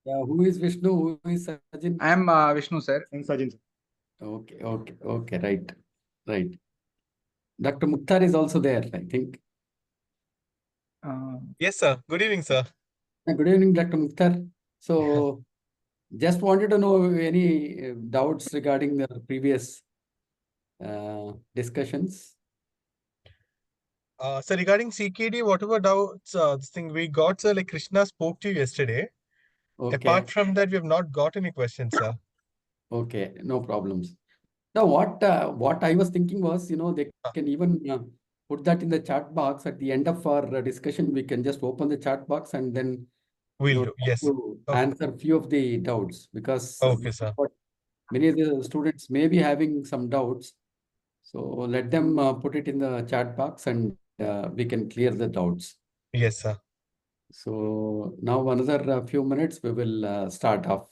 Yeah, who is Vishnu? Who is Sajin? I am Vishnu, sir. And Sajin, sir. Okay, right. Dr. Mukhtar is also there, I think. Uh, Yes, sir. Good evening, sir. Good evening, Dr. Mukhtar. So, just wanted to know any doubts regarding the previous discussions. So regarding CKD, whatever doubts this thing we got, sir, like Krishna spoke to you yesterday. Okay, Apart from that, we have not got any questions, sir. okay, no problems. Now, what I was thinking was, they can even put that in the chat box at the end of our discussion. We can just open the chat box and then We'll do. try Yes. to Oh, answer few of the doubts, because okay, sir. many of the students may be having some doubts. So let them put it in the chat box and we can clear the doubts. Yes, sir. So now another few minutes we will start off.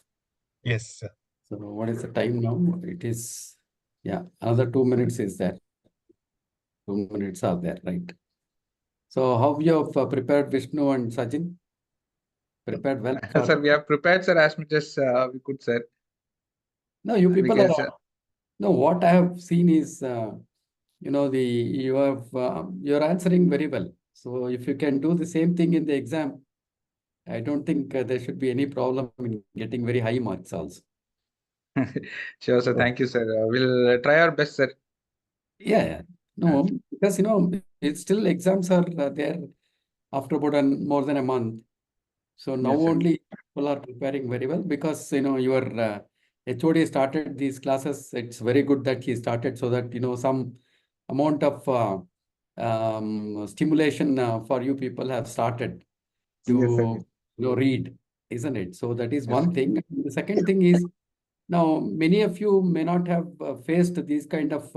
Yes, sir. So what is the time now? It is, yeah, another 2 minutes is there. 2 minutes are there, right? So how you have prepared, Vishnu and Sajin? Prepared well for? sir, we have prepared, sir, as much as we could, sir. No, you people Because are. No, what I have seen is, you're answering very well. So if you can do the same thing in the exam, I don't think there should be any problem in getting very high marks also. sure, sir. Oh. Thank you, sir. We'll try our best, sir. Yeah. No, because it's still exams are there after about more than a month. So now Yes, sir. only people are preparing very well, because your HOD started these classes. It's very good that he started, so that some amount of stimulation for you people have started Yes, sir. to read, isn't it? So that is Yes, one sir. thing. The second thing is, now many of you may not have faced these kind of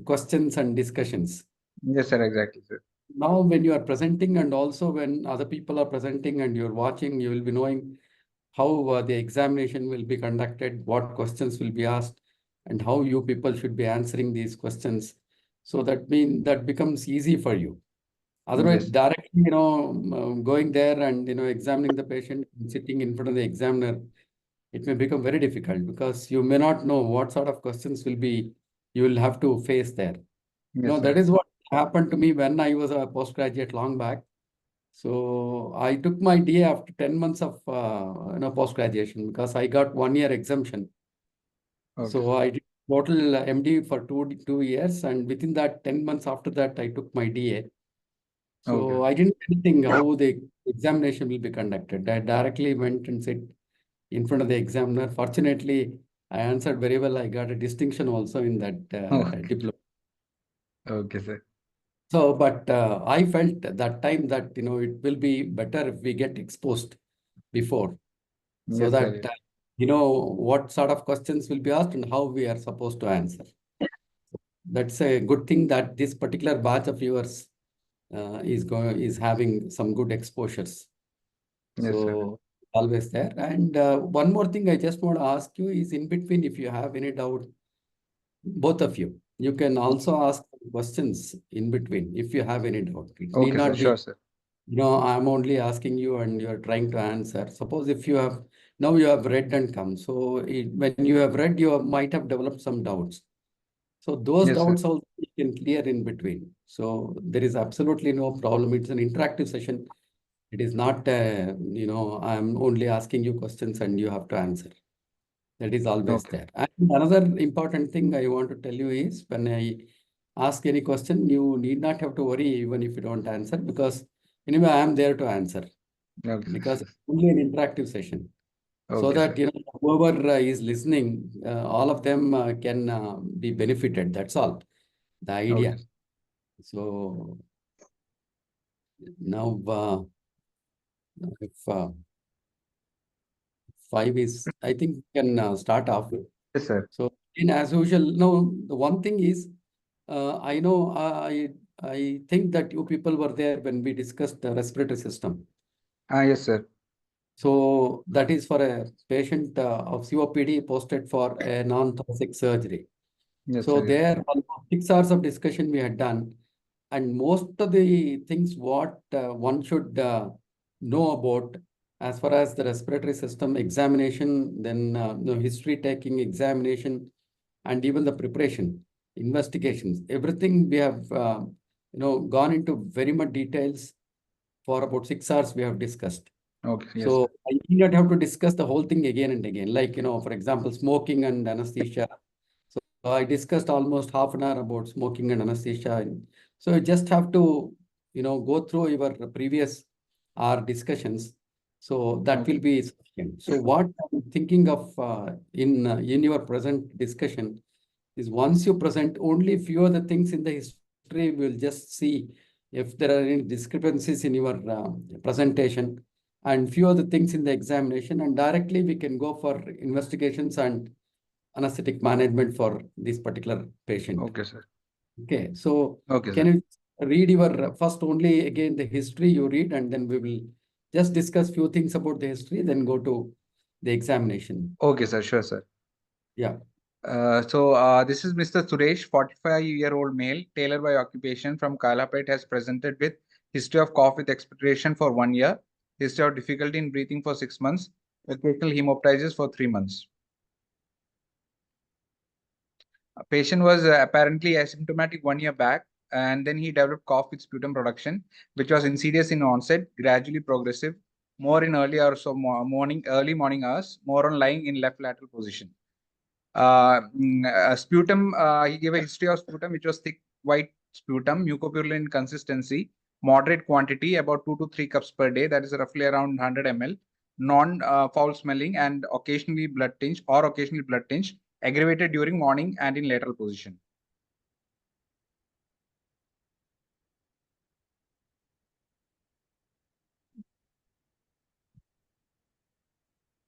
questions and discussions. Yes, sir. Exactly, sir. Now when you are presenting, and also when other people are presenting and you're watching, you will be knowing how the examination will be conducted, what questions will be asked, and how you people should be answering these questions. So that becomes easy for you. Otherwise, Yes. directly, going there and, examining the patient, sitting in front of the examiner, it may become very difficult, because you may not know what sort of questions you will have to face there. Yes, That sir. is what happened to me when I was a postgraduate long back. So I took my DA after 10 months of post graduation, because I got 1 year exemption. Okay, So sir. I did total MD for 2 years, and within that 10 months after that I took my DA. Okay. So I didn't know anything how the examination will be conducted. I directly went and sit in front of the examiner. Fortunately, I answered very well. I got a distinction also in that Okay. diploma. Okay, sir. So, but I felt that time that, it will be better if we get exposed before, so Yes, sir. that, what sort of questions will be asked and how we are supposed to answer. That's a good thing that this particular batch of yours is having some good exposures. Yes, sir. So always there. And one more thing I just want to ask you is, in between, if you have any doubt, both of you, you can also ask questions in between if you have any doubt. It need Okay, sir. not be, Sure, sir. I'm only asking you and you're trying to answer. Suppose if you have, now you have read and come. So when you have read, you might have developed some doubts. So those Yes, sir. doubts also you can clear in between. So there is absolutely no problem. It's an interactive session. It is not, I'm only asking you questions and you have to answer. That is always Okay. there. And another important thing I want to tell you is, when I ask any question, you need not have to worry even if you don't answer, because anyway, I am there to answer, Okay, because sir. it's only an interactive session. So Okay, that, sir. whoever is listening, all of them can be benefited. That's all the Okay. idea. So now, if 5 is, I think we can start off. Yes, sir. So as usual, no, the one thing is, I know I think that you people were there when we discussed the respiratory system. Yes, sir. So that is for a patient of COPD posted for a non-thoracic surgery. Yes, So sir. Yes. there, almost 6 hours of discussion we had done, and most of the things what one should know about as far as the respiratory system examination, then history taking examination, and even the preparation, investigations, everything we have gone into very much details. For about 6 hours we have discussed. Okay. Yes, So sir. I need not have to discuss the whole thing again and again. Like, for example, smoking and anesthesia. So I discussed almost half an hour about smoking and anesthesia. And so you just have to, go through your previous our discussions. So that will be sufficient. So what I'm thinking of in your present discussion is, once you present only few of the things in the history, we'll just see if there are any discrepancies in your presentation, and few of the things in the examination, and directly we can go for investigations and anesthetic management for this particular patient. Okay, sir. Okay, so Okay, can sir. you read your first only again the history you read, and then we will just discuss few things about the history, then go to the examination. Okay, sir. Sure, sir. Yeah. This is Mr. Suresh, 45-year-old male, tailor by occupation from Kalapet, has presented with history of cough with expectoration for 1 year, history of difficulty in breathing for 6 months, occasional hemoptysis for 3 months. A patient was apparently asymptomatic 1 year back, and then he developed cough with sputum production, which was insidious in onset, gradually progressive, more in early hours of early morning hours, more on lying in left lateral position. Sputum, he gave a history of sputum, which was thick white sputum, mucopurulent consistency, moderate quantity, about 2 to 3 cups per day, that is roughly around 100 ml, non-foul smelling, and occasionally blood tinge, aggravated during morning and in lateral position.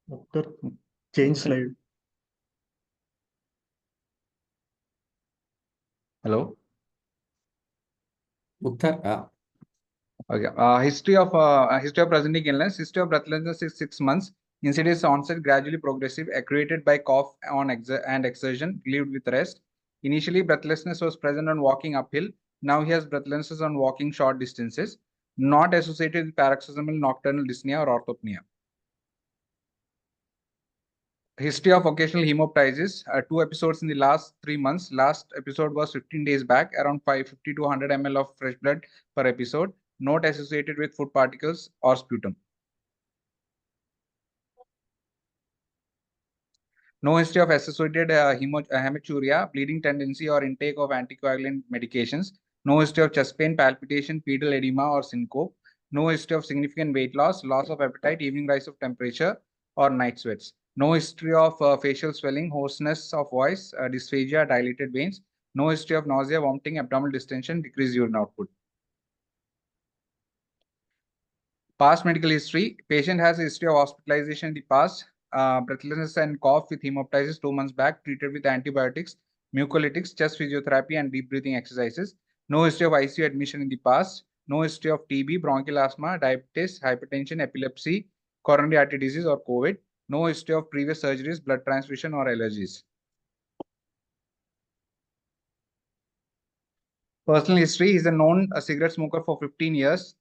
Doctor, change slide. Hello. Mukhtar, Okay. History of presenting illness. History of breathlessness is 6 months. Insidious onset, gradually progressive, aggravated by cough and exertion, relieved with rest. Initially, breathlessness was present on walking uphill. Now he has breathlessness on walking short distances, not associated with paroxysmal nocturnal dyspnea or orthopnea. History of occasional hemoptysis, 2 episodes in the last 3 months. Last episode was 15 days back, around 550 to 100 ml of fresh blood per episode, not associated with food particles or sputum. No history of associated hematuria, bleeding tendency, or intake of anticoagulant medications. No history of chest pain, palpitation, pedal edema, or syncope. No history of significant weight loss, loss of appetite, evening rise of temperature, or night sweats. No history of facial swelling, hoarseness of voice, dysphagia, dilated veins. No history of nausea, vomiting, abdominal distension, decreased urine output. Past medical history. Patient has a history of hospitalization in the past. Breathlessness and cough with hemoptysis 2 months back, treated with antibiotics, mucolytics, chest physiotherapy, and deep breathing exercises. No history of ICU admission in the past. No history of TB, bronchial asthma, diabetes, hypertension, epilepsy, coronary artery disease, or COVID. No history of previous surgeries, blood transfusion, or allergies. Personal history. He is a known cigarette smoker for 15 years.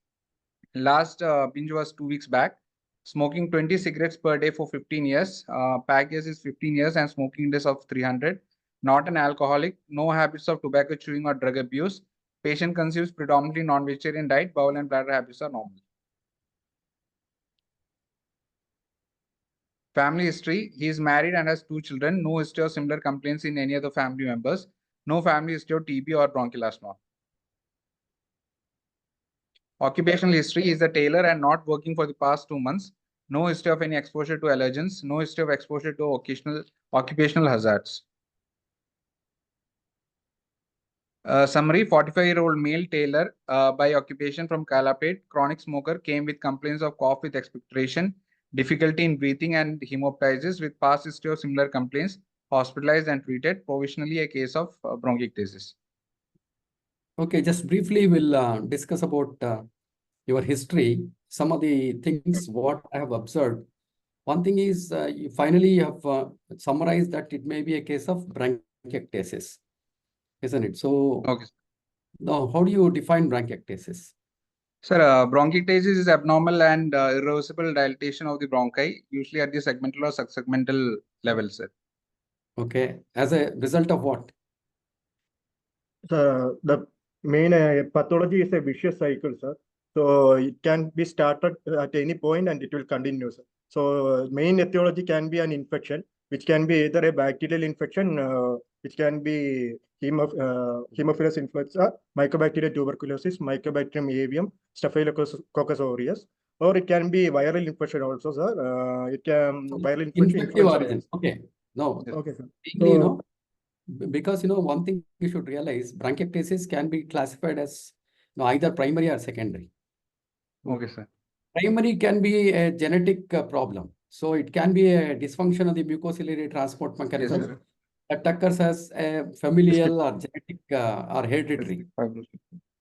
Last binge was 2 weeks back. Smoking 20 cigarettes per day for 15 years. Pack years is 15 years and smoking days of 300. Not an alcoholic. No habits of tobacco chewing or drug abuse. Patient consumes predominantly non-vegetarian diet. Bowel and bladder habits are normal. Family history. He is married and has 2 children. No history of similar complaints in any other family members. No family history of TB or bronchial asthma. Occupational history is a tailor and not working for the past 2 months. No history of any exposure to allergens. No history of exposure to occupational hazards. Summary: 45-year-old male tailor by occupation from Kalapet, chronic smoker, came with complaints of cough with expectoration, difficulty in breathing, and hemoptysis with past history of similar complaints. Hospitalized and treated. Provisionally a case of bronchiectasis. Okay, just briefly we'll discuss about your history. Some of the things what I have observed. One thing is you finally have summarized that it may be a case of bronchiectasis, isn't it? So Okay. now how do you define bronchiectasis? Sir, bronchiectasis is abnormal and irreversible dilatation of the bronchi, usually at the segmental or subsegmental level, sir. Okay, as a result of what? The main pathology is a vicious cycle, sir. So it can be started at any point and it will continue, sir. So main etiology can be an infection, which can be either a bacterial infection, which can be Haemophilus influenza, Mycobacterium tuberculosis, Mycobacterium avium, Staphylococcus aureus, or it can be viral infection also, sir. It can viral infection. Infective origin. Okay. No. Okay, sir. Mainly, you know, because one thing you should realize, bronchiectasis can be classified as either primary or secondary. Okay, sir. Primary can be a genetic problem. So it can be a dysfunction of the mucociliary transport Yes, mechanism sir. that occurs as a familial or genetic or hereditary.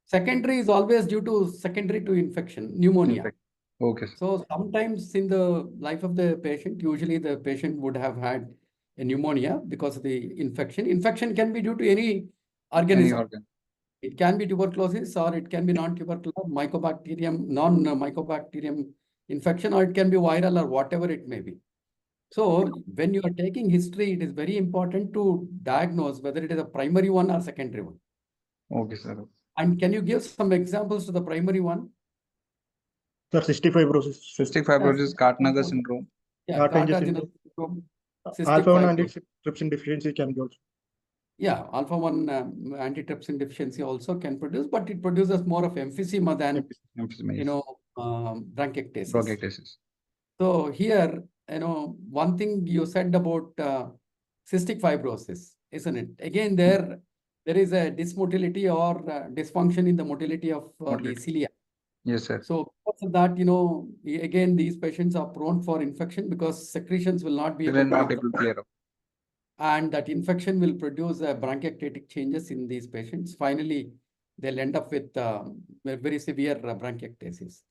Secondary is always due to secondary to infection, pneumonia. Okay, sir. So sometimes in the life of the patient, usually the patient would have had a pneumonia because of the infection. Infection can be due to any organism. Any organ. It can be tuberculosis or it can be non-tubercular, non-mycobacterium infection, or it can be viral or whatever it may be. So when you are taking history, it is very important to diagnose whether it is a primary one or secondary one. Okay, sir. And can you give some examples to the primary one? Sir, cystic fibrosis. Cystic fibrosis, Cartnager syndrome. Yeah, Cartnager Cartnager syndrome, cystic Alpha-1 fibrosis. antitrypsin deficiency can be also. Yeah, alpha-1 antitrypsin deficiency also can produce, but it produces more of emphysema than, bronchiectasis. Bronchiectasis. So here, one thing you said about cystic fibrosis, isn't it? Again, there is a dysmotility or dysfunction in the motility of the cilia. Yes, sir. So because of that, again, these patients are prone for infection because secretions will not be able to clear up. And that infection will produce bronchiectatic changes in these patients. Finally, they'll end up with very severe bronchiectasis.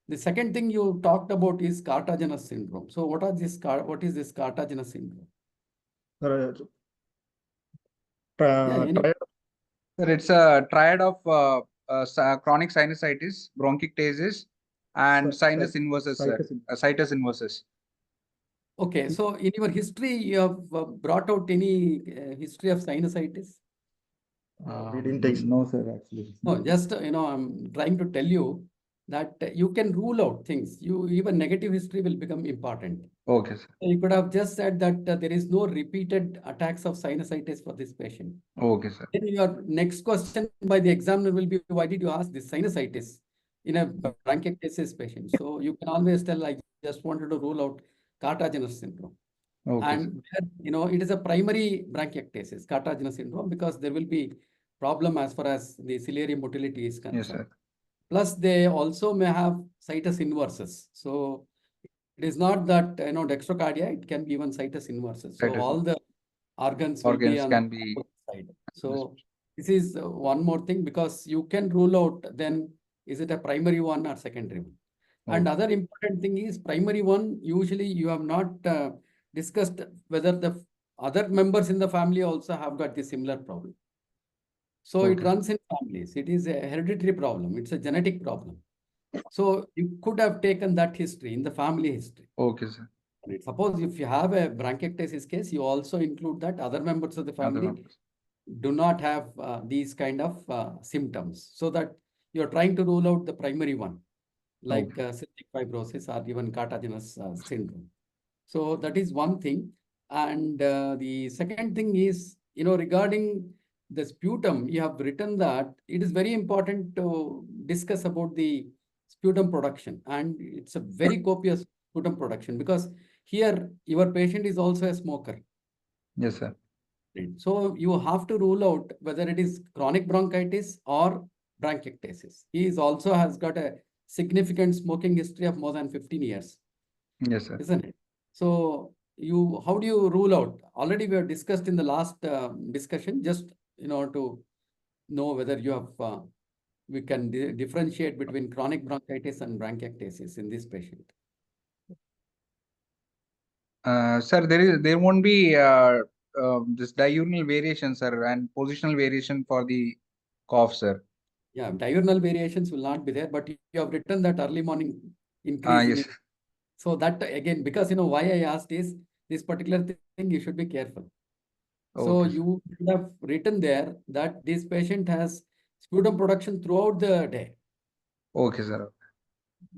The second thing you talked about is cartagenous syndrome. So what is this cartagenous syndrome? Sir, it's a triad of chronic sinusitis, bronchiectasis, and sinus inversus, situs inversus. Okay, so in your history, you have brought out any history of sinusitis? We didn't take. No, sir, actually. No, just, I'm trying to tell you that you can rule out things. Even negative history will become important. Okay, sir. So you could have just said that there is no repeated attacks of sinusitis for this patient. Okay, sir. Then your next question by the examiner will be, why did you ask this sinusitis in a bronchiectasis patient? So you can always tell, I just wanted to rule out cartagenous syndrome. Okay, and it is a primary bronchiectasis, cartagenous syndrome, because there will be problem as far as the ciliary motility is concerned. Yes, sir. Plus, they also may have situs inversus. So it is not that dextrocardia; it can be even situs inversus. So all the organs will be on the side. So this is one more thing, because you can rule out then is it a primary one or secondary one. And other important thing is primary one, usually you have not discussed whether the other members in the family also have got the similar problem. So it runs in families. It is a hereditary problem. It's a genetic problem. So you could have taken that history in the family history. Okay, sir. Suppose if you have a bronchiectasis case, you also include that other members of the family do not have these kind of symptoms, so that you're trying to rule out the primary one, like cystic fibrosis or even cartagenous syndrome. So that is one thing. And the second thing is, regarding the sputum, you have written that it is very important to discuss about the sputum production. And it's a very copious sputum production, because here your patient is also a smoker. Yes, sir. So you have to rule out whether it is chronic bronchitis or bronchiectasis. He also has got a significant smoking history of more than 15 years. Yes, sir. Isn't it? So how do you rule out? Already we have discussed in the last discussion, just to know whether you have we can differentiate between chronic bronchitis and bronchiectasis in this patient. Sir, there won't be this diurnal variation, sir, and positional variation for the cough, sir. Yeah, diurnal variations will not be there, but you have written that early morning increase in Yes. it. So that again, because why I asked is this particular thing you should be careful. So Okay, sir. you should have written there that this patient has sputum production throughout the day, Okay, sir.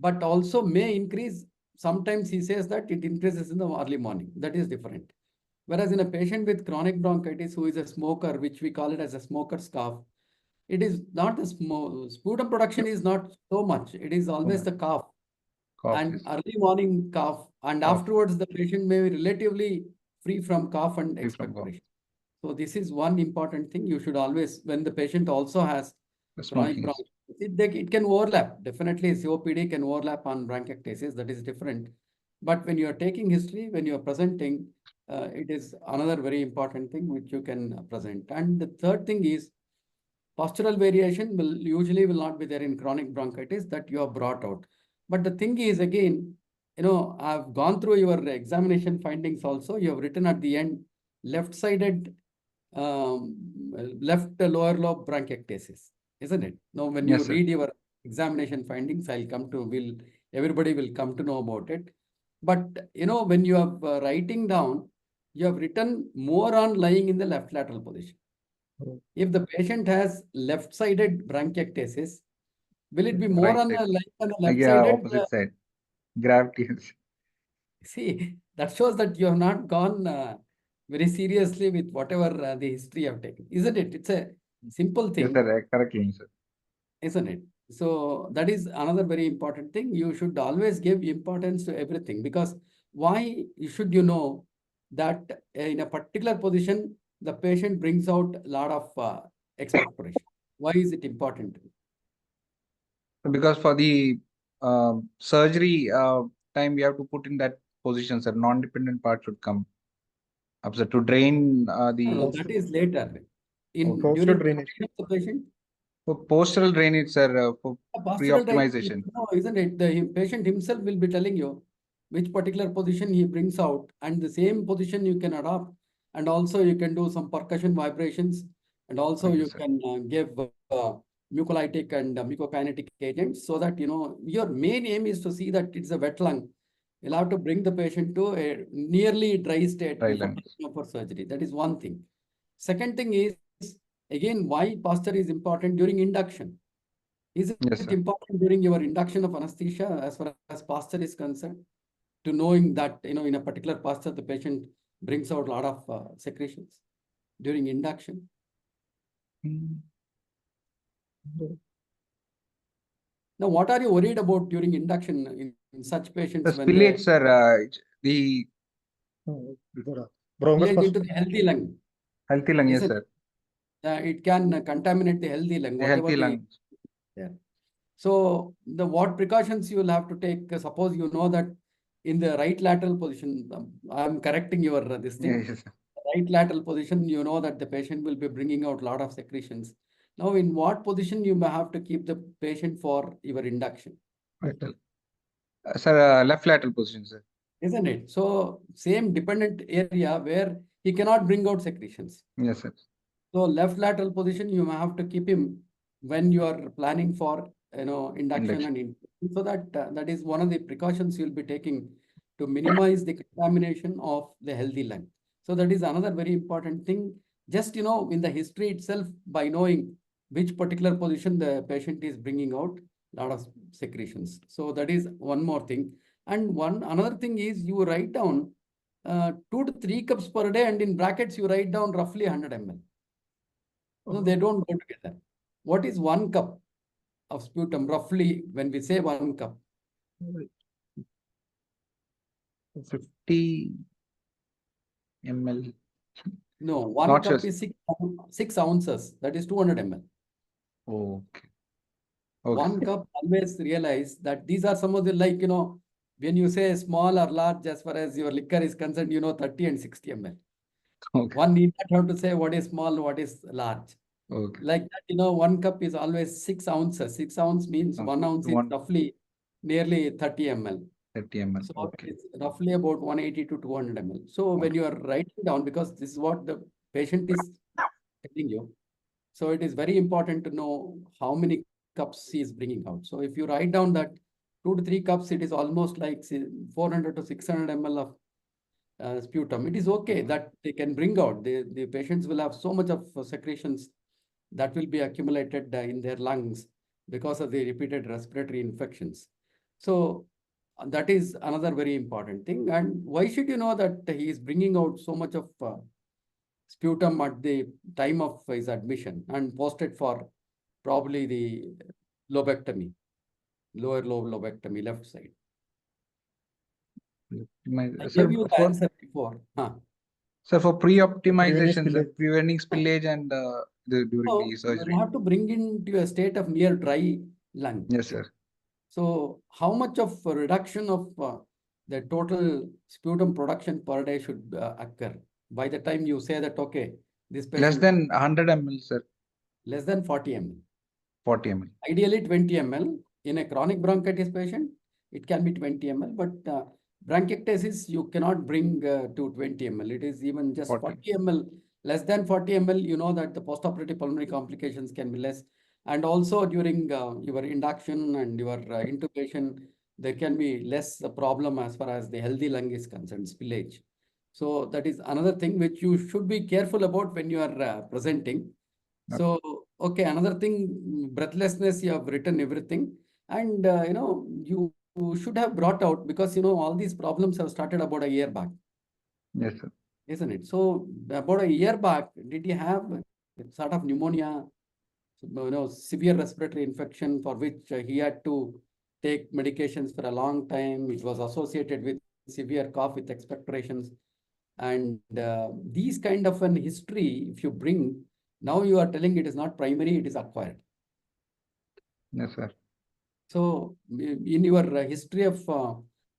but also may increase. Sometimes he says that it increases in the early morning. That is different. Whereas in a patient with chronic bronchitis who is a smoker, which we call it as a smoker's cough, it is not the sputum production is not so much. It is always the cough Cough, and yes. early morning cough, and Cough. afterwards the patient may be relatively free from cough and Free from cough. expectoration. So this is one important thing you should always, when the patient also has The chronic smoking. bronchitis, it can overlap. Definitely COPD can overlap on bronchiectasis, that is different. But when you are taking history, when you are presenting, it is another very important thing which you can present. And the third thing is postural variation will not be there in chronic bronchitis that you have brought out. But the thing is again, I've gone through your examination findings also. You have written at the end left-sided left lower lobe bronchiectasis, isn't it? Now, when you Yes, sir. read your examination findings, everybody will come to know about it. But when you are writing down, you have written more on lying in the left lateral position. If the patient has left-sided bronchiectasis, will it be more Right on side. the lying on the Yeah, left-sided? opposite side. Gravity. See, that shows that you have not gone very seriously with whatever the history you have taken, isn't it? It's a simple Yes, thing, sir. Correctly, sir. isn't it? So that is another very important thing. You should always give importance to everything, because why should you know that in a particular position, the patient brings out a lot of expectoration? Why is it important? Because for the surgery time, we have to put in that position, sir. Non-dependent part should come up, sir, to drain No, the that is later. Postural During drainage. treatment of the patient, postural drainage, sir, for a postural drainage, pre-optimization. no, isn't it? The patient himself will be telling you which particular position he brings out, and the same position you can adopt, and also you can do some percussion vibrations, and also Okay, you sir. can give mucolytic and mucokinetic agents, so that your main aim is to see that it's a wet lung. You'll have to bring the patient to a nearly dry state Dry before lungs. taking up for surgery. That is one thing. Second thing is, again, why posture is important during induction. Is Yes, it sir. important during your induction of anesthesia as far as posture is concerned, to knowing that, in a particular posture, the patient brings out a lot of secretions during induction? Now, what are you worried about during induction in such patients The when they spillage, sir, the village into the healthy lung? healthy lung, yes, Isn't sir. it can contaminate the healthy lung, The whatever healthy the lung. there. So what precautions you will have to take? Suppose you know that in the right lateral position, I'm correcting your this thing. Yes, sir. Right lateral position, you know that the patient will be bringing out a lot of secretions. Now, in what position you may have to keep the patient for your induction? Lateral. Sir, left lateral position, sir. Isn't it? So same dependent area where he cannot bring out secretions. Yes, sir. So left lateral position, you may have to keep him when you are planning for induction and so that is one of the precautions you'll be taking to minimize the contamination of the healthy lung. So that is another very important thing. Just in the history itself, by knowing which particular position the patient is bringing out a lot of secretions. So that is one more thing. And another thing is you write down 2 to 3 cups per day, and in brackets you write down roughly 100 ml. No, they don't go together. What is 1 cup of sputum roughly when we say 1 cup? 50 ml. No, 1 Not cup sure. is 6 ounces. That is 200 ml. Okay. 1 cup, always realize that these are some of the, when you say small or large, as far as your liquor is concerned, 30 and 60 ml. Okay. One need not have to say what is small, what is large. Okay. Like that, 1 cup is always 6 ounces. 6 ounce means 1 ounce is roughly nearly 30 ml. 30 ml. So Okay. it's roughly about 180 to 200 ml. So when you are writing down, because this is what the patient is telling you. So it is very important to know how many cups he is bringing out. So if you write down that 2 to 3 cups, it is almost like 400 to 600 ml of sputum. It is okay that they can bring out. The patients will have so much of secretions that will be accumulated in their lungs because of the repeated respiratory infections. So that is another very important thing. And why should you know that he is bringing out so much of sputum at the time of his admission and posted for probably the lobectomy, lower lobe lobectomy, left side? I Sir, gave you the answer before. So for pre-optimization, spillage. preventing spillage and during So the you surgery. will have to bring into a state of near dry lung. Yes, sir. So how much of a reduction of the total sputum production per day should occur? By the time you say that, okay, this patient Less than 100 ml, sir. less than 40 ml. 40 ml. Ideally 20 ml. In a chronic bronchitis patient, it can be 20 ml, but bronchiectasis, you cannot bring to 20 ml. It is even just 40 ml. Less than 40 ml, you know that the postoperative pulmonary complications can be less. And also during your induction and your intubation, there can be less problem as far as the healthy lung is concerned, spillage. So that is another thing which you should be careful about when you are presenting. So, okay, another thing, breathlessness, you have written everything. And, you should have brought out, because, all these problems have started about a year back. Yes, sir. Isn't it? So, about a year back, did you have sort of pneumonia, severe respiratory infection for which he had to take medications for a long time? It was associated with severe cough with expectorations. And these kind of an history, if you bring, now you are telling it is not primary, it is acquired. Yes, sir. So in your history of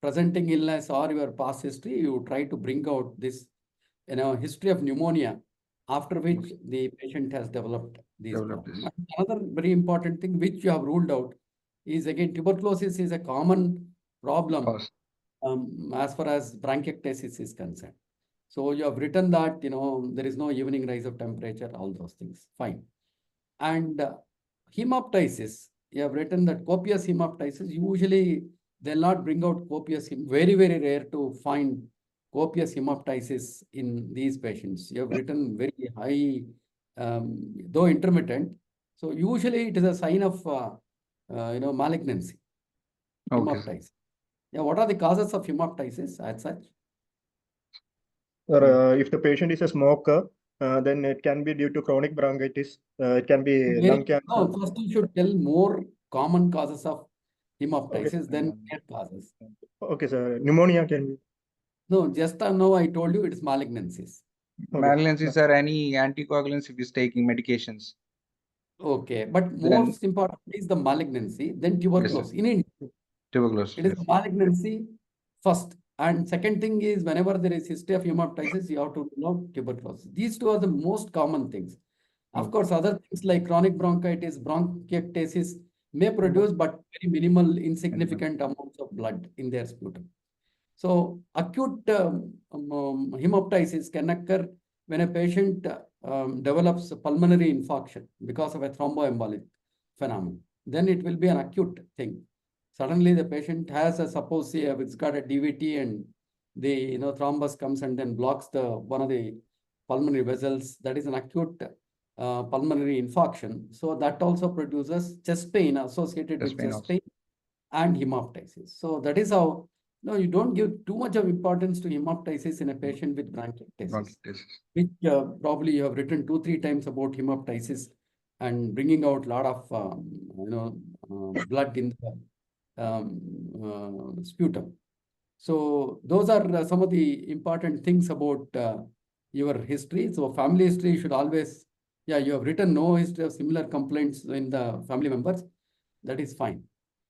presenting illness or your past history, you try to bring out this, history of pneumonia, after which the patient has developed these problems. Another very important thing which you have ruled out is, again, tuberculosis is a common problem as far as bronchiectasis is concerned. So you have written that, there is no evening rise of temperature, all those things, fine. And hemoptysis, you have written that copious hemoptysis, usually they'll not bring out copious, very, very rare to find copious hemoptysis in these patients. You have written very high, though intermittent. So usually it is a sign of, malignancy, hemoptysis. Yeah, what are the causes of hemoptysis as such? If the patient is a smoker, then it can be due to chronic bronchitis. It can be lung cancer. No, first you should tell more common causes of hemoptysis than rare causes. Okay, sir. Pneumonia can be. No, just now I told you it is malignancies. Malignancies are any anticoagulants if he's taking medications. Okay, but Then, most important is the malignancy, then tuberculosis. Yes, In India, tuberculosis. it is malignancy first. And second thing is, whenever there is history of hemoptysis, you have to know tuberculosis. These two are the most common things. Of course, other things like chronic bronchitis, bronchiectasis may produce, but very minimal, insignificant amounts of blood in their sputum. So acute hemoptysis can occur when a patient develops a pulmonary infarction because of a thromboembolic phenomenon. Then it will be an acute thing. Suddenly the patient has it's got a DVT, and the thrombus comes and then blocks one of the pulmonary vessels. That is an acute pulmonary infarction. So that also produces chest pain associated with chest pain and hemoptysis. So that is how. No, you don't give too much of importance to hemoptysis in a patient with bronchiectasis, which probably you have written 2-3 times about hemoptysis and bringing out a lot of blood in the sputum. So those are some of the important things about your history. So family history should always, you have written no history of similar complaints in the family members. That is fine.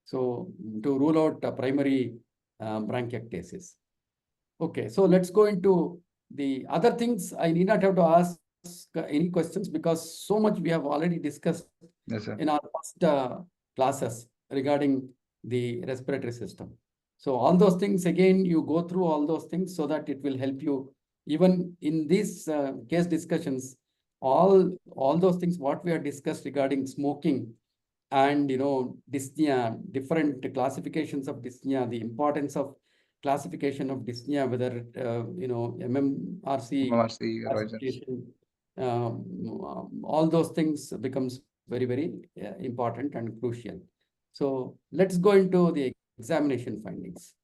So to rule out primary bronchiectasis. Okay, so let's go into the other things. I need not have to ask any questions because so much we have already discussed in our past classes regarding the respiratory system. So all those things, again, you go through all those things so that it will help you even in these case discussions. all those things what we have discussed regarding smoking and dyspnea, different classifications of dyspnea, the importance of classification of dyspnea, whether MMRC classification, all those things becomes very, very important and crucial. So let's go into the examination findings.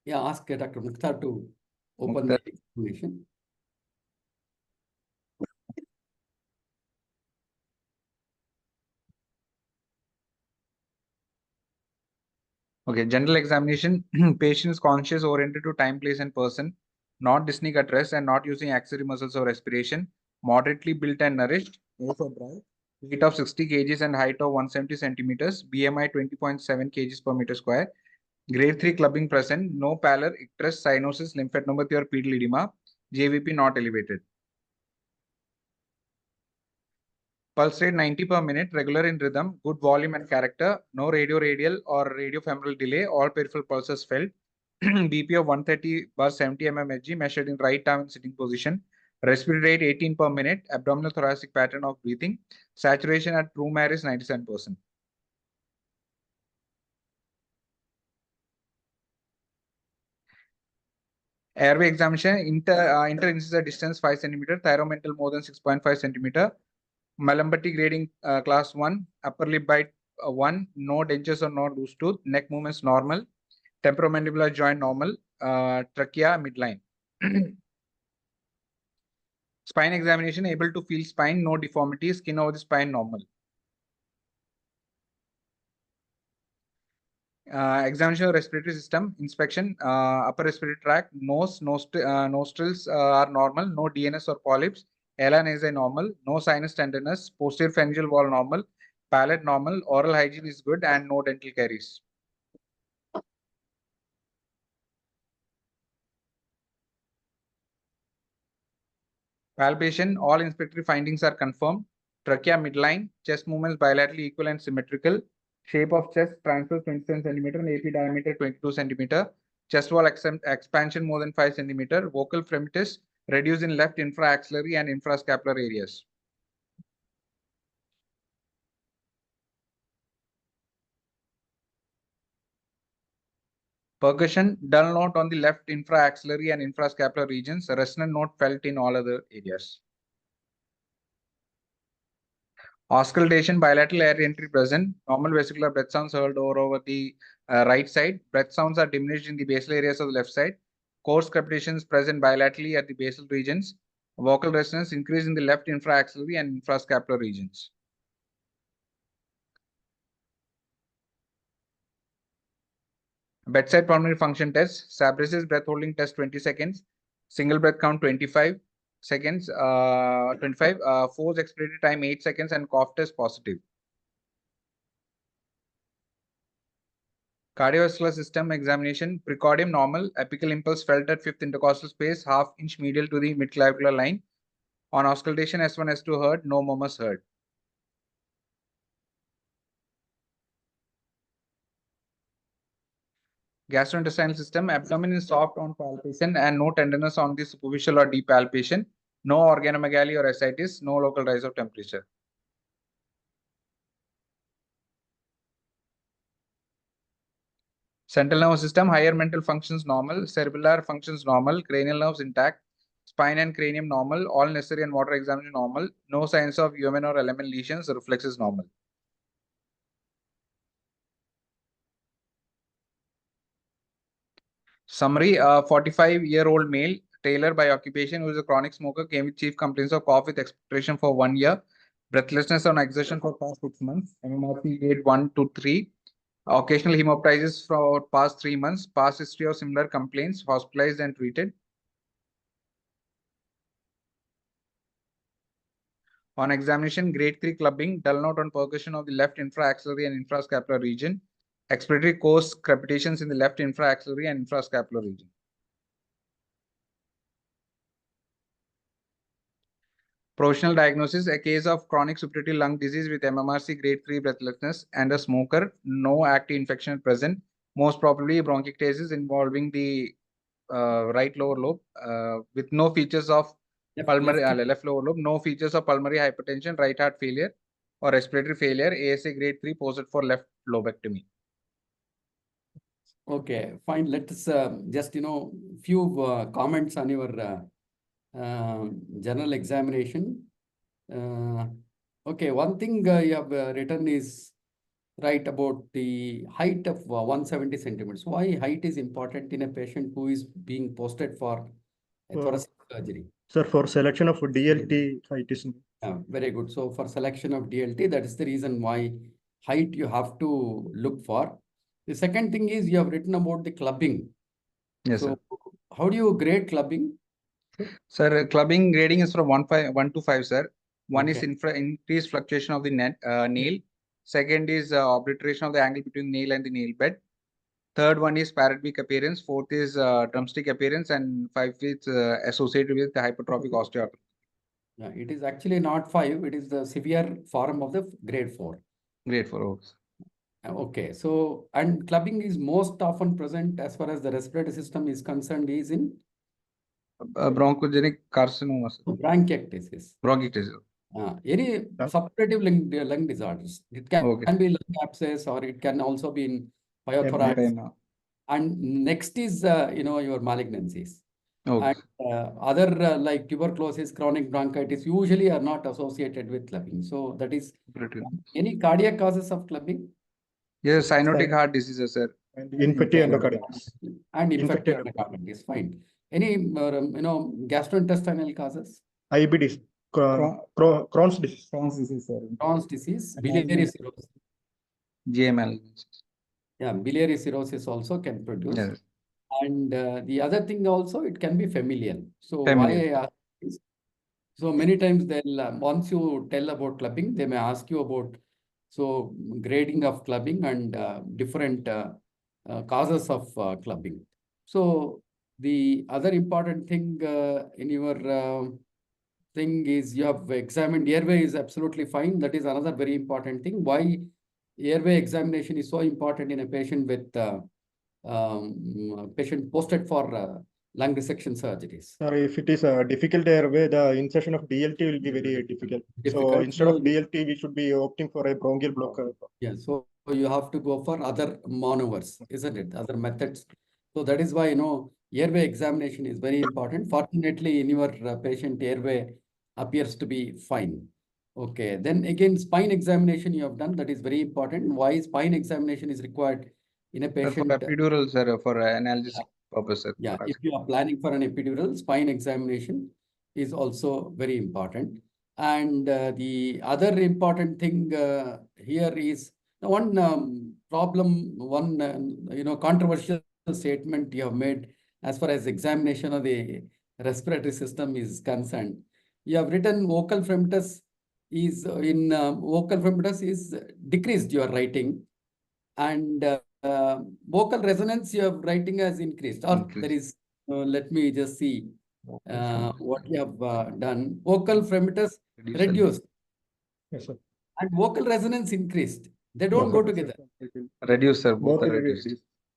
Yeah, ask Dr. Mukhtar to open the examination. Okay, general examination. Patient is conscious, oriented to time, place, and person, not dyspneic at rest, and not using axillary muscles or respiration. Moderately built and nourished. A for dry. Weight of 60 kgs and height of 170 centimeters. BMI 20.7 kgs per meter square. Grade 3 clubbing present. No pallor, icterus, cyanosis, lymphadenopathy, or pedal edema. JVP not elevated. Pulse rate 90 per minute, regular in rhythm, good volume and character, no radioradial or radiofemoral delay, all peripheral pulses felt. BP of 130/70 mmHg measured in right arm in sitting position. Respiratory rate 18 per minute, abdominal thoracic pattern of breathing. Saturation at room air is 97%. Airway examination, inter-incisional distance 5 cm, thyromental more than 6.5 cm. Malambati grading class 1, upper lip bite 1, no dentures or no loose tooth, neck movements normal, temporomandibular joint normal, trachea midline. Spine examination, able to feel spine, no deformity, skin over the spine normal. Examination of respiratory system, inspection, upper respiratory tract, nose, nostrils are normal, no DNS or polyps, ala nasal normal, no sinus tenderness, posterior pharyngeal wall normal, palate normal, oral hygiene is good, and no dental caries. Palpation, all inspectory findings are confirmed. Trachea midline, chest movements bilaterally equal and symmetrical. Shape of chest transverse 27 cm and AP diameter 22 cm. Chest wall expansion more than 5 cm. Vocal fremitus reduced in left infraaxillary and infrascapular areas. Percussion, dull note on the left infraaxillary and infrascapular regions. Resonant note felt in all other areas. Auscultation, bilateral air entry present. Normal vesicular breath sounds heard over the right side. Breath sounds are diminished in the basal areas of the left side. Coarse crepitations present bilaterally at the basal regions. Vocal resonance increase in the left infraaxillary and infrascapular regions. Bedside pulmonary function test. Sabrasis breath holding test 20 seconds. Single breath count 25 seconds. 25. Force expiratory time 8 seconds and cough test positive. Cardiovascular system examination, precordium normal, apical impulse felt at fifth intercostal space, half-inch medial to the midclavicular line. On auscultation, S1, S2 heard, no murmurs heard. Gastrointestinal system, abdomen is soft on palpation and no tenderness on the superficial or deep palpation, no organomegaly or ascites, no local rise of temperature. Central nervous system, higher mental functions normal, cerebellar functions normal, cranial nerves intact, spine and cranium normal, all necessary and motor examination normal, no signs of UMN or LMN lesions, reflexes normal. Summary, 45-year-old male, tailor by occupation, who is a chronic smoker, came with chief complaints of cough with expectoration for 1 year, breathlessness on exertion for past 6 months, MMRC grade 1 to 3, occasional hemoptysis for past 3 months, past history of similar complaints, hospitalized and treated. On examination, grade 3 clubbing, dull note on percussion of the left infraaxillary and infrascapular region, expiratory coarse crepitations in the left infraaxillary and infrascapular region. Provisional diagnosis, a case of chronic suppuratory lung disease with MMRC grade 3 breathlessness and a smoker, no active infection present, most probably bronchiectasis involving the right lower lobe with no features of pulmonary left lower lobe, no features of pulmonary hypertension, right heart failure, or respiratory failure. ASA grade 3 posted for left lobectomy. Okay, fine. Let's just few comments on your general examination. Okay, one thing you have written is right about the height of 170 centimeters. Why height is important in a patient who is being posted for a thoracic surgery? Sir, for selection of DLT, height is. Very good. So for selection of DLT, that is the reason why height you have to look for. The second thing is you have written about the clubbing. Yes, so sir. How do you grade clubbing? Sir, clubbing grading is from 1 to 5, sir. One is Okay. increased fluctuation of the nail. Second is obliteration of the angle between nail and the nail bed. Third one is parrot-beak appearance. Fourth is drumstick appearance. And fifth is associated with the hypertrophic osteoarthritis. Yeah, it is actually not 5. It is the severe form of the grade 4. Grade 4. Oh. Okay. So, and clubbing is most often present as far as the respiratory system is concerned is in Bronchogenic carcinoma. bronchiectasis. Bronchiectasis. Any suppurative lung disorders. It can be lung abscess, or it can also be in pyothorax. And next is, your malignancies. Okay. And other like tuberculosis, chronic bronchitis usually are not associated with clubbing. So that is any cardiac causes of clubbing? Yes, cyanotic heart diseases, sir. And infective endocarditis. And infective endocarditis, fine. Any, gastrointestinal causes? IBDs, Crohn's disease. Crohn's disease, sir. Crohn's disease, biliary cirrhosis. GML. Yeah, biliary cirrhosis also can produce. Yes. And the other thing also, it can be familial. So Familial. why I ask is, so many times they'll, once you tell about clubbing, they may ask you about, so grading of clubbing and different causes of clubbing. So the other important thing in your thing is you have examined airway is absolutely fine. That is another very important thing. Why airway examination is so important in a patient with patient posted for lung resection surgeries. Sorry, if it is a difficult airway, the insertion of DLT will be very difficult. So instead of DLT, we should be opting for a bronchial blocker. Yeah, so you have to go for other maneuvers, isn't it? Other methods. So that is why, airway examination is very important. Fortunately, in your patient, airway appears to be fine. Okay, then again, spine examination you have done, that is very important. Why spine examination is required in a patient? For epidural, sir, for analgesic purpose, sir. Yeah, if you are planning for an epidural, spine examination is also very important. And the other important thing here is one problem, one controversial statement you have made as far as examination of the respiratory system is concerned. You have written vocal fremitus is vocal fremitus is decreased, you are writing, and vocal resonance you are writing has increased, or there is, let me just see what you have done. Vocal fremitus reduced. Yes, sir. And vocal resonance increased. They don't go together. Reduce, sir. Both are reduced.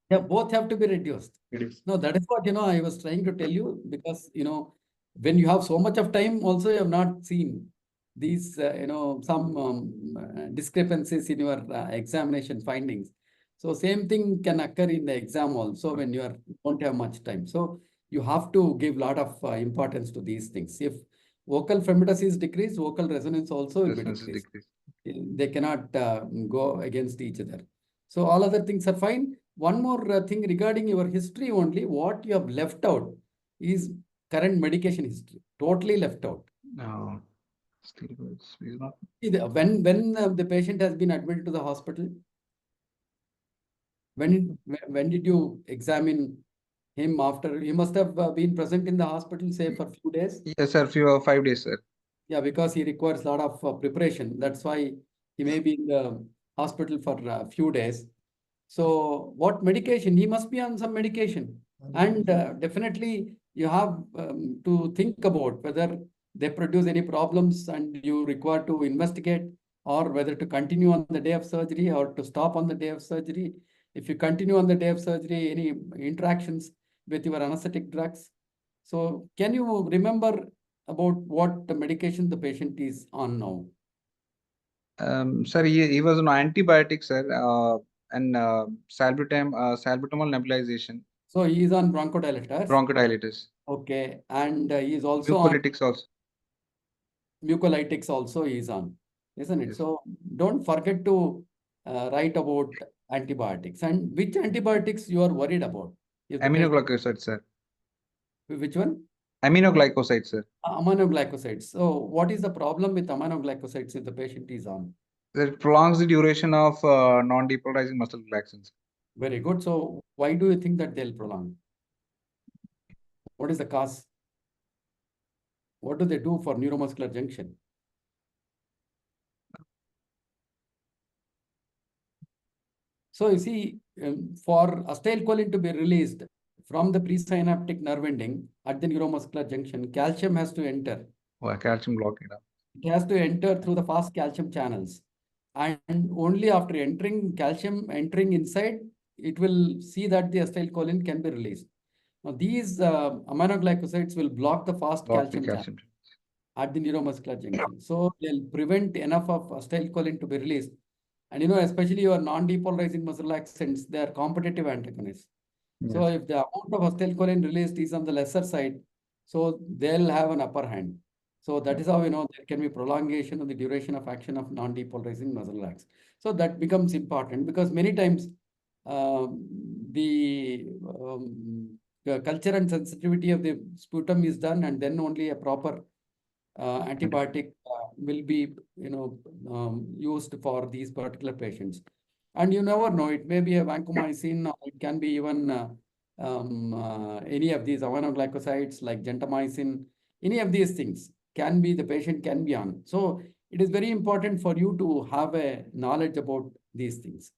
Yeah, both have to be reduced. No, that is what, I was trying to tell you, because, when you have so much of time also, you have not seen these, some discrepancies in your examination findings. So same thing can occur in the exam also when you don't have much time. So you have to give a lot of importance to these things. If vocal fremitus is decreased, vocal resonance also will be decreased. They cannot go against each other. So all other things are fine. One more thing regarding your history only, what you have left out is current medication history. Totally left out. No. When the patient has been admitted to the hospital, when did you examine him? After he must have been present in the hospital, say for a few days. Yes, sir. 5 days, sir. Yeah, because he requires a lot of preparation. That's why he may be in the hospital for a few days. So what medication? He must be on some medication. And definitely you have to think about whether they produce any problems and you require to investigate, or whether to continue on the day of surgery or to stop on the day of surgery. if you continue on the day of surgery, any interactions with your anesthetic drugs. So can you remember about what the medication the patient is on now? Sir, he was on antibiotics, sir, and salbutamol nebulization, So he is on bronchodilators. bronchodilators, Okay. And he is also on mucolytics also. mucolytics also he is on, isn't it? Yes. So don't forget to write about antibiotics. And which antibiotics you are worried about? If the patient, Aminoglycosides, sir. which one? Aminoglycosides, sir. Aminoglycosides. So what is the problem with aminoglycosides if the patient is on? That prolongs the duration of non-depolarizing muscle relaxants. Very good. So why do you think that they'll prolong? What is the cause? What do they do for neuromuscular junction? So you see, for acetylcholine to be released from the presynaptic nerve ending at the neuromuscular junction, calcium has to enter. Calcium blockade. It has to enter through the fast calcium channels. And only after calcium entering inside, it will see that the acetylcholine can be released. Now, these aminoglycosides will block the fast calcium channel at the neuromuscular junction. So they'll prevent enough of acetylcholine to be released. And especially your non-depolarizing muscle relaxants, they are competitive antagonists. Yes. So if the amount of acetylcholine released is on the lesser side, so they'll have an upper hand. So that is how there can be prolongation of the duration of action of non-depolarizing muscle relax. So that becomes important because many times the culture and sensitivity of the sputum is done, and then only a proper antibiotic will be used for these particular patients. And you never know, it may be a vancomycin, or it can be even any of these aminoglycosides like gentamicin. Any of these things can be, the patient can be on. So it is very important for you to have a knowledge about these things.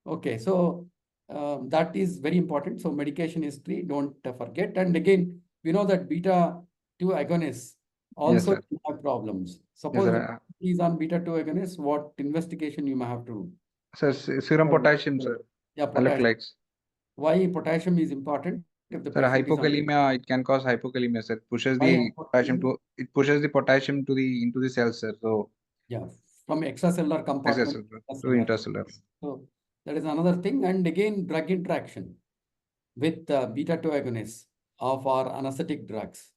Okay, so that is very important. So medication history, don't forget. And again, we know that beta-2 agonists also have problems. Suppose he is on beta-2 agonist, what investigation you may have to do? Sir, serum potassium, sir. Yeah, potassium. Electrolytes. Why potassium is important? If the Sir, hypokalemia, it can cause hypokalemia, sir. Pushes the potassium into the cells, sir. So yeah, from extracellular compartment to intracellular. So that is another thing. And again, drug interaction with beta-2 agonists of our anesthetic drugs.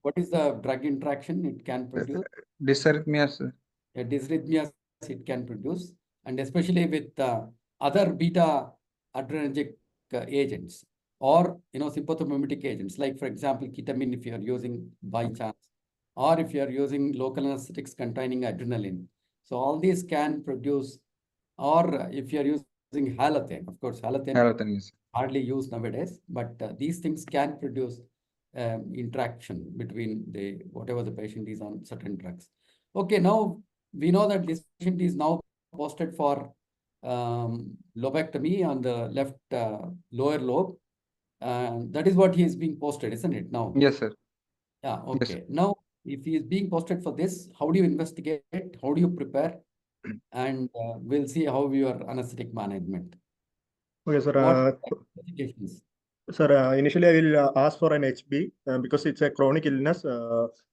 What is the drug interaction it can produce? Dysarrhythmias, sir. Dysrhythmias it can produce, and especially with other beta adrenergic agents or sympathomimetic agents, like for example ketamine if you are using by chance, or if you are using local anesthetics containing adrenaline. So all these can produce, or if you are using halothane, of course halothane is hardly used nowadays, but these things can produce interaction between whatever the patient is on certain drugs. Okay, now we know that this patient is now posted for lobectomy on the left lower lobe. That is what he is being posted, isn't it now? Yes, sir. Yeah, okay. Yes. Now, if he is being posted for this, how do you investigate? How do you prepare? And we'll see how your anesthetic management. Okay, sir. Sir, initially I will ask for an HB because it's a chronic illness.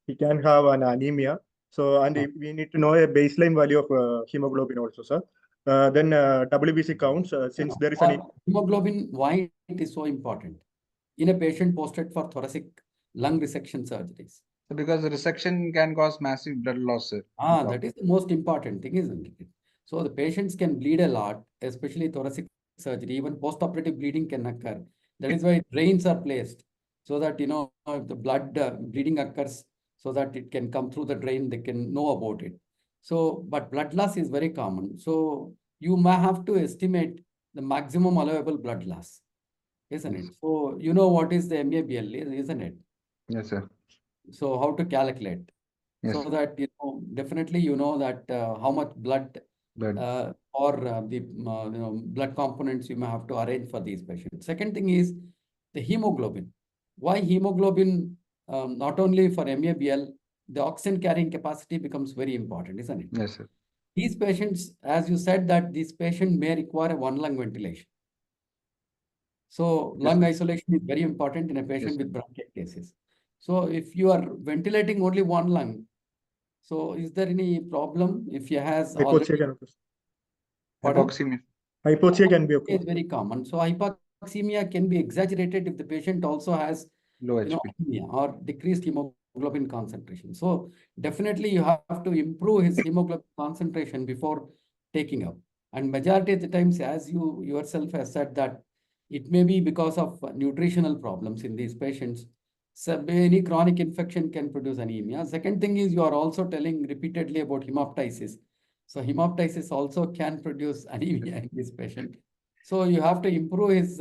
He can have an anemia. So, and we need to know a baseline value of hemoglobin also, sir. Then WBC counts since there is an hemoglobin. Why it is so important in a patient posted for thoracic lung resection surgeries? Because the resection can cause massive blood loss, sir. That is the most important thing, isn't it? So the patients can bleed a lot, especially thoracic surgery. Even post-operative bleeding can occur. That is why drains are placed so that if the blood bleeding occurs, so that it can come through the drain, they can know about it. So, but blood loss is very common. So you may have to estimate the maximum allowable blood loss, isn't it? So you know what is the MABL, isn't it? Yes, sir. So how to calculate? Yes. So that definitely that how much blood or the blood components you may have to arrange for these patients. Second thing is the hemoglobin. Why hemoglobin? Not only for MABL, the oxygen carrying capacity becomes very important, isn't it? Yes, sir. These patients, as you said, that this patient may require a one lung ventilation. So Yes, lung sir. isolation is very important in a Yes, patient sir. with bronchiectasis. So if you are ventilating only one lung, so is there any problem if he has Hypoxia already? can occur. Pardon? Hypoxemia. Hypoxia can be occur. Is very common. So hypoxemia can be exaggerated if the patient also has Low HP. anemia or decreased hemoglobin concentration. So definitely you have to improve his hemoglobin concentration before taking up. And majority of the times, as you yourself have said, that it may be because of nutritional problems in these patients. So any chronic infection can produce anemia. Second thing is you are also telling repeatedly about hemoptysis. So hemoptysis also can produce anemia in this patient. So you have to improve his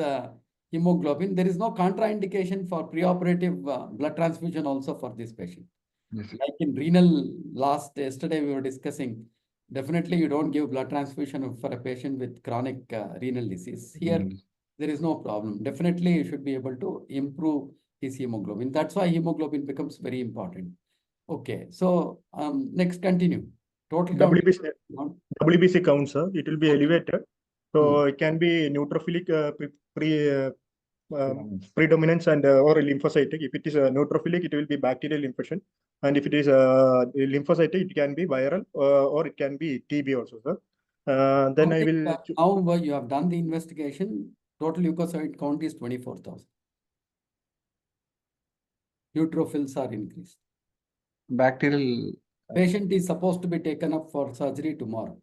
hemoglobin. There is no contraindication for preoperative blood transfusion also for this patient. Yes, sir. Like in renal, yesterday we were discussing, definitely you don't give blood transfusion for a patient with chronic renal disease. Here, there is no problem. Definitely you should be able to improve his hemoglobin. That's why hemoglobin becomes very important. Okay, so next continue. Total count. WBC count, sir. It will be Okay. elevated. So it can be neutrophilic predominance and or lymphocytic. If it is neutrophilic, it will be bacterial infection. And if it is lymphocytic, it can be viral or it can be TB also, sir. Then I will. Now you have done the investigation. Total leukocyte count is 24,000. Neutrophils are increased. Bacterial. Patient is supposed to be taken up for surgery tomorrow.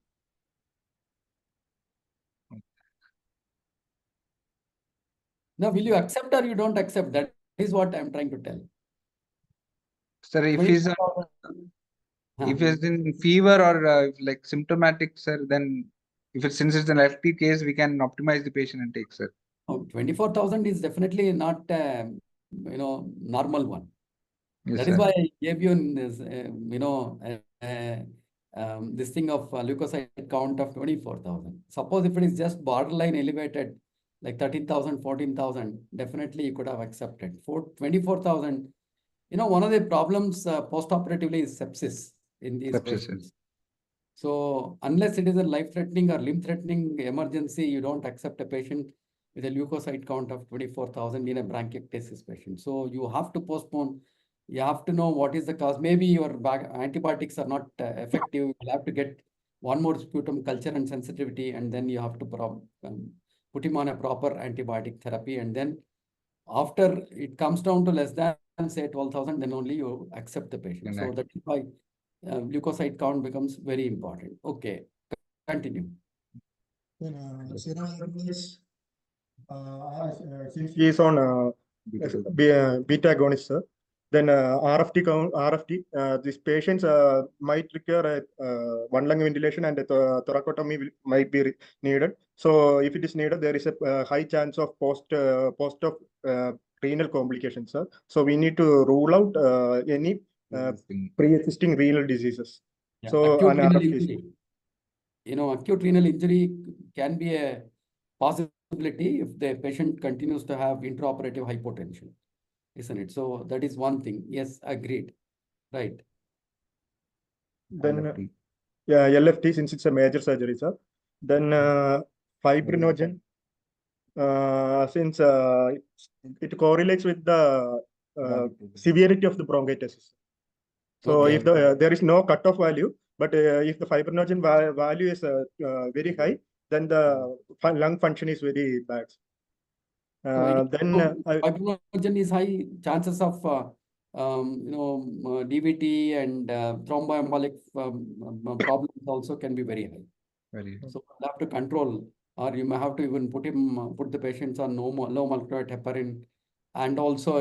Now, will you accept or you don't accept? That is what I'm trying to tell. Sir, if he's in fever or like symptomatic, sir, then since it's an FT case, we can optimize the patient and take, sir. 24,000 is definitely not normal one. Yes, That is why I gave you this, this thing of leukocyte count of 24,000. Suppose if it is just borderline elevated, like 13,000, 14,000, definitely you could have accepted. For 24,000, one of the problems post-operatively is sepsis in these patients. So unless it is a life-threatening or limb-threatening emergency, you don't accept a patient with a leukocyte count of 24,000 in a bronchiectasis patient. So you have to postpone. You have to know what is the cause. Maybe your antibiotics are not effective. You'll have to get one more sputum culture and sensitivity, and then you have to put him on a proper antibiotic therapy. And then after it comes down to less than, say, 12,000, then only you accept the patient. So that is why leukocyte count becomes very important. Okay, continue. Since he is on beta agonist, sir, then RFT count, these patients might require one lung ventilation and thoracotomy might be needed. So if it is needed, there is a high chance of post-op renal complications, sir. So we need to rule out any pre-existing renal diseases. Yeah. So Acute renal injury. Acute renal injury can be a possibility if the patient continues to have intraoperative hypotension, isn't it? So that is one thing. Yes, agreed. Right. Then LFT, since it's a major surgery, sir. Then fibrinogen, since it correlates with the severity of the bronchiectasis. So if there is no cutoff value, but if the fibrinogen value is very high, then the lung function is very bad. Then fibrinogen is high, chances of DVT and thromboembolic problems also can be very high. So you have to control, or you may have to even put the patients on low molecular weight heparin, and also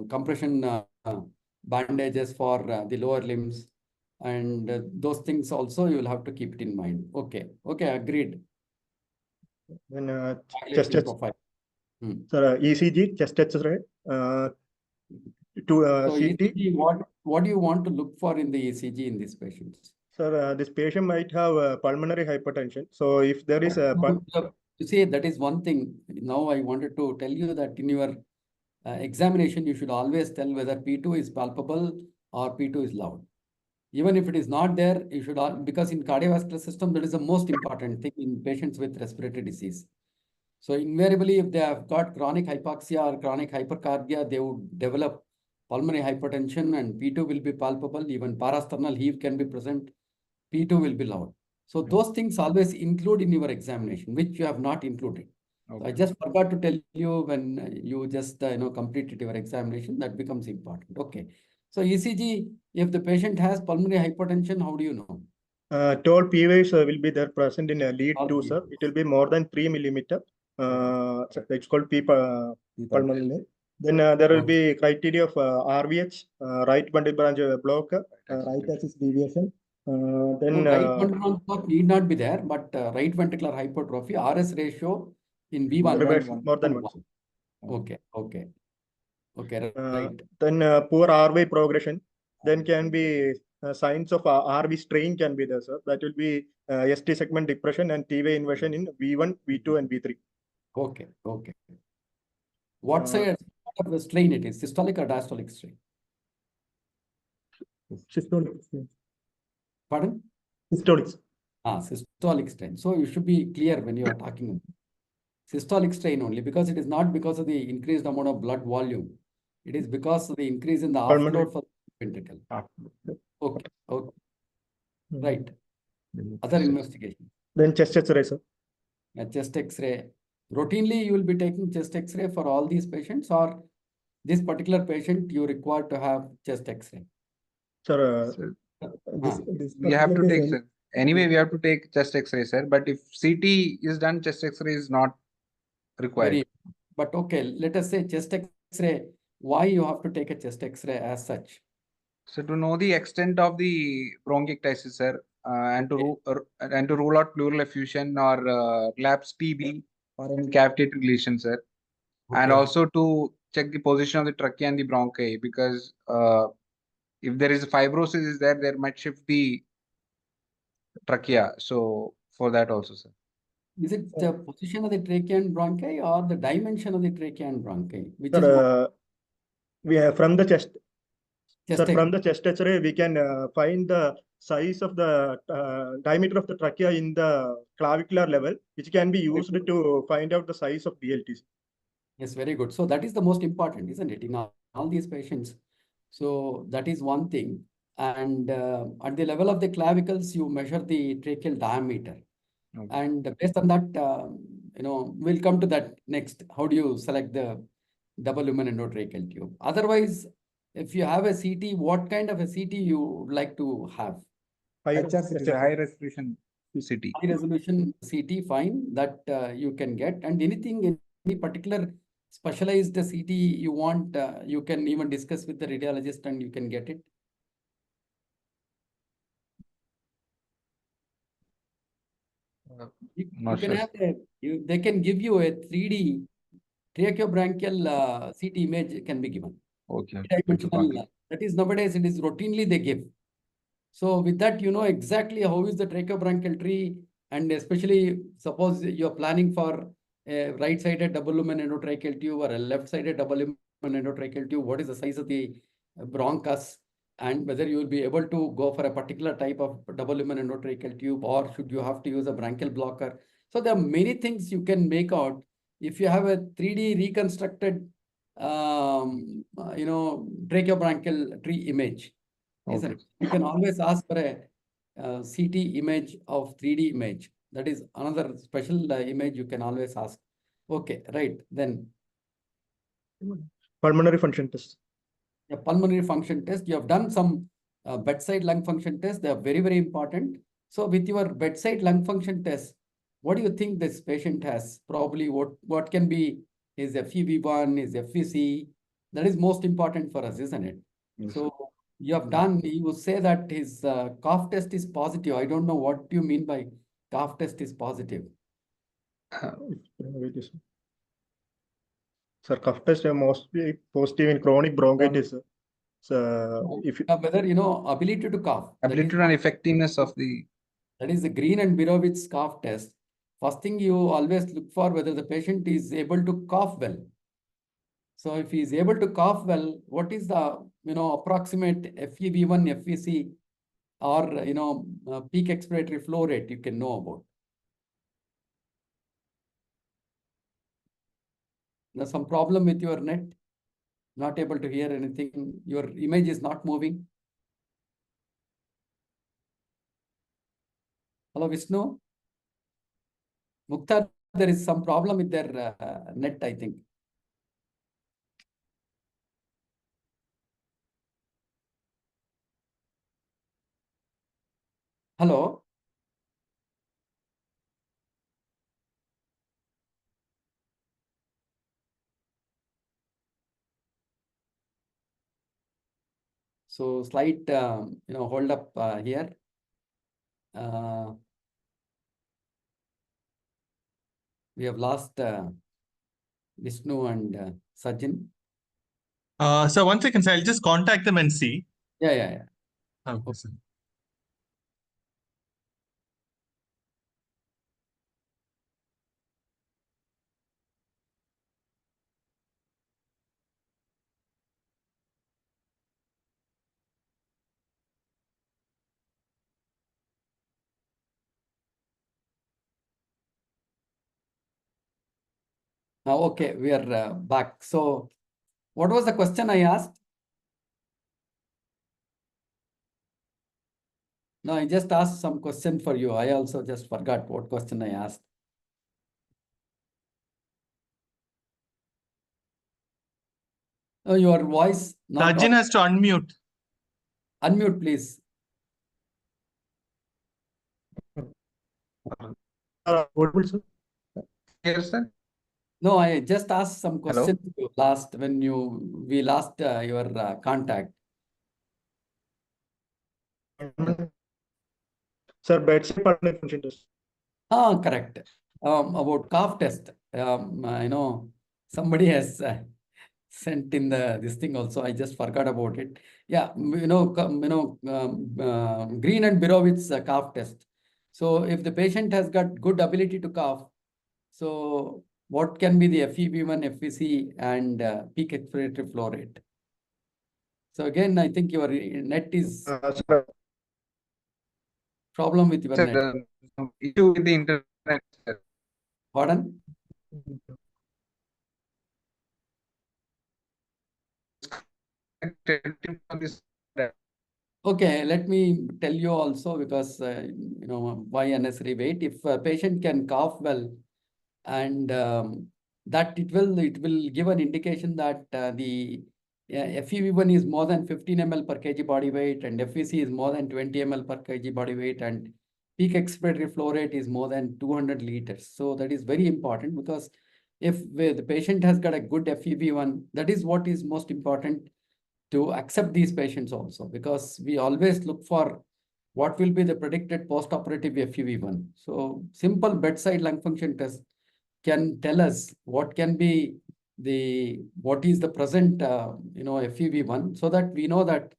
compression bandages for the lower limbs, and those things also you will have to keep it in mind. Okay, agreed. Then chest profile. Sir, ECG, chest X-ray. So CT. ECG, what do you want to look for in the ECG in these patients? Sir, this patient might have pulmonary hypertension. So if there is a... You see, that is one thing. Now I wanted to tell you that in your examination, you should always tell whether P2 is palpable or P2 is loud. Even if it is not there, you should, because in cardiovascular system, that is the most important thing in patients with respiratory disease. So invariably, if they have got chronic hypoxia or chronic hypercardia, they would develop pulmonary hypertension and P2 will be palpable. Even parasternal heave can be present. P2 will be loud. So those things always include in your examination, which you have not included. So I just forgot to tell you when you just completed your examination, that becomes important. Okay. So ECG, if the patient has pulmonary hypertension, how do you know? Toll P waves will be there present in a lead All 2, P sir. waves. It will be more than 3 millimeter. It's called pulmonary. Then there will be criteria of RVH, right bundle branch block, right axis deviation. Then right ventricular block need not be there, but right ventricular hypertrophy, RS ratio in V1. more than 1. Okay, okay. Okay, Uh, right. Then poor RV progression. Then can be signs of RV strain can be there, sir. That will be ST segment depression and T-way inversion in V1, V2, and V3. Okay, okay. What side of the strain it is, systolic or diastolic strain? Systolic strain. Pardon? Systolic. Systolic strain. So you should be clear when you are talking about systolic strain only, because it is not because of the increased amount of blood volume. It is because of the increase in the afterload for the ventricle. Okay, okay. Right. Other investigation. Then chest X-ray, sir. Chest X-ray. Routinely, you will be taking chest X-ray for all these patients, or this particular patient you require to have chest X-ray? Sir, we have to take, sir. Anyway, we have to take chest X-ray, sir. But if CT is done, chest X-ray is not required. But okay, let us say chest X-ray. Why you have to take a chest X-ray as such? So to know the extent of the bronchiectasis, sir, and to rule out pleural effusion or relapse TB or any cavitated lesion, sir, and also to check the position of the trachea and the bronchi, because if there is fibrosis is there, there might shift the trachea. So for that also, sir. Is it the position of the trachea and bronchi or the dimension of the trachea and bronchi? Which sir, we have from the chest. Sir, from the chest X-ray, we can find the size of the diameter of the trachea in the clavicular level, which can be used to find out the size of BLTs. Yes, very good. So that is the most important, isn't it, in all these patients? So that is one thing. And at the level of the clavicles, you measure the tracheal diameter. And based on that, we'll come to that next. How do you select the double lumen endotracheal tube? Otherwise, if you have a CT, what kind of a CT you would like to have? High resolution CT. High resolution CT, fine, that you can get. And any particular specialized CT you want, you can even discuss with the radiologist and you can get it. They can give you a 3D tracheobronchial CT image can be given. Okay. That is nowadays it is routinely they give. So with that, you know exactly how is the tracheobronchial tree, and especially suppose you're planning for a right-sided double lumen endotracheal tube or a left-sided double lumen endotracheal tube, what is the size of the bronchus, and whether you will be able to go for a particular type of double lumen endotracheal tube, or should you have to use a bronchial blocker. So there are many things you can make out if you have a 3D reconstructed, tracheobronchial tree image. Isn't it? You can always ask for a CT image of 3D image. That is another special image you can always ask. Okay, right. Then pulmonary function test. A pulmonary function test. You have done some bedside lung function tests. They are very, very important. So with your bedside lung function test, what do you think this patient has? Probably what can be his FEV1, his FVC? That is most important for us, isn't it? Yes. So you have done, you say that his cough test is positive. I don't know what you mean by cough test is positive. Sir, cough test are mostly positive in chronic bronchitis. So if whether ability to cough, ability and effectiveness of the, that is the Green and Birovitz cough test. First thing you always look for whether the patient is able to cough well. So if he is able to cough well, what is the approximate FEV1, FVC, or peak expiratory flow rate you can know about? There's some problem with your net. Not able to hear anything. Your image is not moving. Hello, Vishnu. Mukhtar, there is some problem with their net, I think. Hello. So slight, hold up here. We have lost Vishnu and Sajin. So 1 second, sir. I'll just contact them and see. Yeah. Okay, sir. Okay, we are back. So what was the question I asked? No, I just asked some question for you. I also just forgot what question I asked. Oh, your voice not Sajin has to unmute. unmute, please. Audible, sir? Here, sir. No, I just asked some Hello? questions to you last when we lost your contact. Sir, bedside pulmonary function test. Correct. About cough test. Somebody has sent in this thing also. I just forgot about it. Yeah, Green and Birovitz cough test. So if the patient has got good ability to cough, so what can be the FEV1, FVC, and peak expiratory flow rate? So again, I think your net is Sir, problem with your net. Sir, issue with the internet, sir. Pardon? Okay, let me tell you also because why unnecessary wait. If a patient can cough well, and that it will give an indication that the FEV1 is more than 15 ml per kg body weight, and FVC is more than 20 ml per kg body weight, and peak expiratory flow rate is more than 200 liters. So that is very important, because if the patient has got a good FEV1, that is what is most important to accept these patients also, because we always look for what will be the predicted post-operative FEV1. So simple bedside lung function test can tell us what can be what is the present FEV1, so that we know that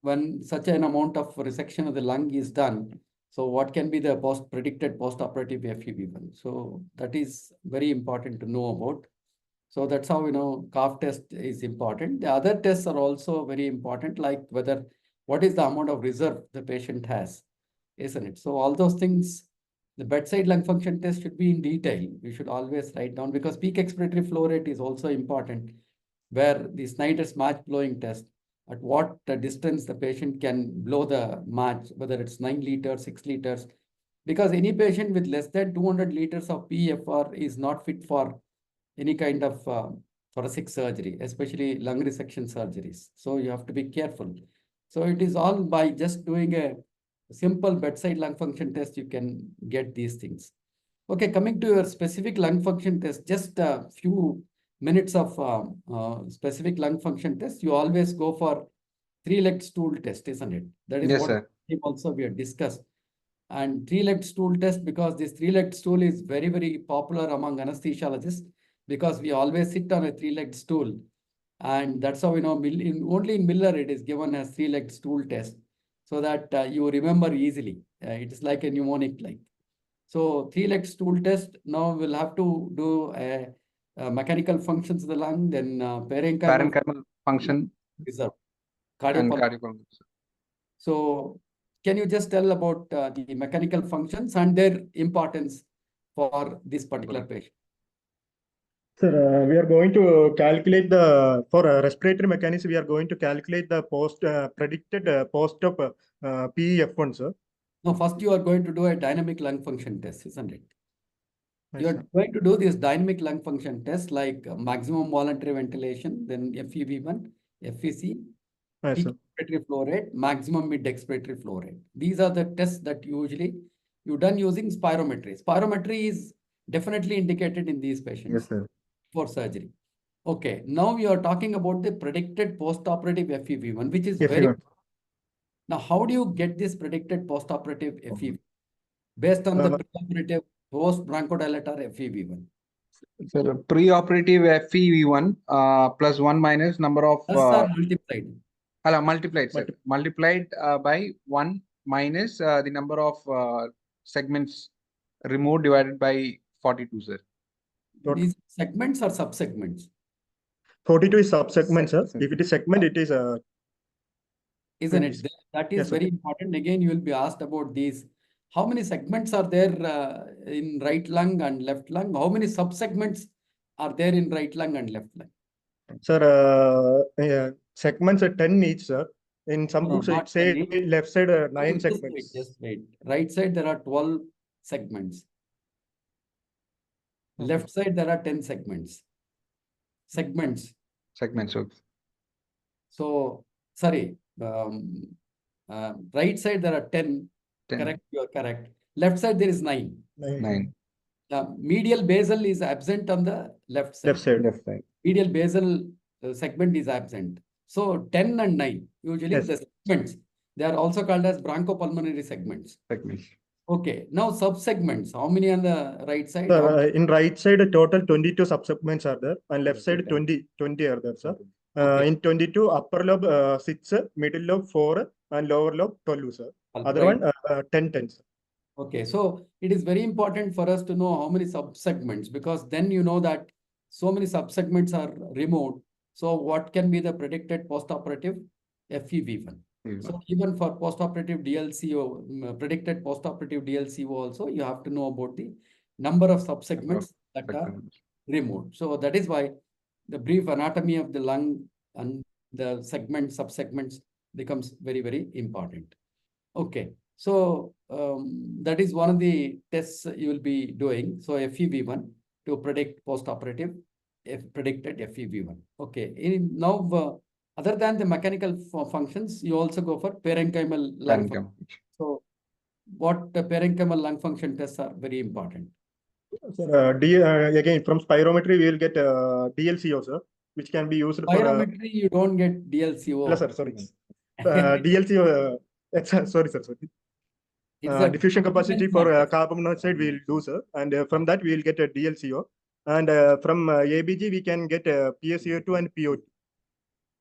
when such an amount of resection of the lung is done, so what can be the predicted post-operative FEV1. So that is very important to know about. So that's how, cough test is important. The other tests are also very important, like what is the amount of reserve the patient has, isn't it? So all those things, the bedside lung function test should be in detail. We should always write down, because peak expiratory flow rate is also important, where the Snyder's match blowing test, at what distance the patient can blow the match, whether it's 9 liters, 6 liters, because any patient with less than 200 liters of PFR is not fit for any kind of thoracic surgery, especially lung resection surgeries. So you have to be careful. So it is all by just doing a simple bedside lung function test, you can get these things. Okay, coming to your specific lung function test, just a few minutes of specific lung function test. You always go for 3-legged stool test, isn't it? That is Yes, what sir. also we have discussed. And 3-legged stool test, because this 3-legged stool is very, very popular among anesthesiologists, because we always sit on a 3-legged stool. And that's how, only in Miller it is given as 3-legged stool test, so that you remember easily. It is like a mnemonic like. So 3-legged stool test, now we'll have to do mechanical functions of the lung, then Parenchymal function reserve, and cardiopulmonary. cardiopulmonary. So can you just tell about the mechanical functions and their importance for this particular patient? Sir, we are going to calculate for respiratory mechanism, we are going to calculate the predicted post-op PEF1, sir. Now, first you are going to do a dynamic lung function test, isn't it? Yes, You are sir. going to do this dynamic lung function test like maximum voluntary ventilation, then FEV1, FEC, Yes, peak sir. expiratory flow rate, maximum mid expiratory flow rate. These are the tests that usually you done using spirometry. Spirometry is definitely indicated in these patients. Yes, sir. For surgery. Okay, now we are talking about the predicted post-operative FEV1, which is very. FEV1. Now, how do you get this predicted post-operative FEV1? Based on the pre-operative post-bronchodilator FEV1. Sir, pre-operative FEV1 plus 1 minus number of Plus or multiplied? multiplied, sir. Multiplied by 1 minus the number of segments removed divided by 42, sir. These segments or subsegments? 42 is subsegment, sir. If it is segment, it is Isn't it? That is yes, very important. Again, you will be asked about these. How many segments are there in right lung and left lung? How many subsegments are there in right lung and left lung? Sir, segments are 10 each, sir. In some books, it say left side 9 segments. Just wait. Right side, there are 12 segments. Left side, there are 10 segments. Segments. So, sorry. Right side, there are 10. Correct, you are correct. Left side, there is 9. 9. Medial basal is absent on the left side. Left side. Medial basal segment is absent. So 10 and 9, usually Yes. the segments, they are also called as bronchopulmonary segments. Okay, now subsegments, how many on the right side? Sir, in right side, total 22 subsegments are there, and left side 20 are there, sir. Okay. In 22, upper lobe 6, middle lobe 4, and lower lobe 12, sir. Other Right. one 10, sir. Okay, so it is very important for us to know how many subsegments, because then you know that so many subsegments are removed. So what can be the predicted postoperative FEV1? So even for postoperative DLCO, predicted postoperative DLCO also, you have to know about the number of subsegments that are removed. So that is why the brief anatomy of the lung and the subsegments becomes very, very important. Okay. So that is one of the tests you will be doing. So FEV1 to predict postoperative predicted FEV1. Okay. Now, other than the mechanical functions, you also go for parenchymal lung function. So what the parenchymal lung function tests are very important. Sir, again, from spirometry, we will get DLCO, sir, which can be used for... Spirometry, you don't get DLCO. No, sir, sorry. DLCO, sorry, sir, sorry. Diffusion capacity for carbon monoxide we will do, sir. And from that, we will get a DLCO. And from ABG, we can get PaCO2 and PO2.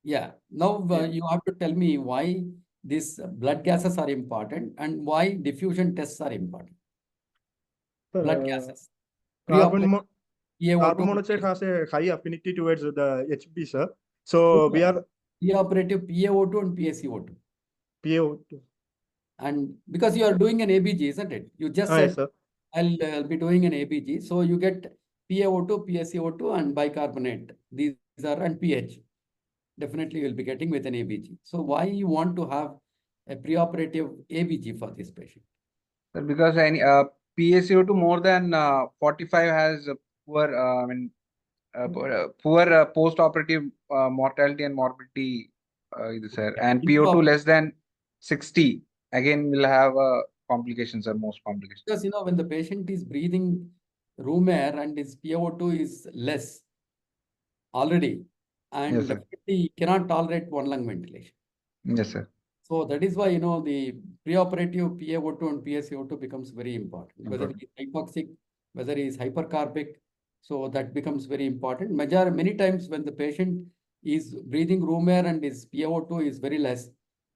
Yeah. Now you have to tell me why these blood gases are important and why diffusion tests are important. Blood gases. Carbon monoxide has a high affinity towards the HB, sir. So we are Pre-operative PaO2 and PaCO2. PaO2. And because you are doing an ABG, isn't it? You just said, sir. I'll be doing an ABG. So you get PaO2, PaCO2 and bicarbonate. These are, and pH. Definitely you'll be getting with an ABG. So why you want to have a preoperative ABG for this patient? Because any PaCO2 more than 45 has poor, poor post-operative mortality and morbidity, sir. And PO2 less than 60, again will have complications or most complications. Because when the patient is breathing room air and his PO2 is less already, and definitely cannot tolerate one lung ventilation. Yes, sir. So that is why the preoperative PaO2 and PaCO2 becomes very important. Whether he is hypoxic, whether he is hypercarbic, so that becomes very important. Many times when the patient is breathing room air and his PaO2 is very less,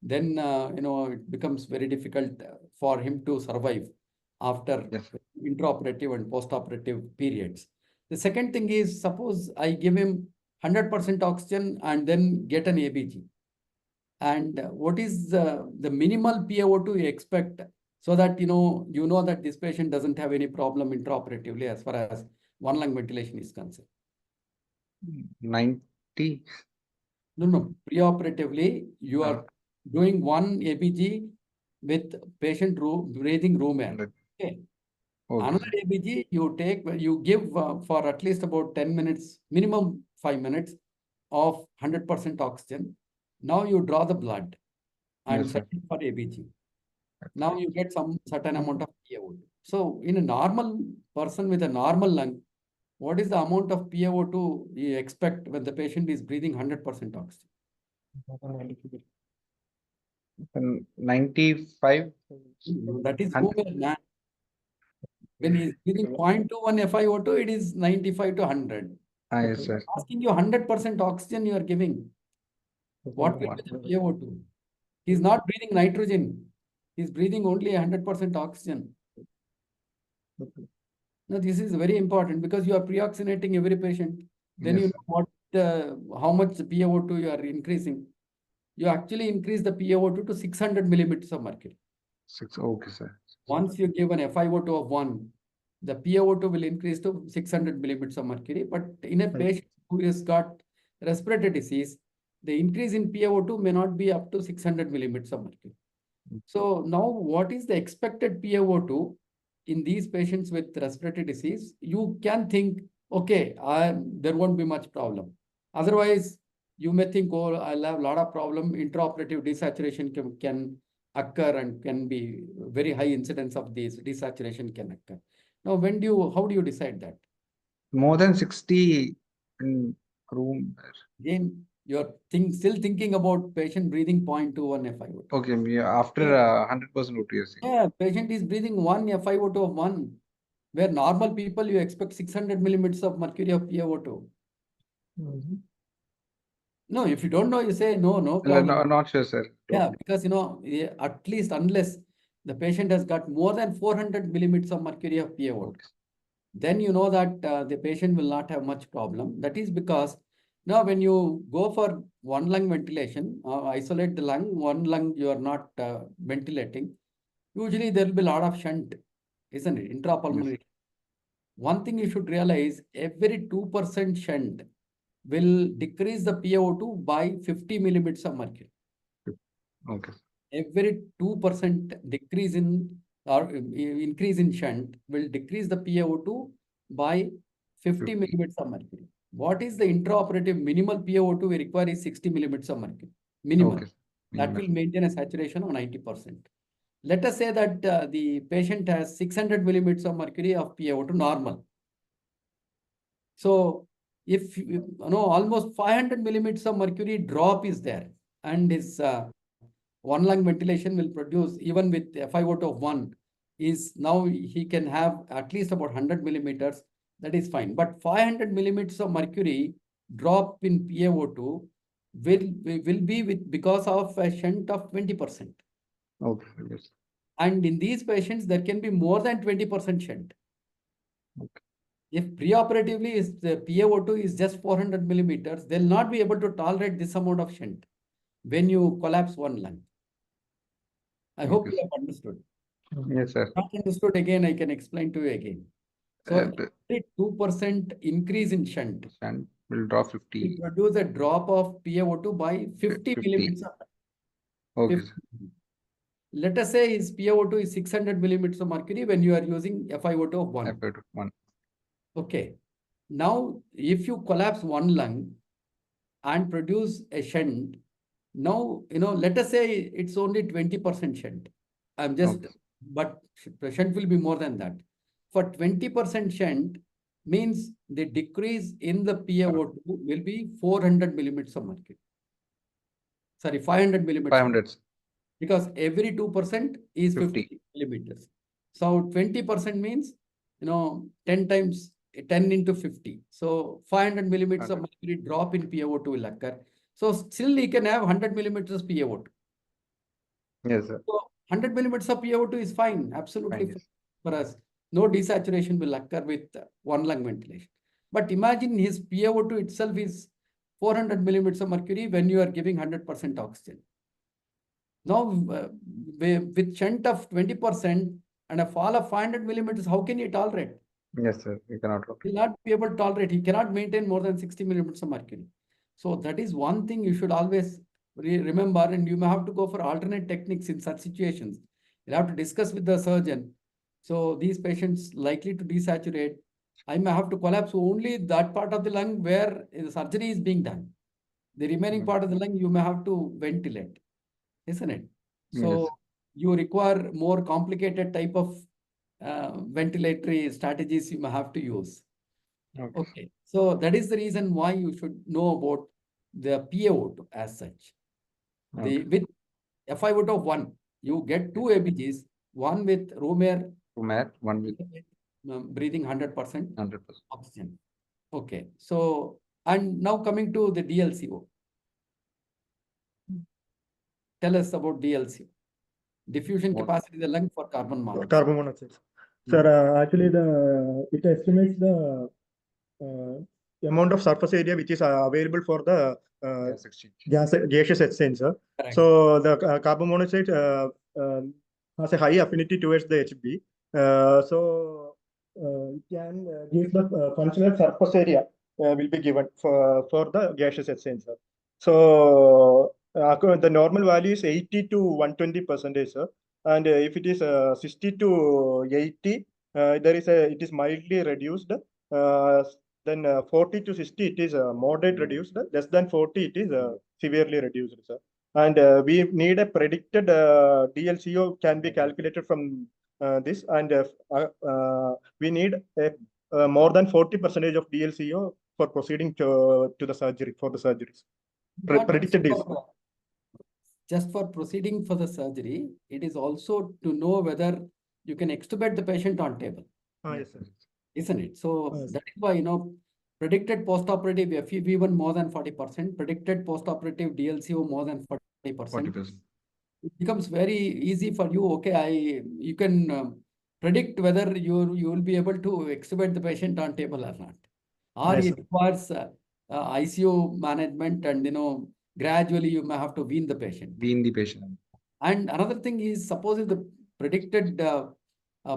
then it becomes very difficult for him to survive after intraoperative and postoperative periods. The second thing is, suppose I give him 100% oxygen and then get an ABG. And what is the minimal PaO2 you expect, so that you know that this patient doesn't have any problem intraoperatively as far as one lung ventilation is concerned? 90. No. Preoperatively, you are doing one ABG with patient breathing room air. Okay. Okay. Another ABG you give for at least about 10 minutes, minimum 5 minutes of 100% oxygen. Now you draw the blood and Yes, send sir. it for ABG. Now you get some certain amount of PaO2. So in a normal person with a normal lung, what is the amount of PaO2 you expect when the patient is breathing 100% oxygen? 95. That is room air, man. When he is breathing 0.21 FiO2, it is 95 to 100. Yes, sir. Asking you 100% oxygen you are giving. What will be the PaO2? He is not breathing nitrogen. He is breathing only 100% oxygen. Now, this is very important because you are pre-oxygenating every patient. Then Yes, you know what, how much PaO2 you are increasing. You actually increase the PaO2 to 600 millimeters of mercury. 6. Okay, sir. Once you give an FiO2 of 1, the PaO2 will increase to 600 millimeters of mercury. But in a patient who has got respiratory disease, the increase in PaO2 may not be up to 600 millimeters of mercury. So now what is the expected PaO2 in these patients with respiratory disease? You can think, okay, there won't be much problem. Otherwise, you may think, oh, I'll have a lot of problem. Intraoperative desaturation can occur and can be very high incidence of this desaturation can occur. Now, how do you decide that? More than 60 in room. Again, you're still thinking about patient breathing 0.21 FiO2. Okay, after 100% OTC. Yeah, patient is breathing 1 FiO2 of 1, where normal people you expect 600 millimeters of mercury of PaO2. No, if you don't know, you say no problem. No, not sure, sir. Yeah, because at least unless the patient has got more than 400 millimeters of mercury of PaO2, Okay. then you know that the patient will not have much problem. That is because now when you go for one lung ventilation, isolate the lung, one lung you are not ventilating, usually there will be a lot of shunt, isn't it? Intrapulmonary. Yes. One thing you should realize, every 2% shunt will decrease the PaO2 by 50 millimeters of mercury. Okay. Every 2% decrease in or increase in shunt will decrease the PaO2 by 50 millimeters of mercury. What is the intraoperative minimal PaO2 we require is 60 millimeters of mercury. Minimal. Okay. That will maintain a saturation of 90%. Let us say that the patient has 600 millimeters of mercury of PaO2 normal. So if almost 500 millimeters of mercury drop is there, and his one lung ventilation will produce, even with FiO2 of 1, is now he can have at least about 100 millimeters. That is fine. But 500 millimeters of mercury drop in PaO2 will be because of a shunt of 20%. Okay. Yes. And in these patients, there can be more than 20% shunt. Okay. If preoperatively the PaO2 is just 400 millimeters, they'll not be able to tolerate this amount of shunt when you collapse one lung. I hope you have understood. Yes, sir. Not understood, again, I can explain to you again. So every 2% increase in shunt will draw 50. will produce a drop of PaO2 by 50 millimeters. Okay. 50. Let us say his PaO2 is 600 millimeters of mercury when you are using FiO2 of 1. FiO2 1. Okay. Now, if you collapse one lung and produce a shunt, now, let us say it's only 20% shunt. But the shunt will be more than that. For 20% shunt means the decrease in the PaO2 will be 400 millimeters of mercury. Sorry, 500 millimeters. 500. Because every 2% is 50 millimeters. So 20% means, 10 times 10 into 50. So 500 millimeters of mercury drop in PaO2 will occur. So still he can have 100 millimeters PaO2. Yes, sir. So 100 millimeters of PaO2 is fine, absolutely fine for us. No desaturation will occur with one lung ventilation. But imagine his PaO2 itself is 400 millimeters of mercury when you are giving 100% oxygen. Now, with shunt of 20% and a fall of 500 millimeters, how can you tolerate? Yes, sir. You cannot. He will not be able to tolerate. He cannot maintain more than 60 millimeters of mercury. So that is one thing you should always remember, and you may have to go for alternate techniques in such situations. You have to discuss with the surgeon. So these patients likely to desaturate. I may have to collapse only that part of the lung where the surgery is being done. The remaining part of the lung you may have to ventilate, isn't it? So Yes. you require more complicated type of ventilatory strategies you may have to use. Okay. So that is the reason why you should know about the PaO2 as such. Okay. With FiO2 of 1, you get 2 ABGs, one with room air, One with breathing 100% 100%. oxygen. Okay. So, and now coming to the DLCO. Tell us about DLCO. Diffusion What? capacity of the lung for carbon monoxide. Carbon monoxide. Sir, actually, it estimates the amount of surface area which is available for the Gas exchange. gaseous exchange, sir. Correct. So the carbon monoxide has a high affinity towards the HB. So it can give the functional surface area will be given for the gaseous exchange, sir. So the normal value is 80 to 120%, sir. And if it is 60 to 80, it is mildly reduced. Then 40 to 60, it is moderate reduced. Less than 40, it is severely reduced, sir. And we need a predicted DLCO can be calculated from this, and we need a more than 40% of DLCO for proceeding to the surgery, for the surgeries. Predicted is. Just for proceeding for the surgery, it is also to know whether you can extubate the patient on table. Yes, sir. Isn't it? So Yes. that is why, predicted postoperative FEV1 more than 40%, predicted postoperative DLCO more than 40%. 40%. It becomes very easy for you. Okay, you can predict whether you will be able to extubate the patient on table or not. Or Yes, it requires ICU management, and gradually you may have to wean the patient. Wean the patient. And another thing is, suppose if the predicted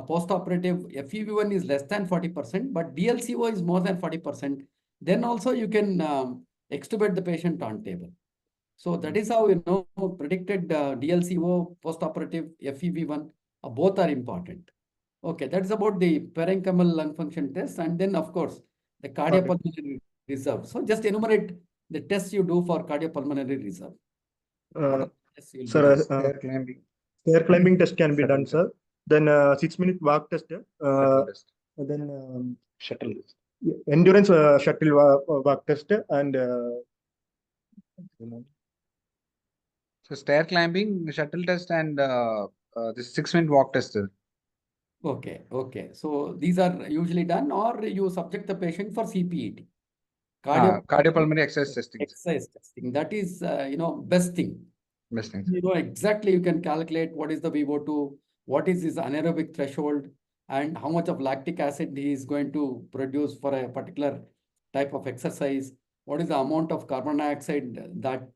post-operative FEV1 is less than 40%, but DLCO is more than 40%, then also you can extubate the patient on table. So that is how predicted DLCO, post-operative FEV1, both are important. Okay, that's about the parenchymal lung function test, and then of course the cardiopulmonary reserve. So just enumerate the tests you do for cardiopulmonary reserve. Sir, Stair climbing. stair climbing test can be Shuttle done, test. sir. Then 6-minute walk test. Shuttle test. Then Shuttle test. endurance shuttle walk test, and So stair climbing, shuttle test, and this 6-minute walk test. Okay, okay. So these are usually done, or you subject the patient for CPET. Cardiopulmonary exercise testing. Exercise testing. That is, best thing. Best thing. Exactly, you can calculate what is the VO2, what is his anaerobic threshold, and how much of lactic acid he is going to produce for a particular type of exercise. What is the amount of carbon dioxide that,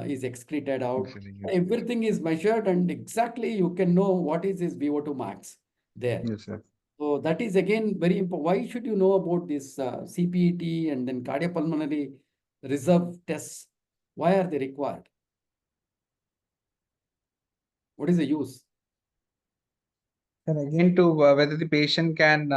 is excreted out. Everything is measured, and exactly you can know what is his VO2 max there. Yes, sir. So that is again very important. Why should you know about this CPET and then cardiopulmonary reserve tests? Why are they required? What is the use? And again, to whether the patient can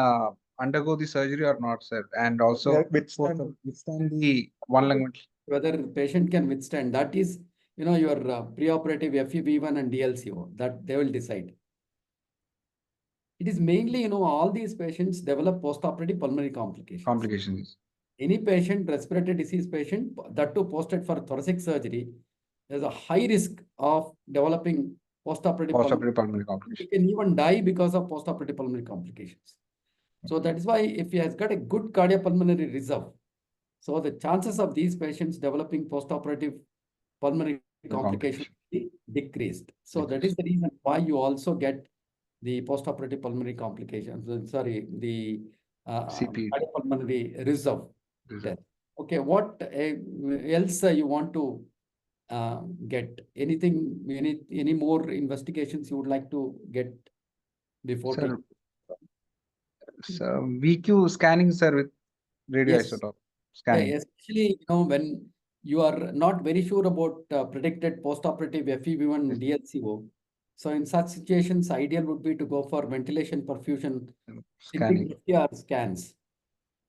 undergo the surgery or not, sir, and also withstand the one lung. Whether the patient can withstand. That is, your preoperative FEV1 and DLCO, that they will decide. It is mainly, all these patients develop postoperative pulmonary complications. Any patient, respiratory disease patient, that too posted for thoracic surgery, there's a high risk of developing postoperative pulmonary complications. You can even die because of postoperative pulmonary complications. So that is why if he has got a good cardiopulmonary reserve, so the chances of these patients developing postoperative pulmonary complications be decreased. So that is the reason why you also get the postoperative pulmonary complications. Sorry, the cardiopulmonary reserve test. Okay, what else you want to get? Anything, any more investigations you would like to get before? Sir, So VQ scanning, sir, with Yes. radioisotope Yeah, scanning. especially when you are not very sure about predicted postoperative FEV1 DLCO. So in such situations, ideal would be to go for ventilation perfusion Scanning. FTR scans.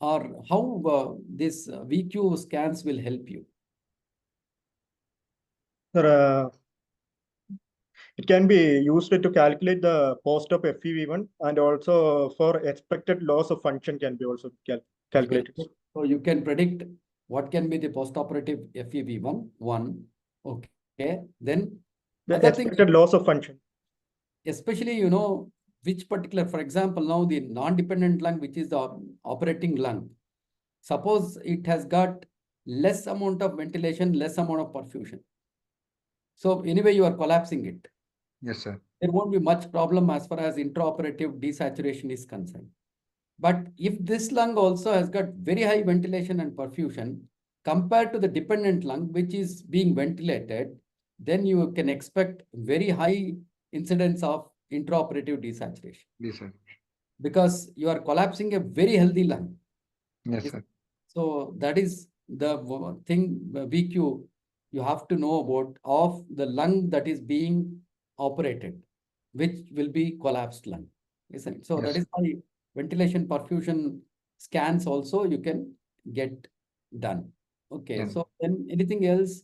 Or how this VQ scans will help you. Sir, it can be used to calculate the post-op FEV1 and also for expected loss of function can be also calculated. So you can predict what can be the postoperative FEV1, one. Okay. Then The other thing, expected loss of function. especially, which particular, for example, now the non-dependent lung, which is the operating lung, suppose it has got less amount of ventilation, less amount of perfusion. So anyway, you are collapsing it. Yes, sir. There won't be much problem as far as intraoperative desaturation is concerned. But if this lung also has got very high ventilation and perfusion compared to the dependent lung, which is being ventilated, then you can expect very high incidence of intraoperative desaturation. Yes, sir. Because you are collapsing a very healthy lung. Yes, sir. So that is the thing, VQ, you have to know about of the lung that is being operated, which will be collapsed lung, isn't it? So Yes. that is why ventilation perfusion scans also you can get done. Okay, Yeah. so then anything else?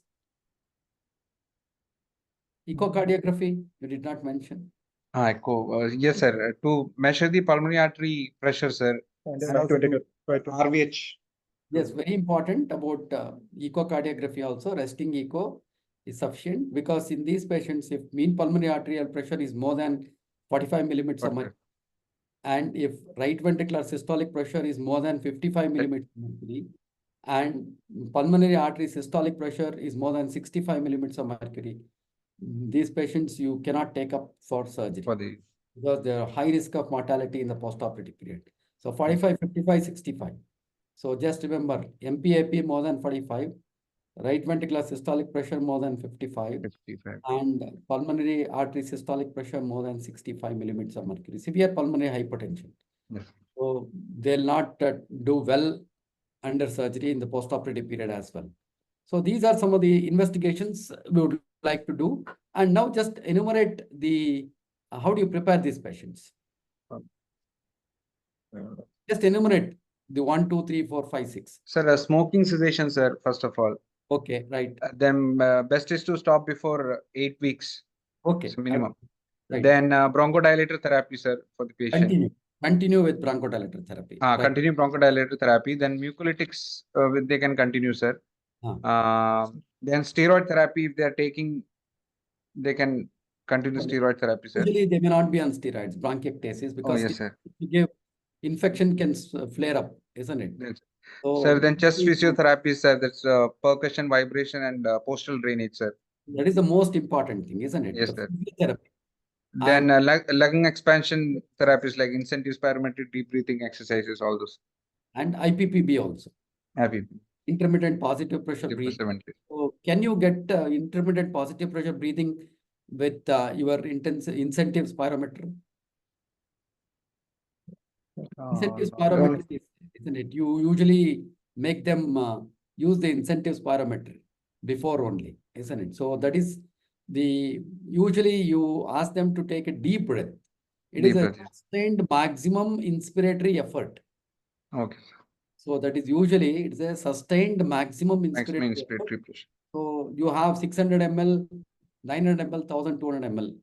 Echocardiography, you did not mention. Echo. Yes, sir. To measure the pulmonary artery pressure, sir. And And also to right. RVH. Yes, very important about echocardiography also. Resting echo is sufficient because in these patients, if mean pulmonary arterial pressure is more than 45 millimeters of mercury, and if right ventricular systolic pressure is more than 55 millimeters of mercury, and pulmonary artery systolic pressure is more than 65 millimeters of mercury, these patients you cannot take up for surgery because there are high risk of mortality in the postoperative period. So 45, 55, 65. So just remember, MPAP more than 45, right ventricular systolic pressure more than 55, and pulmonary artery systolic pressure more than 65 millimeters of mercury. Severe pulmonary hypertension. Yes. So they'll not do well under surgery in the postoperative period as well. So these are some of the investigations we would like to do. And now just enumerate the, how do you prepare these patients? Just enumerate the 1, 2, 3, 4, 5, 6. Sir, smoking cessation, sir, first of all. Okay, right. Then best is to stop before 8 weeks. Okay. So minimum. Right. Then bronchodilator therapy, sir, for the patient. Continue with bronchodilator therapy. Right. Continue bronchodilator therapy. Then mucolytics, they can continue, sir. Then steroid therapy, if they are taking, they can continue steroid therapy, sir. Usually they may not be on steroids, bronchiectasis, because yes, sir. if you give infection can flare up, isn't it? Yes. So Sir, then chest physiotherapy, sir, that's percussion, vibration, and postal drainage, sir. that is the most important thing, isn't it? Yes, the sir. physiotherapy. Then lung expansion therapies like incentive spirometric deep breathing exercises, all those. And IPPB also. IPP. Intermittent positive pressure breathing. So can you get intermittent positive pressure breathing with your incentive spirometer? Incentive spirometry, isn't it? You usually make them use the incentive spirometry before only, isn't it? So that is usually you ask them to take a deep breath. It is a sustained maximum inspiratory effort. Okay. So that is usually, it's a sustained maximum inspiratory effort. So you have 600 ml, 900 ml, 1200 ml.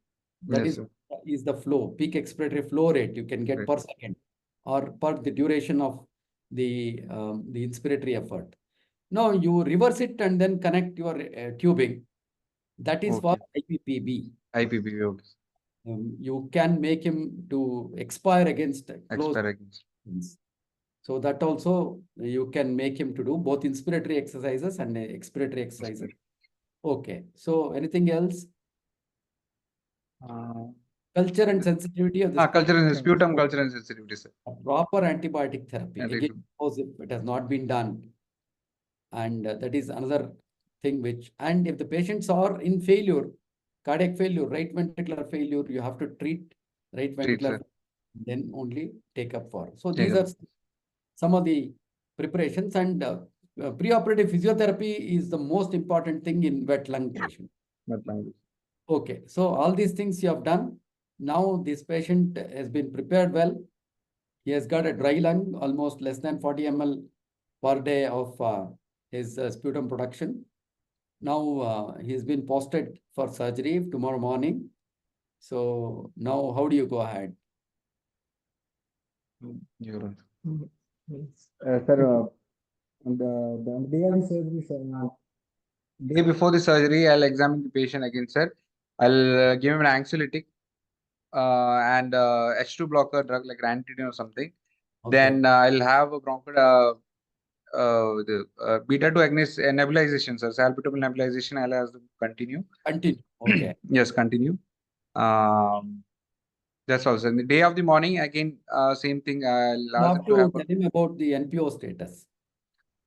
That is the flow, peak expiratory flow rate you can get per second, or per the duration of the inspiratory effort. Now you reverse it and then connect your tubing. That is for IPPB. IPPB, okay. You can make him to expire against closed. So that also you can make him to do both inspiratory exercises and expiratory exercises. Okay. So anything else? Culture and sensitivity of this. Culture and sputum culture and sensitivity, sir. Proper antibiotic therapy. Again, suppose if it has not been done, and that is another thing which, and if the patients are in failure, cardiac failure, right ventricular failure, you have to treat right ventricular. then only take up for. So Take these up. are some of the preparations, and preoperative physiotherapy is the most important thing in wet lung patient. Okay, so all these things you have done. Now this patient has been prepared well. He has got a dry lung, almost less than 40 ml per day of his sputum production. Now he's been posted for surgery tomorrow morning. So now how do you go ahead? Neuron. Sir, the day of the surgery, sir, Day before the surgery, I'll examine the patient again, sir. I'll give him an anxiolytic and H2 blocker drug like ranitidine or something. Okay. Then I'll have a the beta-2 agonist nebulization, sir. Salbutamol nebulization, I'll ask them to continue. Continue. Okay. Yes, continue. That's all, sir. In the day of the morning, again, same thing. I'll You ask have them to have to tell him about the NPO status.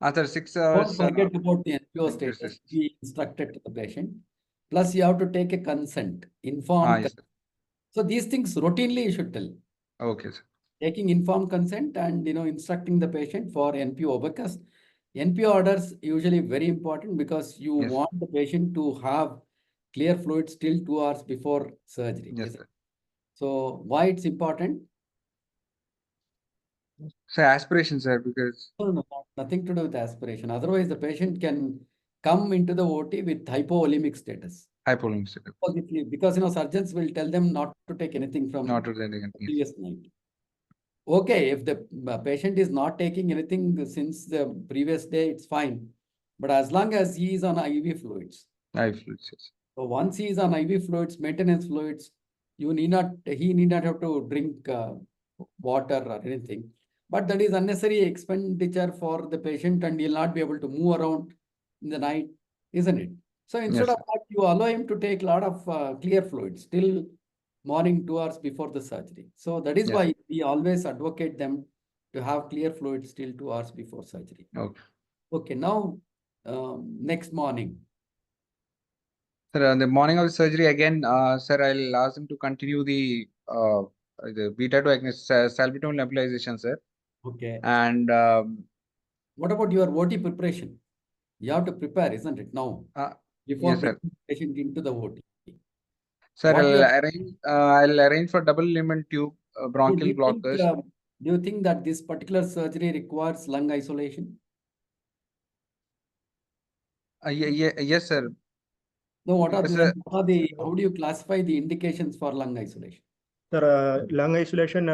after 6 Don't hours. forget about the NPO NPO status. status. Be instructed to the patient. Plus, you have to take a consent, informed Yes, consent. So these things routinely you should tell. okay, sir. Taking informed consent and instructing the patient for NPO, because NPO orders usually very important because you Yes. want the patient to have clear fluids till 2 hours before surgery. Yes, sir. So why it's important? So aspiration, sir, because No, nothing to do with aspiration. Otherwise, the patient can come into the OT with hypovolemic status. hypovolemic status. Because surgeons will tell them not to take anything from Not to the previous night. Okay, if the patient is not taking anything since the previous day, it's fine. But as long as he is on IV fluids. IV fluids, yes. So once he is on IV fluids, maintenance fluids, he need not have to drink water or anything. But that is unnecessary expenditure for the patient, and he'll not be able to move around in the night, isn't it? So instead of that, you allow him to take a lot of clear fluids till morning 2 hours before the surgery. So that is why we always advocate them to have clear fluids till 2 hours before surgery. Okay. Okay, now next morning. Sir, on the morning of the surgery, again, sir, I'll ask him to continue the beta-2 agonist salbutamol nebulization, sir. Okay. And what about your OT preparation? You have to prepare, isn't it, now? Before yes, sir. taking the patient into the OT. Sir, What I'll arrange for double lumen tube bronchial blockers. Do you think that this particular surgery requires lung isolation? Yes, sir. No, Because, how do you classify the indications for lung isolation? Sir, lung isolation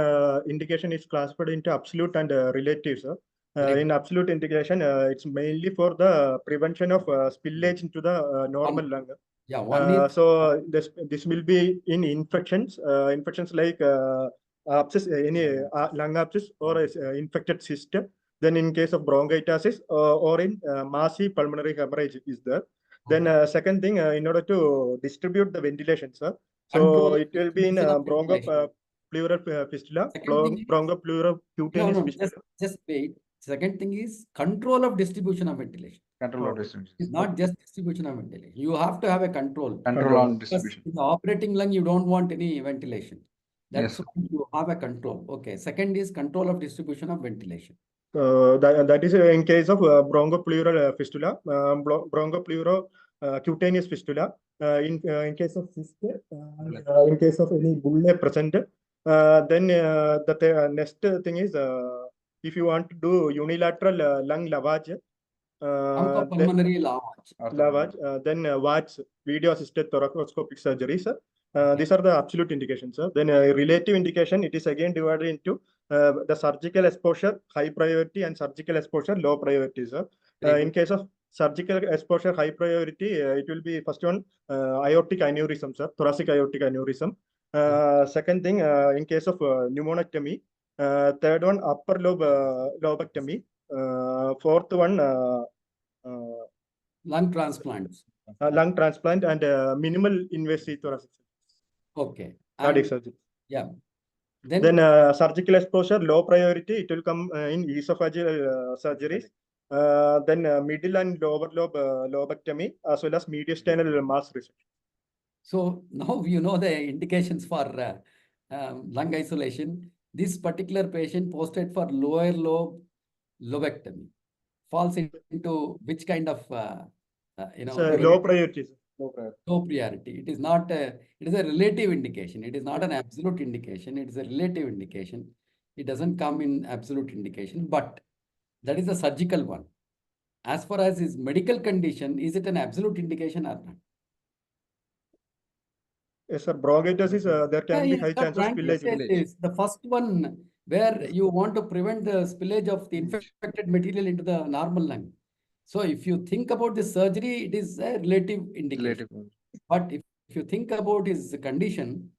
indication is classified into absolute and relative, sir. In absolute indication, it's mainly for the prevention of spillage into the normal lung. Yeah, one is so this will be in infections like abscess, any lung abscess or infected system. Then in case of bronchiectasis or in massive pulmonary hemorrhage is there. Then second thing, in order to distribute the ventilation, sir. So it will be in bronchopleural fistula, bronchopleural cutaneous fistula. Just wait. Second thing is control of distribution of ventilation. Control of distribution. It's not just distribution of ventilation. You have to have a control. Control on distribution. In the operating lung, you don't want any ventilation. That's why you have a control. Okay. Second is control of distribution of ventilation. That is in case of bronchopleural fistula, bronchopleural cutaneous fistula. In case of cyst, in case of any bulle present, then the next thing is if you want to do unilateral lung lavage, pulmonary lavage. Then VATS, video assisted thoracoscopic surgeries. These are the absolute indications. Then relative indication, it is again divided into the surgical exposure, high priority, and surgical exposure, low priority. In case of surgical exposure, high priority, it will be first one, aortic aneurysm, sir, thoracic aortic aneurysm. Second thing, in case of pneumonectomy. Third one, upper lobe lobectomy. Fourth one, lung transplants. Lung transplant and minimal invasive thoracic surgery. Okay. Cardiac surgery. Yeah. Then surgical exposure, low priority, it will come in esophageal surgeries. Then middle and lower lobe lobectomy, as well as mediastinal mass resection. So now you know the indications for lung isolation. This particular patient posted for lower lobe lobectomy falls into which kind of, It's a low priority, sir. Low priority. low priority. It is not a, it is a relative indication. It is not an absolute indication. It is a relative indication. It doesn't come in absolute indication, but that is a surgical one. As far as his medical condition, is it an absolute indication or not? Yes, sir. Bronchiectasis, there can be Yeah, high it's got chance of spillage. bronchiectasis. The first one where you want to prevent the spillage of the infected material into the normal lung. So if you think about the surgery, it is a relative indication. Relative. But if you think about his condition,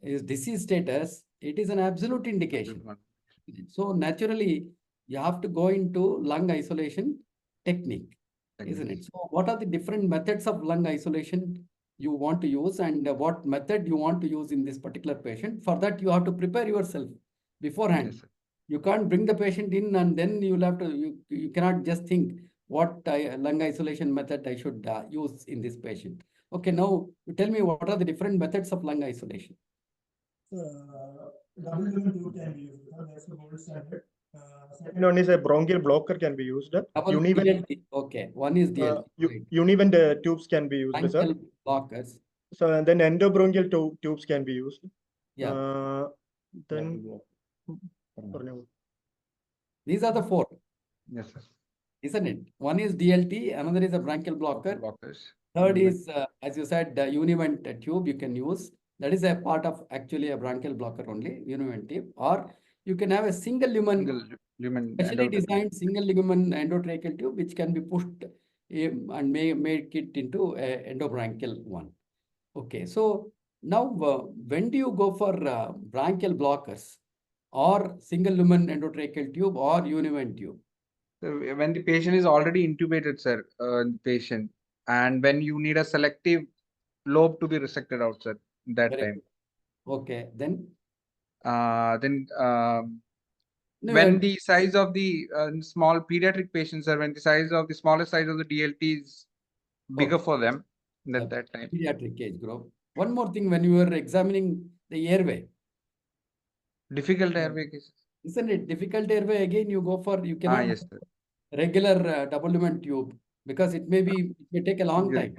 his disease status, it is an absolute indication. So naturally, you have to go into lung isolation technique, isn't it? So what are the different methods of lung isolation you want to use, and what method you want to use in this particular patient? For that, you have to prepare yourself beforehand. Yes, sir. You can't bring the patient in and then you'll have to, you cannot just think what lung isolation method I should use in this patient. Okay, now you tell me what are the different methods of lung isolation? Double lumen tube can be used. That's the gold standard. Second one is a bronchial blocker can be used. Double Univent, DLT. Okay, one is DLT. Right. univent tubes can be used, sir. Bronchial blockers. So and then endobronchial tubes can be used. Yeah. Then These are the four, Yes, sir. isn't it? One is DLT, another is a bronchial blocker. Blockers. Third is, as you said, the univent tube you can use. That is a part of actually a bronchial blocker only, univent tube. Or you can have a single lumen, Single lumen specially endotracheal. designed single lumen endotracheal tube, which can be pushed and make it into a endobronchial one. Okay, so now when do you go for bronchial blockers or single lumen endotracheal tube or univent tube? So when the patient is already intubated, sir, patient, and when you need a selective lobe to be resected out, sir, that Very time. good. Okay, then No, when the size of the small pediatric patients, sir, when the size of the smallest size of the DLT is bigger for them, at that time. pediatric age group. One more thing, when you are examining the airway, Difficult airway cases. isn't it difficult airway? Again, you go for, you cannot Yes, sir. regular double lumen tube because it may take a long Yes. time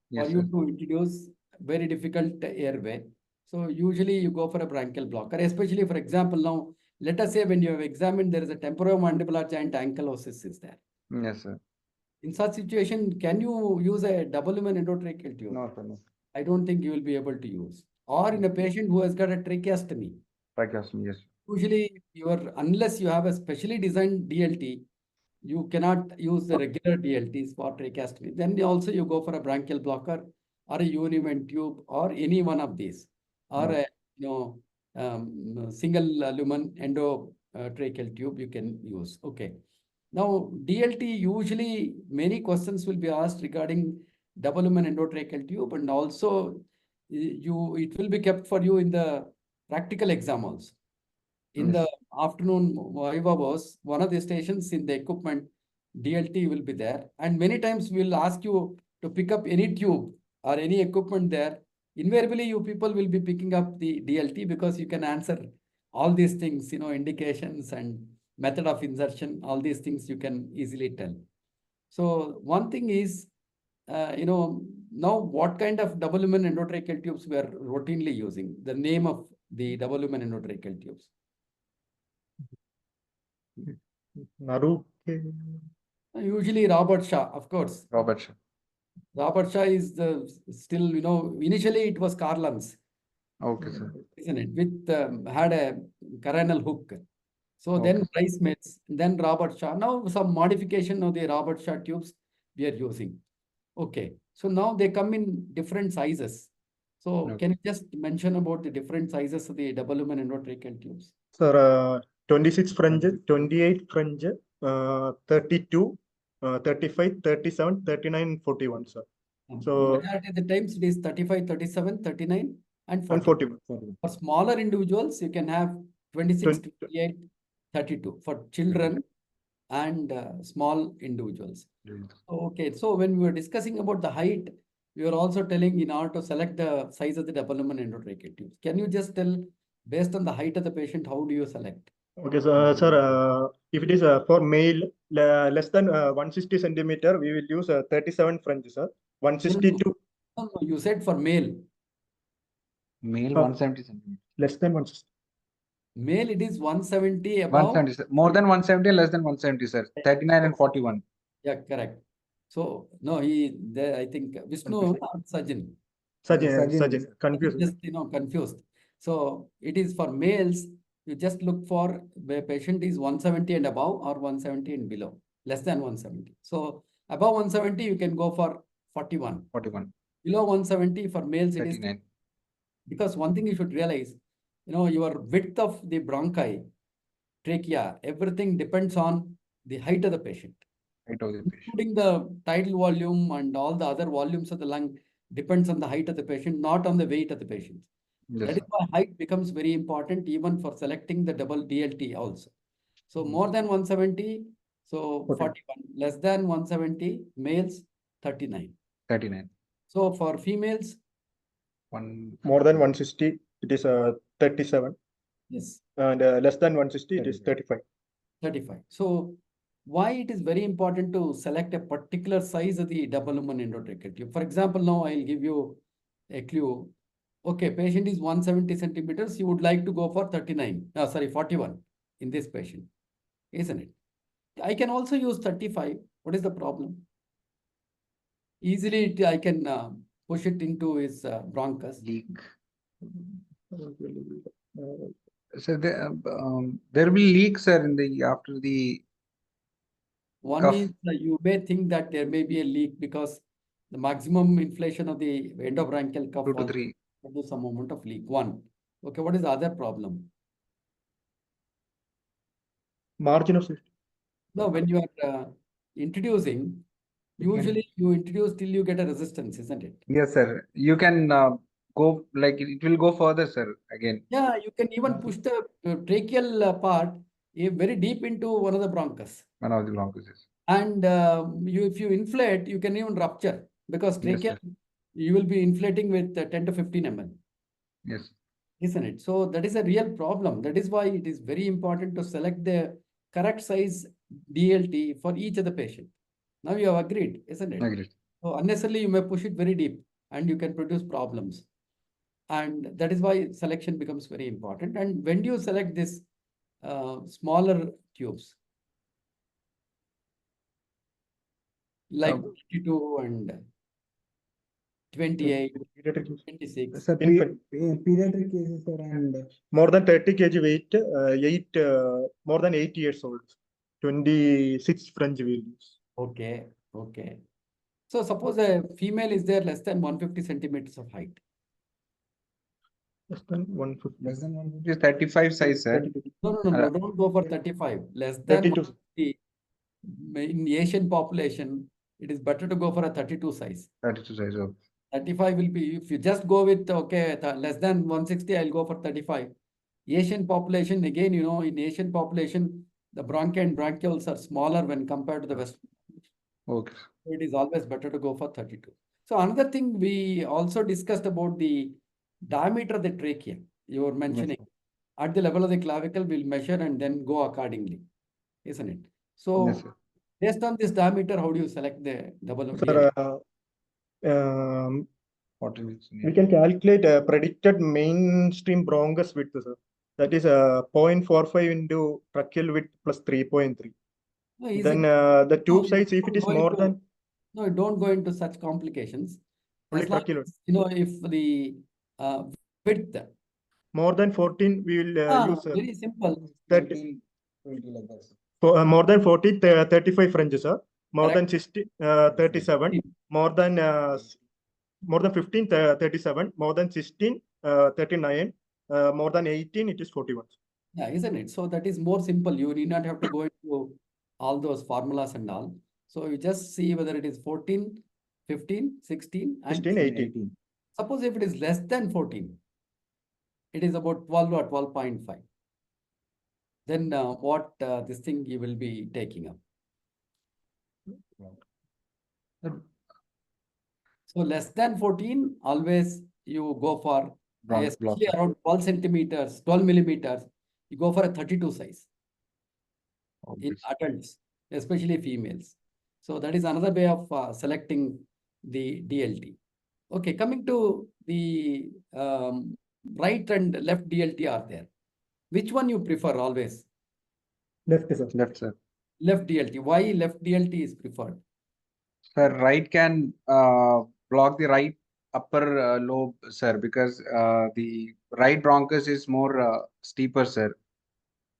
Yes, for you sir. to introduce very difficult airway. So usually you go for a bronchial blocker, especially for example, now let us say when you have examined, there is a temporomandibular joint ankylosis is there. Yes, sir. In such situation, can you use a double lumen endotracheal tube? No, sir, no. I don't think you will be able to use. Or in a patient who has got a tracheostomy. Tracheostomy, yes. Usually, unless you have a specially designed DLT, you cannot use the regular DLTs for tracheostomy. Then also you go for a bronchial blocker or a univent tube or any one of these, or a single lumen endotracheal tube you can use. Okay. Now, DLT, usually many questions will be asked regarding double lumen endotracheal tube, and also it will be kept for you in the practical exam also. In the afternoon Viva was one of the stations in the equipment, DLT will be there. And many times we will ask you to pick up any tube or any equipment there. Invariably, you people will be picking up the DLT because you can answer all these things, indications and method of insertion, all these things you can easily tell. So one thing is, now what kind of double lumen endotracheal tubes we are routinely using? The name of the double lumen endotracheal tubes. Usually Robert Shaw, of course. Robert Shaw. Robert Shaw is still, initially it was Carlon's. Okay, sir. Isn't it? With had a carinal hook. So then Price Smiths, then Robert Shaw. Now some modification of the Robert Shaw tubes we are using. Okay. So now they come in different sizes. So can you just mention about the different sizes of the double lumen endotracheal tubes? Sir, 26 French, 28 French, 32, 35, 37, 39, 41, sir. So majority of the times it is 35, 37, 39, and 40. 41. For smaller individuals, you can have 26, 28, 32 for children and small individuals. Okay, so when we were discussing about the height, we were also telling in order to select the size of the double lumen endotracheal tubes. Can you just tell Based on the height of the patient, how do you select? Okay, so sir, if it is for male less than 160 centimeter, we will use 37 French, sir. 162 No, you said for male. Male Oh. 170 centimeters. less than 160. Male, it is 170 above. 170, sir. More than 170 and less than 170, sir. 39 and 41. Yeah, correct. So, no, I think Vishnu or Sajin. Sajin, confused. Just, confused. So it is for males, you just look for the patient is 170 and above or 170 and below, less than 170. So above 170, you can go for 41. 41. Below 170 for males, it is 39. because one thing you should realize, your width of the bronchi, trachea, everything depends on the height of the patient. Height of the patient. Including the tidal volume and all the other volumes of the lung depends on the height of the patient, not on the weight of the patient. Yes, That sir. is why height becomes very important even for selecting the double DLT also. So more than 170, so 41. Less than 170, males 39. 39. So for females, More than 160, it is 37. yes, And less than 160, it is 35. 35. So why it is very important to select a particular size of the double lumen endotracheal tube. For example, now I'll give you a clue. Okay, patient is 170 centimeters. You would like to go for 41 in this patient, isn't it? I can also use 35. What is the problem? Easily, I can push it into his bronchus. Leak. So there will be leaks, sir, after the One cuff. is you may think that there may be a leak because the maximum inflation of the endobronchial cuff 2 to will 3. do some amount of leak. One. Okay, what is the other problem? Margin of safety. No, when you are introducing, usually you introduce till you get a resistance, isn't it? Yes, sir. You can go like it will go further, sir. Again. Yeah, you can even push the tracheal part very deep into one of the bronchus. One of the bronchuses. And if you inflate, you can even rupture because trachea, Yes, you will be inflating with 10 to 15 ml. Yes. Isn't it? So that is a real problem. That is why it is very important to select the correct size DLT for each of the patient. Now you have agreed, isn't it? Agreed. So unnecessarily you may push it very deep and you can produce problems. And that is why selection becomes very important. And when do you select this smaller tubes? Like 22 and 28, 26. Sir, pediatric cases, sir, and More than 30 kg weight, more than 8 years old. 26 French will use. Okay, okay. So suppose a female is there less than 150 centimeters of height. Less than 150. less than 150. It is 35 size, sir. No, don't go for 35. Less than 32. 150. In Asian population, it is better to go for a 32 size. 32 size of 35 will be, if you just go with, okay, less than 160, I'll go for 35. Asian population, again, in Asian population, the bronchi and bronchioles are smaller when compared to the Western. Okay. So it is always better to go for 32. So another thing we also discussed about the diameter of the trachea. You were mentioning at the level of the clavicle, we'll measure and then go accordingly, isn't it? So Yes, sir. based on this diameter, how do you select the double Sir, DLT? 40 weeks. we can calculate predicted mainstream bronchus width, sir. That is 0.45 into tracheal width plus 3.3. No, easy. Then the tube No, size, if it is don't go more into- than No, don't go into such complications. Only As long tracheal as, if the width, more than 14, we will use very simple. 30. 20 like that, sir. For more than 40, 35 French, sir. More than Correct. 60, 37. More than 15, 37. More than 16, 39. More than 18, it is 41. Yeah, isn't it? So that is more simple. You need not have to go into all those formulas and all. So you just see whether it is 14, 15, 16, and 16, 18. Suppose if it is less than 14, it is about 12 or 12.5. Then what this thing you will be taking up? So less than 14, always you go for especially blocker. around 12 centimeters, 12 millimeters, you go for a 32 size in adults, especially females. So that is another way of selecting the DLT. Okay, coming to the right and left DLT are there. Which one you prefer always? Left, sir. Left, sir. Left DLT. Why left DLT is preferred? Sir, right can block the right upper lobe, sir, because the right bronchus is more steeper, sir,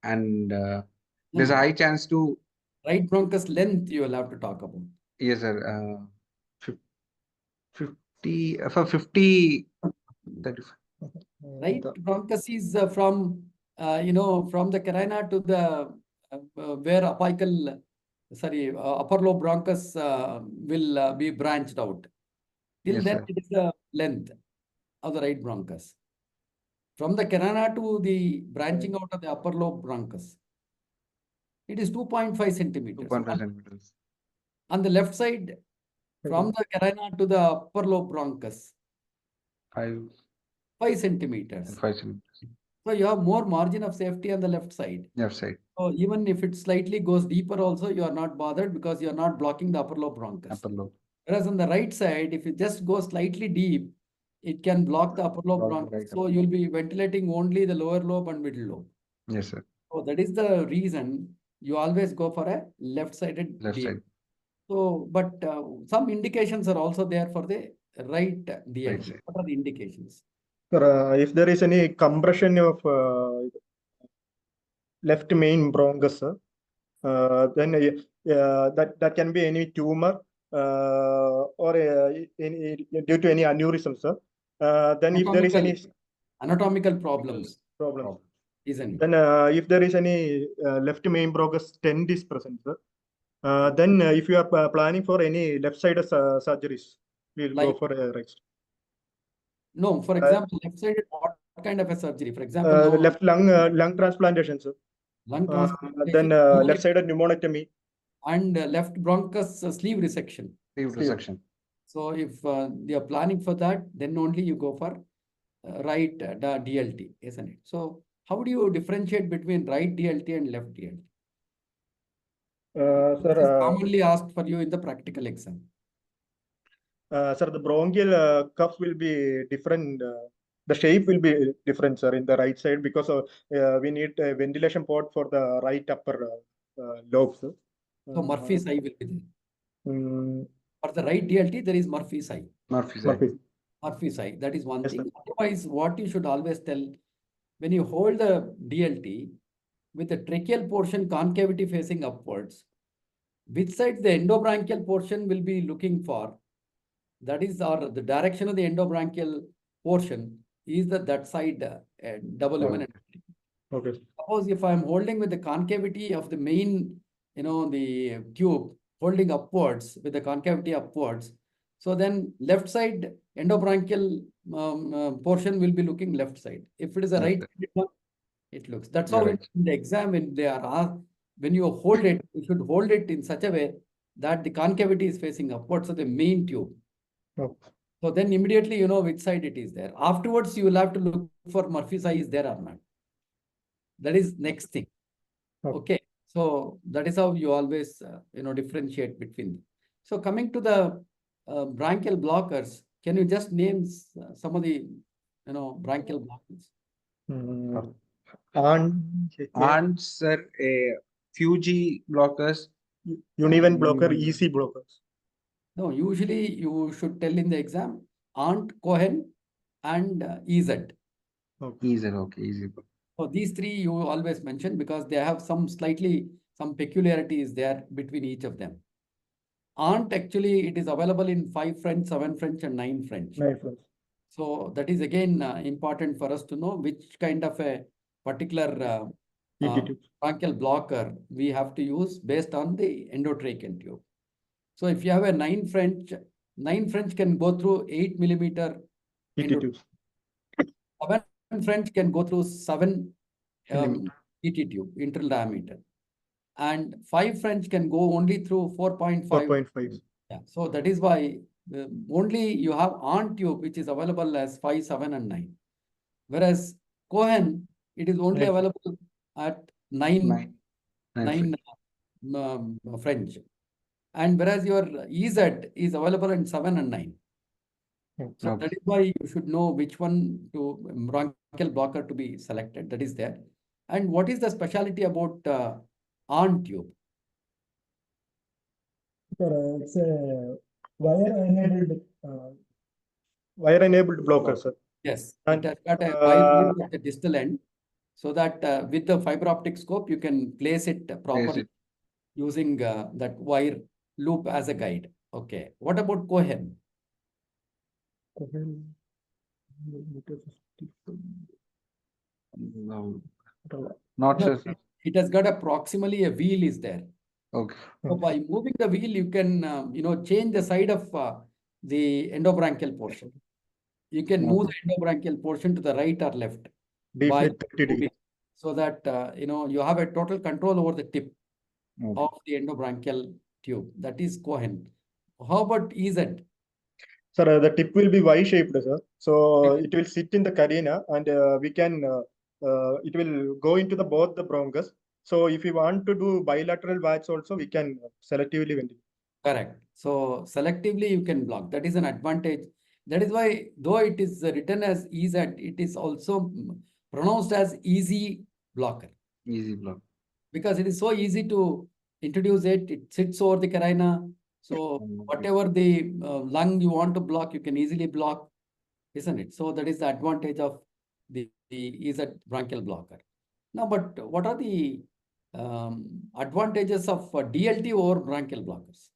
and there's a high chance to. Right bronchus length you will have to talk about. Yes, sir. 50 for 50. 35. Right bronchus is from from the carina to the where apical, upper lobe bronchus will be branched out. Till Yes, then sir. it is the length of the right bronchus. From the carina to the branching out of the upper lobe bronchus, it is 2.5 centimeters. 2.5 centimeters. On the left side, from the carina to the upper lobe bronchus, 5 centimeters. 5 centimeters. So you have more margin of safety on the left side. Left side. So even if it slightly goes deeper also, you are not bothered because you are not blocking the upper lobe bronchus. Upper lobe. Whereas on the right side, if you just go slightly deep, it can block the upper lobe Block the bronchus. right So you'll be ventilating only the lower lobe and middle lobe. Yes, sir. So that is the reason you always go for a left-sided Left DLT. side. So, but some indications are also there for the right DLT. Right side. What are the indications? Sir, if there is any compression of left main bronchus, then that can be any tumor or due to any aneurysm, sir. Then if there is any anatomical problems, isn't it? Then if there is any left main bronchus stent is present, sir. Then if you are planning for any left-sided surgeries, we'll go for a right. No, for example, left-sided, what kind of a surgery? For example, left lung transplantation, sir. Lung transplantation. Then left-sided pneumonectomy. And left bronchus sleeve resection. Sleeve resection. So if they are planning for that, then only you go for right DLT, isn't it? So how do you differentiate between right DLT and left DLT? This is commonly asked for you in the practical exam. Sir, the bronchial cuff will be different. The shape will be different, sir, in the right side because we need a ventilation port for the right upper lobe, sir. So Murphy's eye will be there. For the right DLT, there is Murphy's eye. Murphy's eye. Murphy's eye. That is one Yes, thing. sir. Otherwise, what you should always tell, when you hold the DLT with the tracheal portion concavity facing upwards, which side the endobronchial portion will be looking for? That is, or the direction of the endobronchial portion is that side double lumen. Okay. Suppose if I am holding with the concavity of the main, the tube holding upwards with the concavity upwards, so then left side endobronchial portion will be looking left side. If it is a right one, it looks. That's how in the exam when they are asked, when you hold it, you should hold it in such a way that the concavity is facing upwards of the main tube. So then immediately you know which side it is there. Afterwards, you will have to look for Murphy's eye is there or not. That is next thing. Okay. So that is how you always differentiate between them. So coming to the bronchial blockers, can you just name some of the bronchial blockers? And sir, a Fuji blockers. Uneven blocker, easy blockers. No, usually you should tell in the exam Ant, Cohen, and EZ. EZ, okay, easy. So these three you always mention because they have some peculiarities there between each of them. Ant actually it is available in 5 French, 7 French, and 9 French. 9 French. So that is again important for us to know which kind of a particular bronchial blocker we have to use based on the endotracheal tube. So if you have a 9 French can go through 8 millimeter. 7 French can go through 7 ET tube, internal diameter. And 5 French can go only through 4.5. 4.5. Yeah. So that is why only you have Ant tube, which is available as 5, 7, and 9. Whereas Cohen, it is only Nine. available at 9 9 French. And whereas your EZ is available in 7 and 9. So that Okay. is why you should know which one to bronchial blocker to be selected. That is there. And what is the specialty about on tube? Sir, it's a wire-enabled. Wire-enabled blocker, sir. Yes, And, it has got a wire loop at the distal end, so that with the fiber optic scope you can place it properly using that wire loop as a guide. Okay. What about Cohen? No, not No, sure, sir. it has got a proximally a wheel is there. Okay. So by moving the wheel, you can change the side of the endobronchial portion. You can move the endobronchial portion to the right or left by Deflate 30 degrees. moving, so that you have a total control over the tip Okay. of the endobronchial tube. That is Cohen. How about EZ? Sir, the tip will be Y-shaped, sir. So it will sit in the carina, and we can it will go into the both the bronchus. So if you want to do bilateral valves also, we can selectively ventilate. Correct. So selectively you can block. That is an advantage. That is why, though it is written as EZ, it is also pronounced as easy blocker, Easy block. because it is so easy to introduce it. It sits over the carina. So whatever the lung you want to block, you can easily block, isn't it? So that is the advantage of the EZ bronchial blocker. Now, but what are the advantages of DLT over bronchial blockers?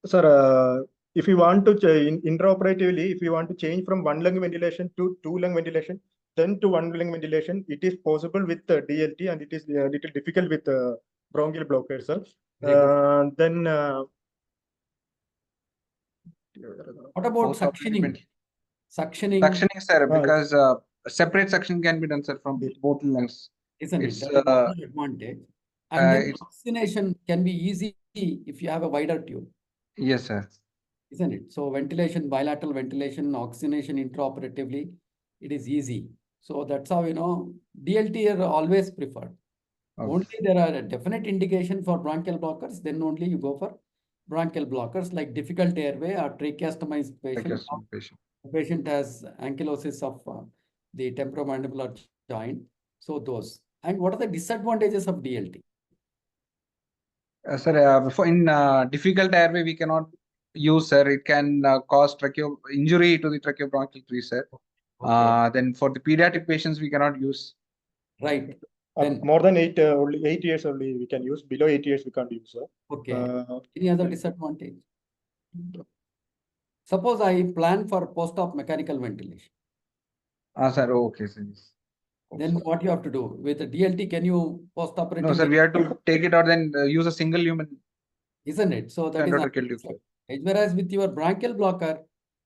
Sir, if you want to intraoperatively, if you want to change from one lung ventilation to two lung ventilation, then to one lung ventilation, it is possible with DLT, and it is a little difficult with bronchial blockers, sir. Then what about suctioning? Suctioning, Suctioning, sir, because separate suction can be done, sir, from both lungs. isn't it? It's, That is another advantage. And then it's- oxygenation can be easy if you have a wider tube, Yes, sir. isn't it? So ventilation, bilateral ventilation, oxygenation intraoperatively, it is easy. So that's how, DLT are always preferred. Okay. Only there are a definite indication for bronchial blockers, then only you go for bronchial blockers like difficult airway or tracheostomized patient. Tracheostomy patient. The patient has ankylosis of the temporomandibular joint. So those. And what are the disadvantages of DLT? Sir, in difficult airway, we cannot use, sir. It can cause injury to the tracheobronchial tree, sir. Okay. Then for the pediatric patients, we cannot use. Right. Then, more than only 8 years only we can use. Below 8 years we can't use, sir. okay. Any other disadvantage? Suppose I plan for post-op mechanical ventilation. Sir, okay, sir. Yes. Then what you have to do with the DLT? Can you post-operative? No, sir, we have to take it out, then use a single lumen. Isn't it? So that is Endotracheal tube, sir. whereas with your bronchial blocker,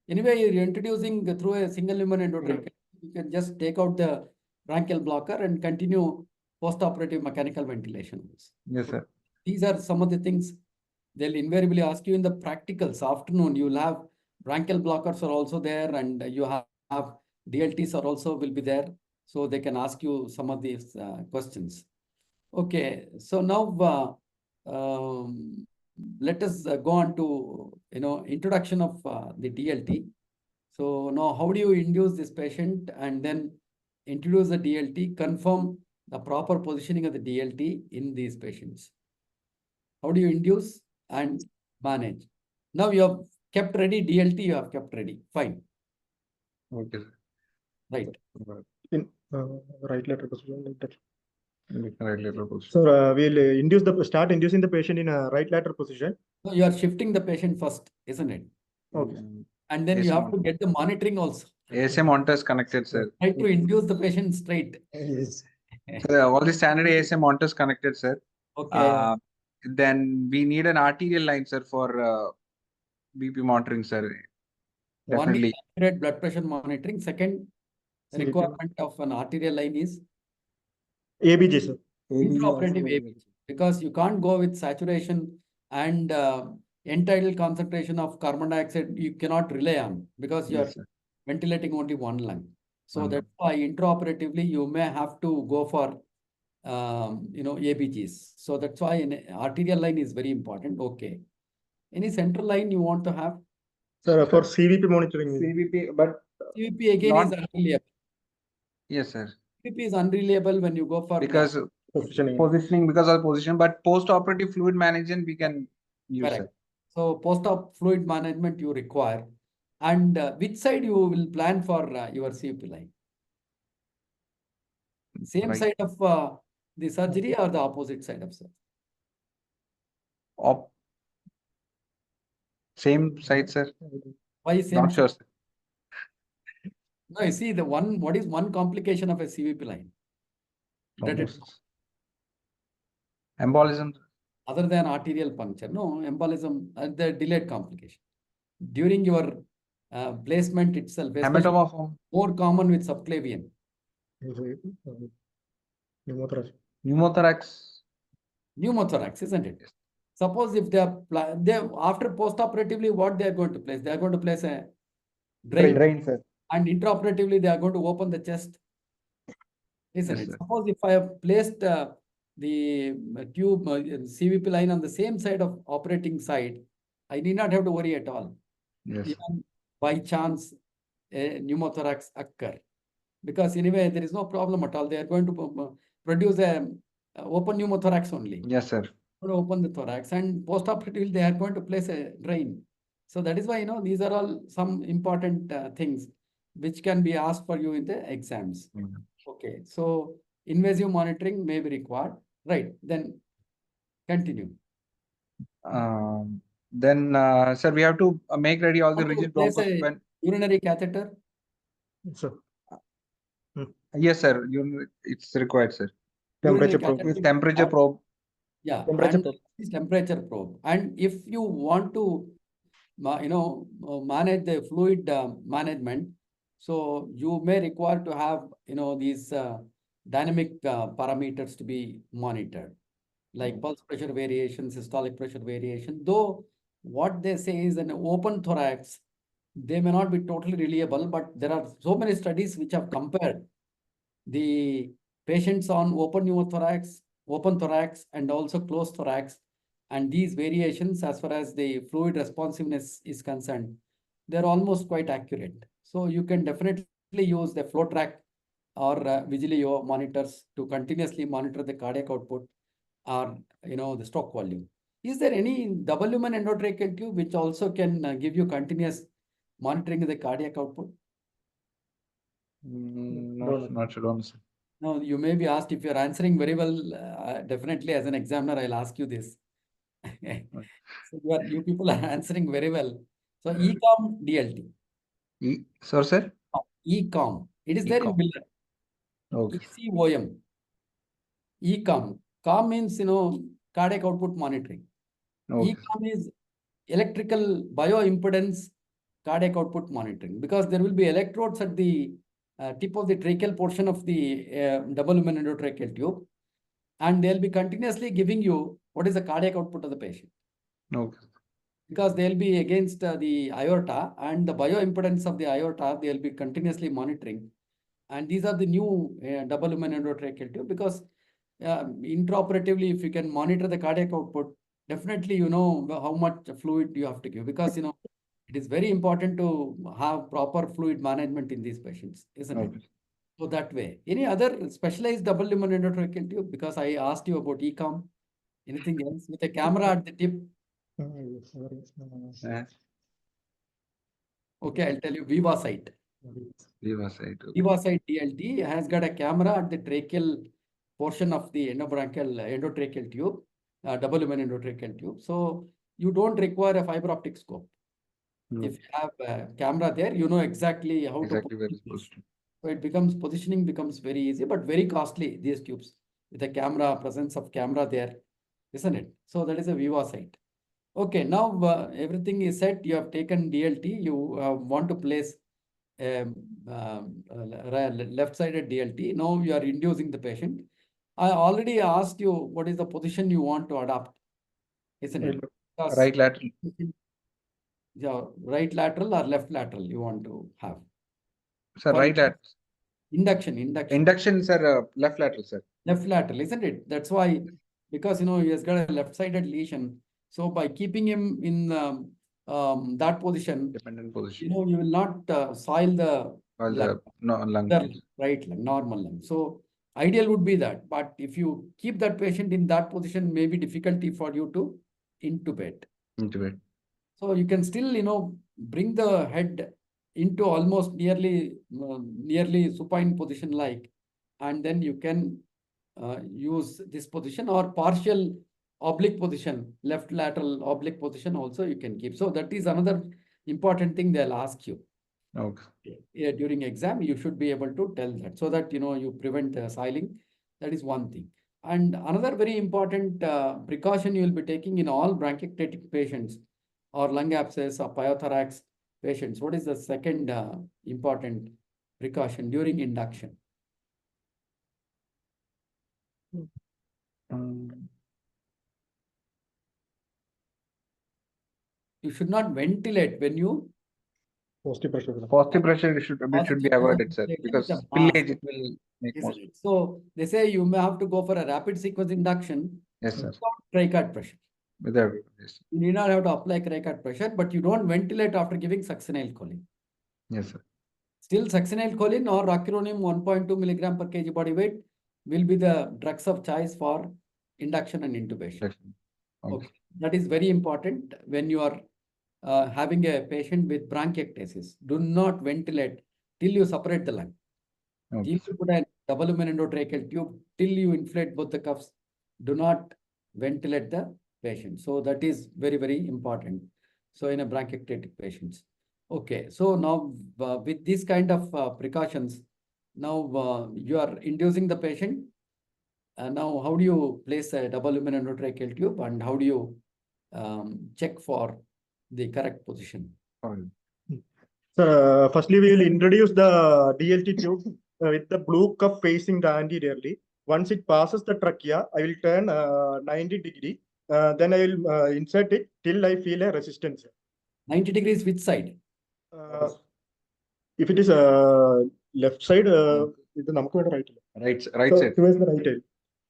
anyway, you're introducing through a single lumen endotracheal. You can just take out the bronchial blocker and continue post-operative mechanical ventilation. Yes, sir. These are some of the things they'll invariably ask you in the practicals. Afternoon, you'll have bronchial blockers are also there, and you have DLTs are also will be there. So they can ask you some of these questions. Okay, so now let us go on to introduction of the DLT. So now, how do you induce this patient and then introduce the DLT, confirm the proper positioning of the DLT in these patients? How do you induce and manage? Now you have kept ready DLT, you have kept ready. Fine. Okay, sir. Right. In right lateral position like that. Right lateral position. So we'll start inducing the patient in a right lateral position. So you are shifting the patient first, isn't it? Okay. And then you have to get the monitoring also. ASM monitor is connected, sir. Try to induce the patient straight. Yes. Sir, all the standard ASM monitors connected, sir. Okay. Then we need an arterial line, sir, for BP monitoring, sir. One is Definitely. accurate blood pressure monitoring. Second requirement of an arterial line is ABG, sir. intraoperative ABG, because you can't go with saturation and end-tidal concentration of carbon dioxide. You cannot rely on, because you are Yes, sir. ventilating only one lung. So One that's why intraoperatively you may have to go for ABGs. So that's why an arterial line is very important. Okay. Any central line you want to have? Sir, for CVP monitoring. CVP, but CVP again is not- unreliable. yes, sir. CVP is unreliable when you go for Because positioning because of position, but post-operative fluid management we can use, correct. sir. So post-op fluid management you require. And which side you will plan for your CVP line? Same Right. side of the surgery or the opposite side of surgery? Same side, sir. Why same Not sure, side? sir. No, you see what is one complication of a CVP line? That it, Embolism. other than arterial puncture, no, embolism, the delayed complication. During your placement itself, especially Hematoma form. more common with subclavian. Pneumothorax. Pneumothorax, isn't it? Suppose if they after post-operatively, what they are going to place? They are going to place a drain, sir. and intraoperatively they are going to open the chest, isn't Yes, it? sir. Suppose if I have placed the tube CVP line on the same side of operating side, I need not have to worry at all. Yes. Even by chance a pneumothorax occur, because anyway there is no problem at all. They are going to produce a open pneumothorax only. Yes, sir. Open the thorax, and post-operatively they are going to place a drain. So that is why these are all some important things which can be asked for you in the exams. Okay, so invasive monitoring may be required, right? Then continue. Then, sir, we have to make ready all the How to rigid place bronchos. a urinary catheter? So, Yes, sir. It's required, sir. temperature Urinary probe. With temperature probe. Yeah, Temperature and probe. this temperature probe. And if you want to, manage the fluid management, so you may require to have, these dynamic parameters to be monitored, like pulse pressure variation, systolic pressure variation. Though what they say is an open thorax, they may not be totally reliable, but there are so many studies which have compared the patients on open thorax, and also closed thorax. And these variations, as far as the fluid responsiveness is concerned, they're almost quite accurate. So you can definitely use the flow track or Vigilio monitors to continuously monitor the cardiac output or, the stroke volume. Is there any double lumen endotracheal tube which also can give you continuous monitoring of the cardiac output? Not sure, don't, sir. No, you may be asked. If you're answering very well, definitely as an examiner, I'll ask you this. So you people are answering very well. So ECOM DLT. Sorry, sir. ECOM. It is there in ECOM. Miller. Okay. ECOM. ECOM. COM means, cardiac output monitoring. Okay. ECOM is electrical bioimpedance cardiac output monitoring, because there will be electrodes at the tip of the tracheal portion of the double lumen endotracheal tube, and they'll be continuously giving you what is the cardiac output of the patient. Okay. Because they'll be against the aorta, and the bioimpedance of the aorta, they'll be continuously monitoring. And these are the new double lumen endotracheal tube, because intraoperatively, if you can monitor the cardiac output, definitely you know how much fluid you have to give, because it is very important to have proper fluid management in these patients, isn't it? So that way. Any other specialized double lumen endotracheal tube? Because I asked you about ECOM. Anything else with a camera at the tip? Okay, I'll tell you. VivaSight. VivaSight DLT has got a camera at the tracheal portion of the endotracheal tube, double lumen endotracheal tube. So you don't require a fiber optic scope. If you have a camera there, you know exactly how to where it's supposed to. So positioning becomes very easy, but very costly, these tubes, with a camera, presence of camera there, isn't it? So that is a VivaSight. Okay, now everything is set. You have taken DLT. You want to place left-sided DLT. Now you are inducing the patient. I already asked you what is the position you want to adopt, isn't it? Because Right lateral. yeah, right lateral or left lateral you want to have. Sir, For right at induction. induction, sir, left lateral, sir. Left lateral, isn't it? That's why, because he has got a left-sided lesion. So by keeping him in that position, Dependent position. you will not soil the While lung. right lung, normal lung. So ideal would be that. But if you keep that patient in that position, may be difficulty for you to intubate. Intubate. So you can still, bring the head into almost nearly supine position like, and then you can use this position or partial oblique position, left lateral oblique position also you can keep. So that is another important thing they'll ask you. Okay. During exam, you should be able to tell that so that you prevent siling. That is one thing. And another very important precaution you will be taking in all bronchiectatic patients or lung abscess or pyothorax patients. What is the second important precaution during induction? You should not ventilate when you Positive pressure. Positive pressure should be avoided, sir, because the spillage it will make more. isn't it? So they say you may have to go for a rapid sequence induction Yes, sir. without tricard pressure. Without yes. You need not have to apply tricard pressure, but you don't ventilate after giving succinylcholine. Yes, sir. Still, succinylcholine or rocuronium 1.2 milligram per kg body weight will be the drugs of choice for induction and intubation. Okay. That is very important when you are having a patient with bronchiectasis. Do not ventilate till you separate the lung. Okay. Till you put a double lumen endotracheal tube, till you inflate both the cuffs, do not ventilate the patient. So that is very, very important. So in a bronchiectatic patients. Okay, so now with these kind of precautions, now you are inducing the patient. Now, how do you place a double lumen endotracheal tube and how do you check for the correct position? So, firstly, we will introduce the DLT tube with the blue cup facing the anteriorly. Once it passes the trachea, I will turn 90 degree. Then I will insert it till I feel a resistance. 90 degrees which side? If it is left side, ഇത് നമുക്ക് വേണ്ട right. Right So, side. towards the right side.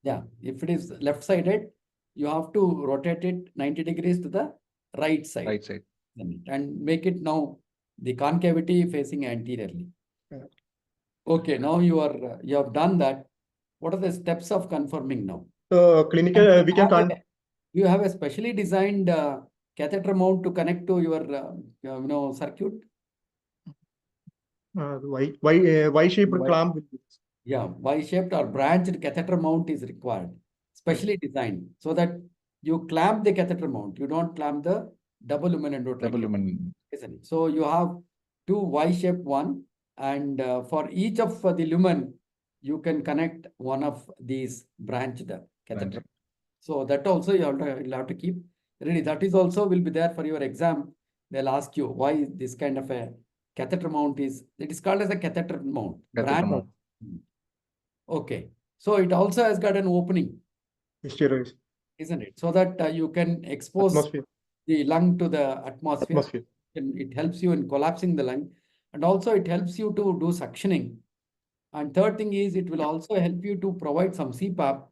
Yeah, if it is left-sided, you have to rotate it 90 degrees to the right side. Right side. And make it now the concavity facing anteriorly. Yeah. Okay, now you have done that. What are the steps of confirming now? So, clinical, we can You have a specially designed catheter mount to connect to your circuit. Y-shaped clamp. Yeah, Y-shaped or branched catheter mount is required, specially designed so that you clamp the catheter mount. You don't clamp the double lumen endotracheal. Double lumen. Isn't it? So you have two Y-shaped one, and for each of the lumen, you can connect one of these branched catheter. So that also you'll have to keep ready. That is also will be there for your exam. They'll ask you why this kind of a catheter mount it is called as a catheter mount. Catheter mount. Okay. So it also has got an opening, isn't it? So that you can expose the lung to the atmosphere. And it helps you in collapsing the lung. And also it helps you to do suctioning. And third thing is it will also help you to provide some CPAP.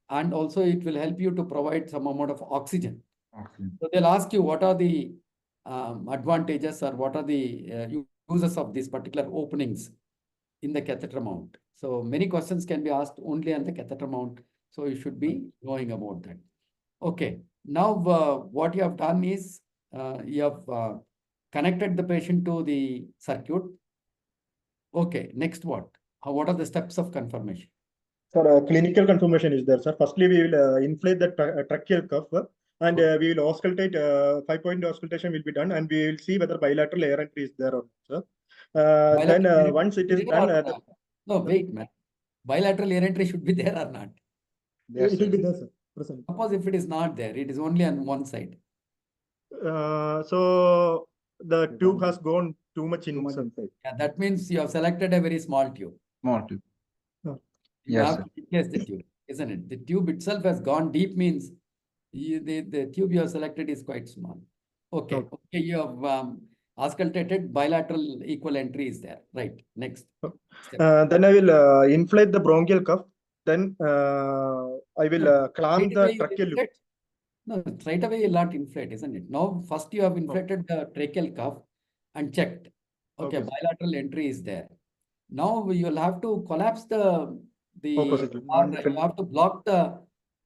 And also it will help you to provide some amount of oxygen. So they'll ask you what are the advantages or what are the uses of these particular openings in the catheter mount. So many questions can be asked only on the catheter mount. So you should be knowing about that. Okay. Now what you have done is you have connected the patient to the circuit. Okay. Next what? What are the steps of confirmation? Sir, clinical confirmation is there, sir. Firstly, we will inflate the tracheal cuff and we will auscultate, 5-point auscultation will be done and we will see whether bilateral air entry is there or not, sir. Then once it is done... No, wait, man. Bilateral air entry should be there or not? Yes, it will be there, sir. Present. Suppose if it is not there, it is only on one side. So the tube has gone too much inside. Yeah, that means you have selected a very small tube. Small tube. You have to replace the tube, isn't it? The tube itself has gone deep means the tube you have selected is quite small. Okay. Okay, you have auscultated bilateral equal entry is there. Right. Next step. Then I will inflate the bronchial cuff. Then I will clamp Straight the away you tracheal. inflate. No, straight away you'll not inflate, isn't it? Now, first you have inflated the tracheal cuff and checked. Okay, Okay, sir. bilateral entry is there. Now you'll have to collapse the Opposite. or you have to block the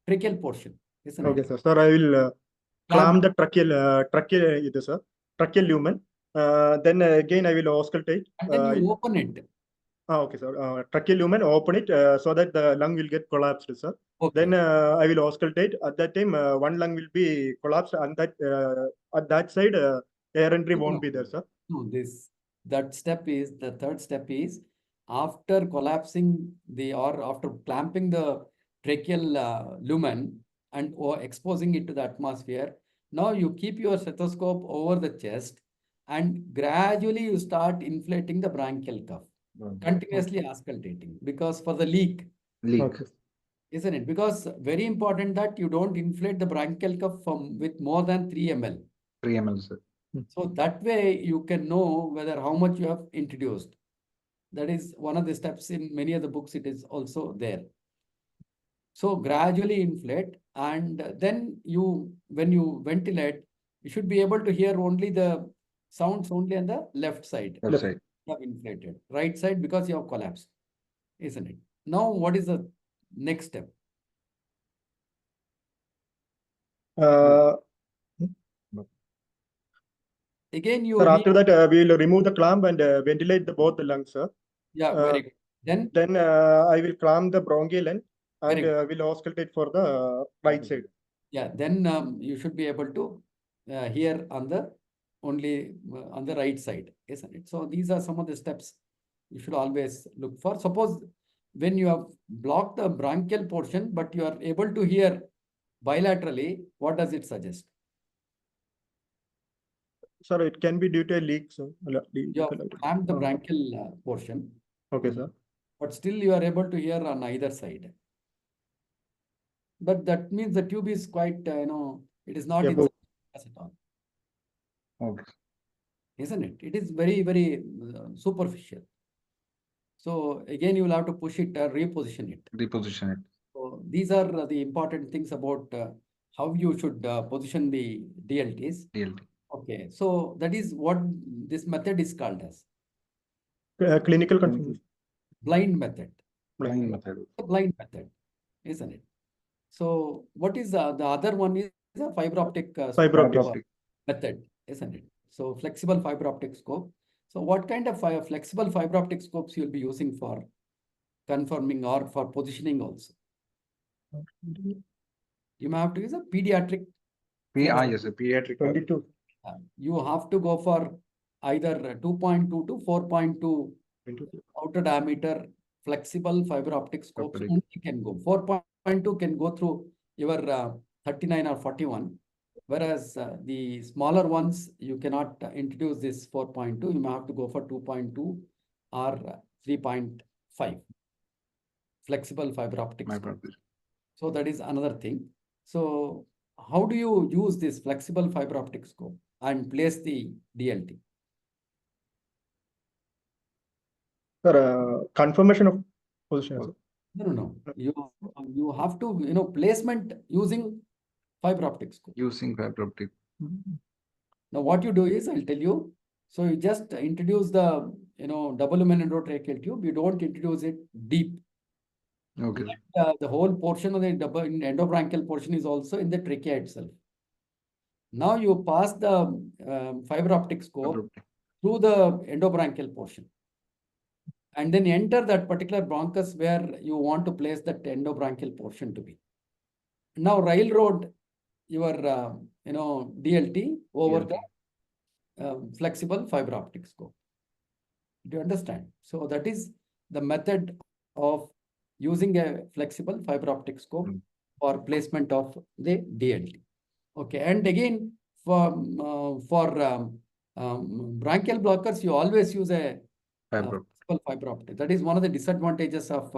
tracheal portion, isn't Okay, it? sir. Sir, I will clamp Clamp. the tracheal, this, sir, tracheal lumen. Then again I will auscultate. And then you open it. Okay, sir. Tracheal lumen, open it so that the lung will get collapsed, sir. Okay. Then I will auscultate. At that time, one lung will be collapsed, and that at that side, air entry won't be there, sir. No, that step is the third step is after collapsing or after clamping the tracheal lumen and or exposing it to the atmosphere. Now you keep your stethoscope over the chest and gradually you start inflating the bronchial cuff, continuously auscultating, because for the leak, Okay. isn't it? Because very important that you don't inflate the bronchial cuff with more than 3 ml. 3 ml, sir. So that way you can know whether how much you have introduced. That is one of the steps in many of the books. It is also there. So gradually inflate, and then when you ventilate, you should be able to hear only the sounds only on the left side. Left side. You have inflated. Right side because you have collapsed, isn't it? Now what is the next step? Again, you Sir, after that, we will remove the clamp and ventilate both the lungs, sir. yeah, very good. Then I will clamp the bronchial end and Very will auscultate for the right side. Yeah, then you should be able to hear on the on the right side, isn't it? So these are some of the steps you should always look for. Suppose when you have blocked the bronchial portion, but you are able to hear bilaterally, what does it suggest? Sir, it can be due to a leak, sir. You have clamped the bronchial portion. Okay, sir. But still you are able to hear on either side. But that means the tube is quite, it is not in at all. Okay. Isn't it? It is very, very superficial. So again, you will have to push it or reposition it. Reposition it. So these are the important things about how you should position the DLTs. DLT. Okay, so that is what this method is called as. Clinical confirmation. Blind method. Blind method. Blind method, isn't it? So what is the other one is a fiber optic method, isn't it? So flexible fiber optic scope. So what kind of flexible fiber optic scopes you'll be using for confirming or for positioning also? You may have to use a pediatric. Yes, a pediatric. 22. You have to go for either 2.2 to 4.2 outer diameter flexible fiber optic scopes. Only can go 4.2 can go through your 39 or 41. Whereas the smaller ones, you cannot introduce this 4.2. You may have to go for 2.2 or 3.5 flexible fiber optic scope. So that is another thing. So how do you use this flexible fiber optic scope and place the DLT? Sir, confirmation of position. No. You have to, placement using fiber optic scope. Using fiber optic. Now what you do is, I'll tell you. So you just introduce the, double lumen endotracheal tube. You don't introduce it deep. Okay. The whole portion of the endobronchial portion is also in the trachea itself. Now you pass the fiber optic scope through the endobronchial portion. And then enter that particular bronchus where you want to place that endobronchial portion to be. Now railroad your DLT over the flexible fiber optic scope. Do you understand? So that is the method of using a flexible fiber optic scope for placement of the DLT. Okay, and again for bronchial blockers, you always use a fiber optic. That is one of the disadvantages of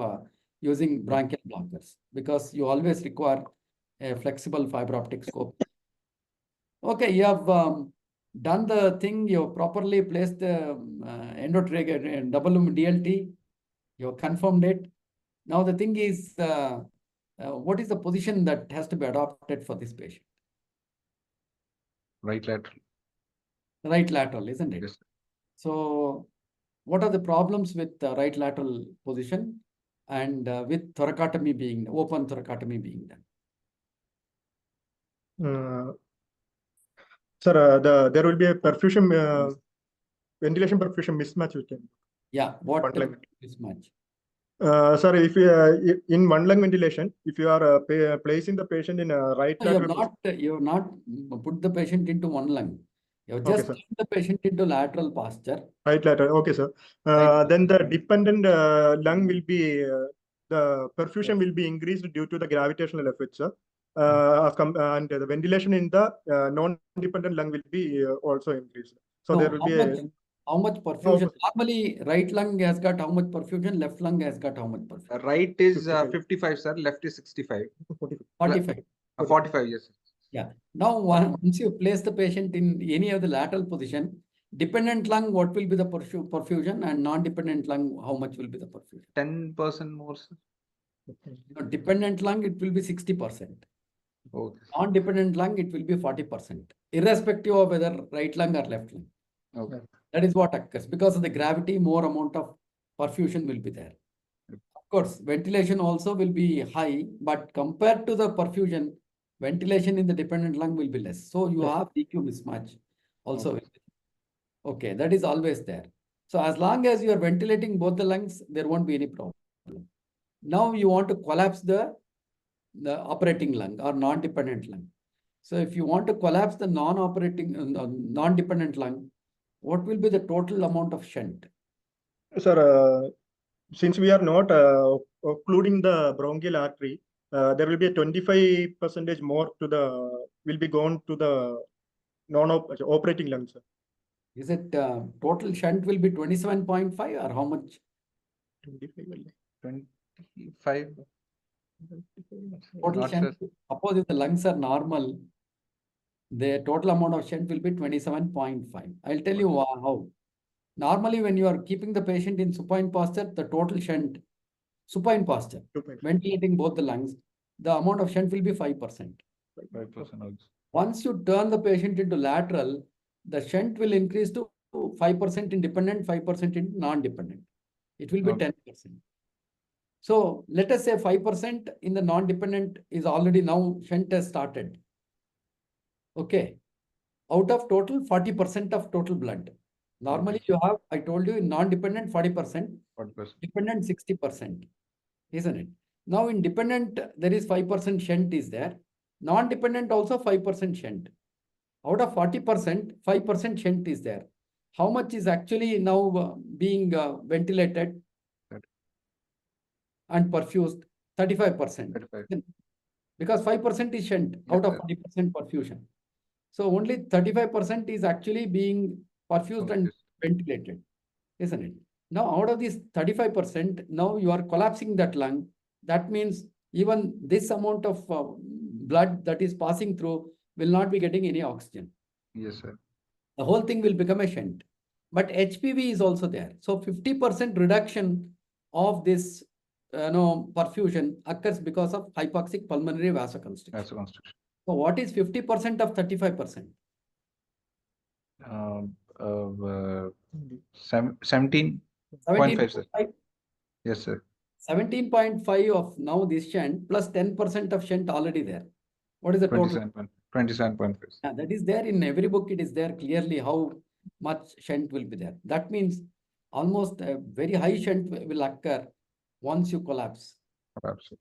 using bronchial blockers, because you always require a flexible fiber optic scope. Okay, you have done the thing, you properly placed the endotracheal double lumen DLT, you have confirmed it. Now the thing is, what is the position that has to be adopted for this patient? Right lateral. Right lateral, isn't it? Yes. So what are the problems with the right lateral position and with thoracotomy being, open thoracotomy being done? Sir, there will be a perfusion, ventilation perfusion mismatch. We can. Yeah, what One lung. mismatch? Sir, if you in one lung ventilation, if you are placing the patient in a right No, lateral, you have not put the patient into one lung. You have Okay, just sir. put the patient into lateral posture. right lateral. Okay, sir. Right. Then the dependent lung will be the perfusion will be increased due to the gravitational effect, sir. And the ventilation in the non-dependent lung will be also increased. So No, there will be how much perfusion? Normally, right lung has got how much perfusion, left lung has got how much perfusion? Right is 55. 55, sir. Left is 65. 45. 45, yes. Yeah. Now, once you place the patient in any of the lateral position, dependent lung, what will be the perfusion, and non-dependent lung, how much will be the perfusion? 10% more, sir. Dependent lung, it will be 60%. Okay. Non-dependent lung, it will be 40%, irrespective of whether right lung or left lung. Okay. That is what occurs. Because of the gravity, more amount of perfusion will be there. Of course, ventilation also will be high, but compared to the perfusion, ventilation in the dependent lung will be less. So you have DQ mismatch also. Okay, that is always there. So as long as you are ventilating both the lungs, there won't be any problem. Now you want to collapse the operating lung or non-dependent lung. So if you want to collapse the non-dependent lung, what will be the total amount of shunt? Sir, since we are not occluding the bronchial artery, there will be a 25% more to the will be gone to the non-operating lungs. Sir. Is it total shunt will be 27.5 or how much? 25. 25. Total Not shunt, sure. suppose if the lungs are normal, the total amount of shunt will be 27.5. I'll tell you how. Normally, when you are keeping the patient in supine posture, the total shunt, supine posture, ventilating both the lungs, the amount of shunt will be 5%. 5%. Once you turn the patient into lateral, the shunt will increase to 5% in dependent, 5% in non-dependent. It will be 10%. So let us say 5% in the non-dependent is already now shunt has started. Okay. Out of total 40% of total blood. Normally you have, I told you in non-dependent 40%, 40%. dependent 60%, isn't it? Now in dependent, there is 5% shunt is there. Non-dependent also 5% shunt. Out of 40%, 5% shunt is there. How much is actually now being ventilated and perfused? 35%. 35. Because 5% is shunt out of 40% perfusion. So only 35% is actually being perfused and ventilated, isn't it? Now out of this 35%, now you are collapsing that lung. That means even this amount of blood that is passing through will not be getting any oxygen. Yes, sir. The whole thing will become a shunt. But HPV is also there. So 50% reduction of this perfusion occurs because of hypoxic pulmonary vasoconstriction. Vasoconstriction. So what is 50% of 35%? 17.5, sir. Yes, sir. 17.5 of now this shunt plus 10% of shunt already there. What is the total? 27.5. Yeah, that is there in every book. It is there clearly how much shunt will be there. That means almost a very high shunt will occur once you collapse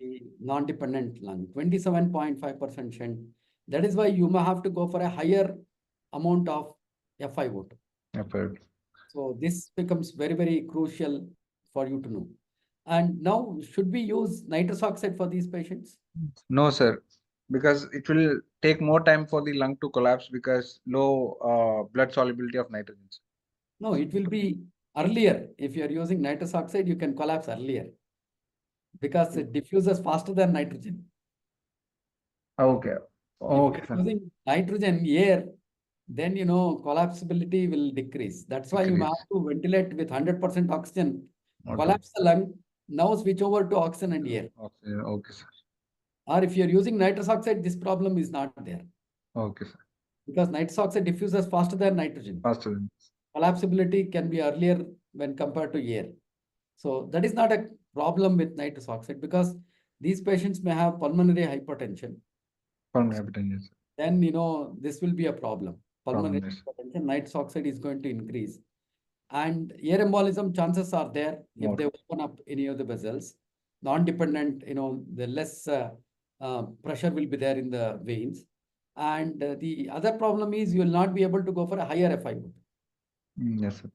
the non-dependent lung, 27.5% shunt. That is why you may have to go for a higher amount of FiO2. So this becomes very, very crucial for you to know. And now, should we use nitrous oxide for these patients? No, sir, because it will take more time for the lung to collapse because low blood solubility of nitrogen. No, it will be earlier. If you are using nitrous oxide, you can collapse earlier because it diffuses faster than nitrogen. Okay. Okay. If you are using nitrogen, air, then collapsibility will decrease. That's why you have to ventilate with 100% oxygen, collapse the lung, now switch over to oxygen and air. Okay, sir. Or if you're using nitrous oxide, this problem is not there. Okay, sir. Because nitrous oxide diffuses faster than nitrogen. Faster than Collapsibility can be earlier when compared to air. So that is not a problem with nitrous oxide, because these patients may have pulmonary hypertension. pulmonary hypertension. Then, this will be a problem. Pulmonary Problem, yes. hypertension, nitrous oxide is going to increase. And air embolism chances are there if they open up any of the vessels. Non-dependent, the less pressure will be there in the veins. And the other problem is you will not be able to go for a higher FiO2. Yes, sir.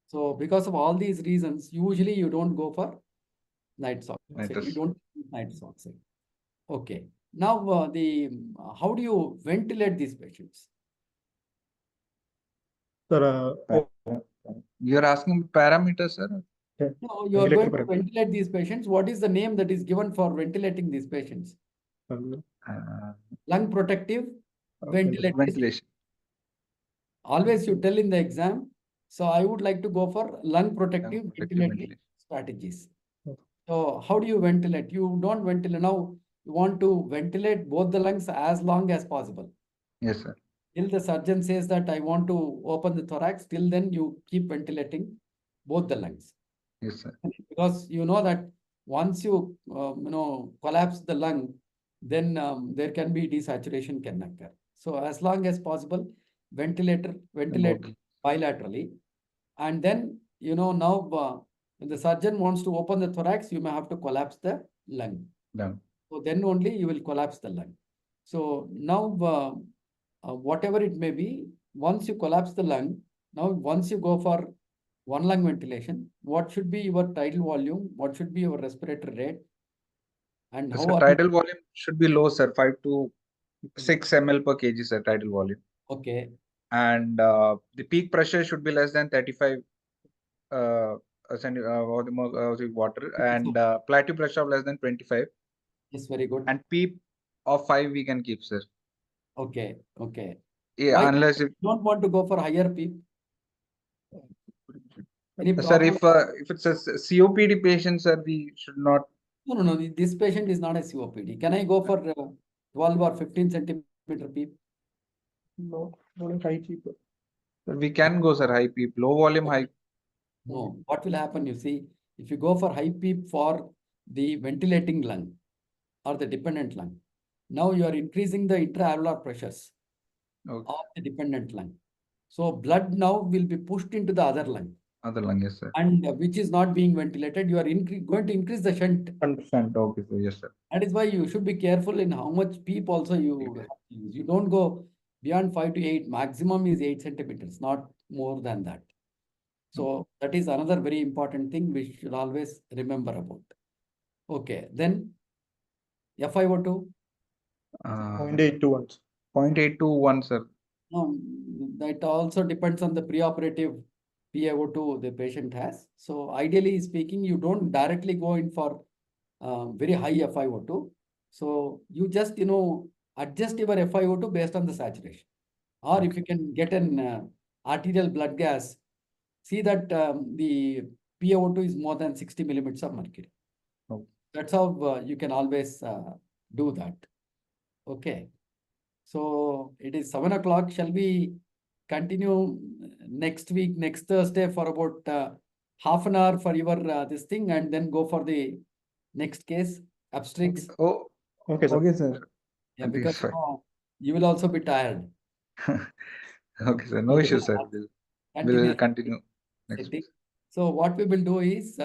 So because of all these reasons, usually you don't go for nitrous oxide. You don't use nitrous oxide. Okay. Now, how do you ventilate these patients? Sir, You're asking parameters, sir? No, you are going to ventilate these patients. What is the name that is given for ventilating these patients? Lung protective ventilation. Always you tell in the exam. So I would like to go for lung protective ventilatory strategies. So how do you ventilate? You don't ventilate now. You want to ventilate both the lungs as long as possible. Yes, sir. Till the surgeon says that I want to open the thorax, till then you keep ventilating both the lungs. Yes, sir. Because you know that once you collapse the lung, then there can be desaturation can occur. So as long as possible, ventilate bilaterally. And then, now when the surgeon wants to open the thorax, you may have to collapse the lung. So then only you will collapse the lung. So now, whatever it may be, once you collapse the lung, now once you go for one lung ventilation, what should be your tidal volume? What should be your respiratory rate? And how tidal volume should be low, sir. 5 to 6 ml per kg, sir, tidal volume. Okay. And the peak pressure should be less than 35 water, and plateau pressure of less than 25. Yes, very good. And PEEP of 5 we can keep, sir. Okay, okay. Yeah, Why unless you don't want to go for higher PEEP? Sir, if it's a COPD patient, sir, we should not. No. This patient is not a COPD. Can I go for 12 or 15 centimeter PEEP? No, high PEEP. We can go, sir, high PEEP, low volume, high. No, what will happen, you see, if you go for high PEEP for the ventilating lung or the dependent lung, now you are increasing the intra-alveolar pressures of the dependent lung. So blood now will be pushed into the other lung. Other lung, yes, sir. And which is not being ventilated, you are going to increase the shunt. Understand, okay, sir, yes, sir. That is why you should be careful in how much PEEP also you have to use. You don't go beyond 5 to 8, maximum is 8 centimeters, not more than that. So that is another very important thing we should always remember about. Okay, then FiO2? 0.821. 0.821, sir. No, that also depends on the preoperative PaO2 the patient has. So ideally speaking, you don't directly go in for very high FiO2. So you just, adjust your FiO2 based on the saturation. Or if you can get an arterial blood gas, see that the PaO2 is more than 60 millimeters of mercury. That's how you can always do that. Okay. So it is 7 o'clock. Shall we continue next week, next Thursday for about half an hour for your this thing, and then go for the next case, abstracts? Oh, okay, sir. Okay, sir. Yeah, because you will also be tired. Okay, sir. No issue, sir. We'll continue next week. So what we will do is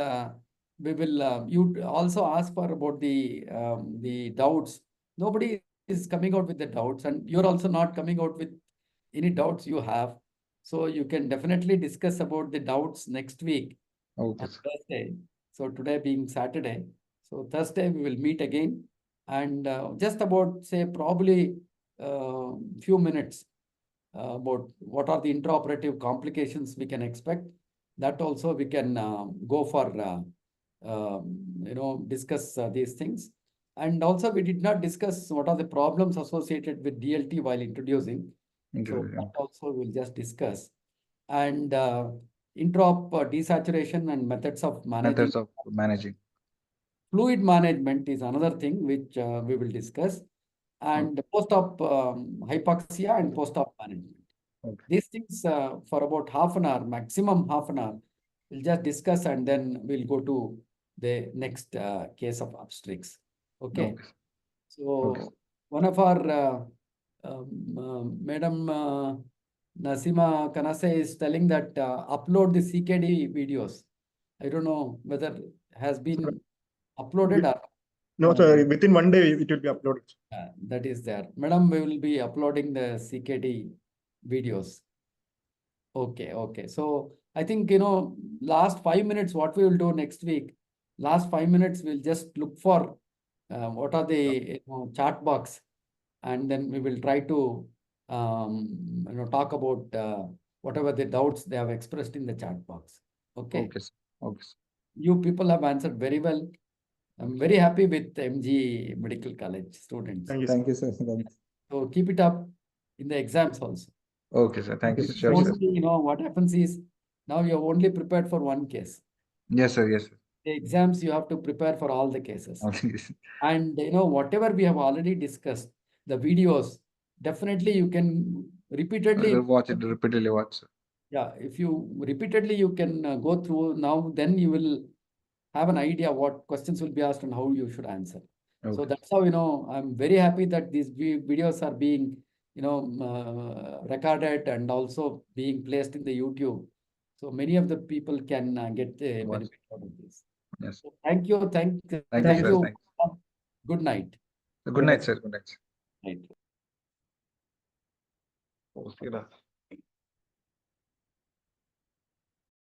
we will you also ask for about the doubts. Nobody is coming out with the doubts, and you're also not coming out with any doubts you have. So you can definitely discuss about the doubts next week on Thursday. So today being Saturday, so Thursday we will meet again, and just about say probably few minutes about what are the intraoperative complications we can expect. That also we can go for discuss these things. And also we did not discuss what are the problems associated with DLT while introducing. So Interview, that also we'll just discuss. And introp desaturation and methods of managing. methods of managing. Fluid management is another thing which we will discuss. And post-op hypoxia and post-op management. Okay. These things for about half an hour, maximum half an hour, we'll just discuss and then we'll go to the next case of obstetrics. Okay. Okay. So Okay. one of our Madam Nasima Kanase is telling that upload the CKD videos. I don't know whether has been uploaded or No, sir, within 1 day it will be uploaded. that is there. Madam, we will be uploading the CKD videos. Okay, okay. So I think, last 5 minutes, what we will do next week, last 5 minutes, we'll just look for what are the chat box, and then we will try to talk about whatever the doubts they have expressed in the chat box. Okay. Okay, sir. Okay, sir. You people have answered very well. I'm very happy with MG Medical College students. Thank you, sir. Thank you, sir. Thanks. So keep it up in the exams also. Okay, sir. Thank you, It's sir. Sure, sir. only, what happens is now you're only prepared for one case. Yes, sir. Yes, sir. The exams you have to prepare for all the cases. Okay, yes. And whatever we have already discussed, the videos, definitely you can repeatedly Watch it repeatedly. Watch, sir. Yeah, if you repeatedly you can go through now, then you will have an idea what questions will be asked and how you should answer. So Okay. that's how, I'm very happy that these videos are being, recorded and also being placed in the YouTube. So many of the people can get the Watch. benefit out of this. Yes. So thank you. Thank you, Thank sir. you. Thank Good night. you. Good night, sir. Good night. Night. Okay.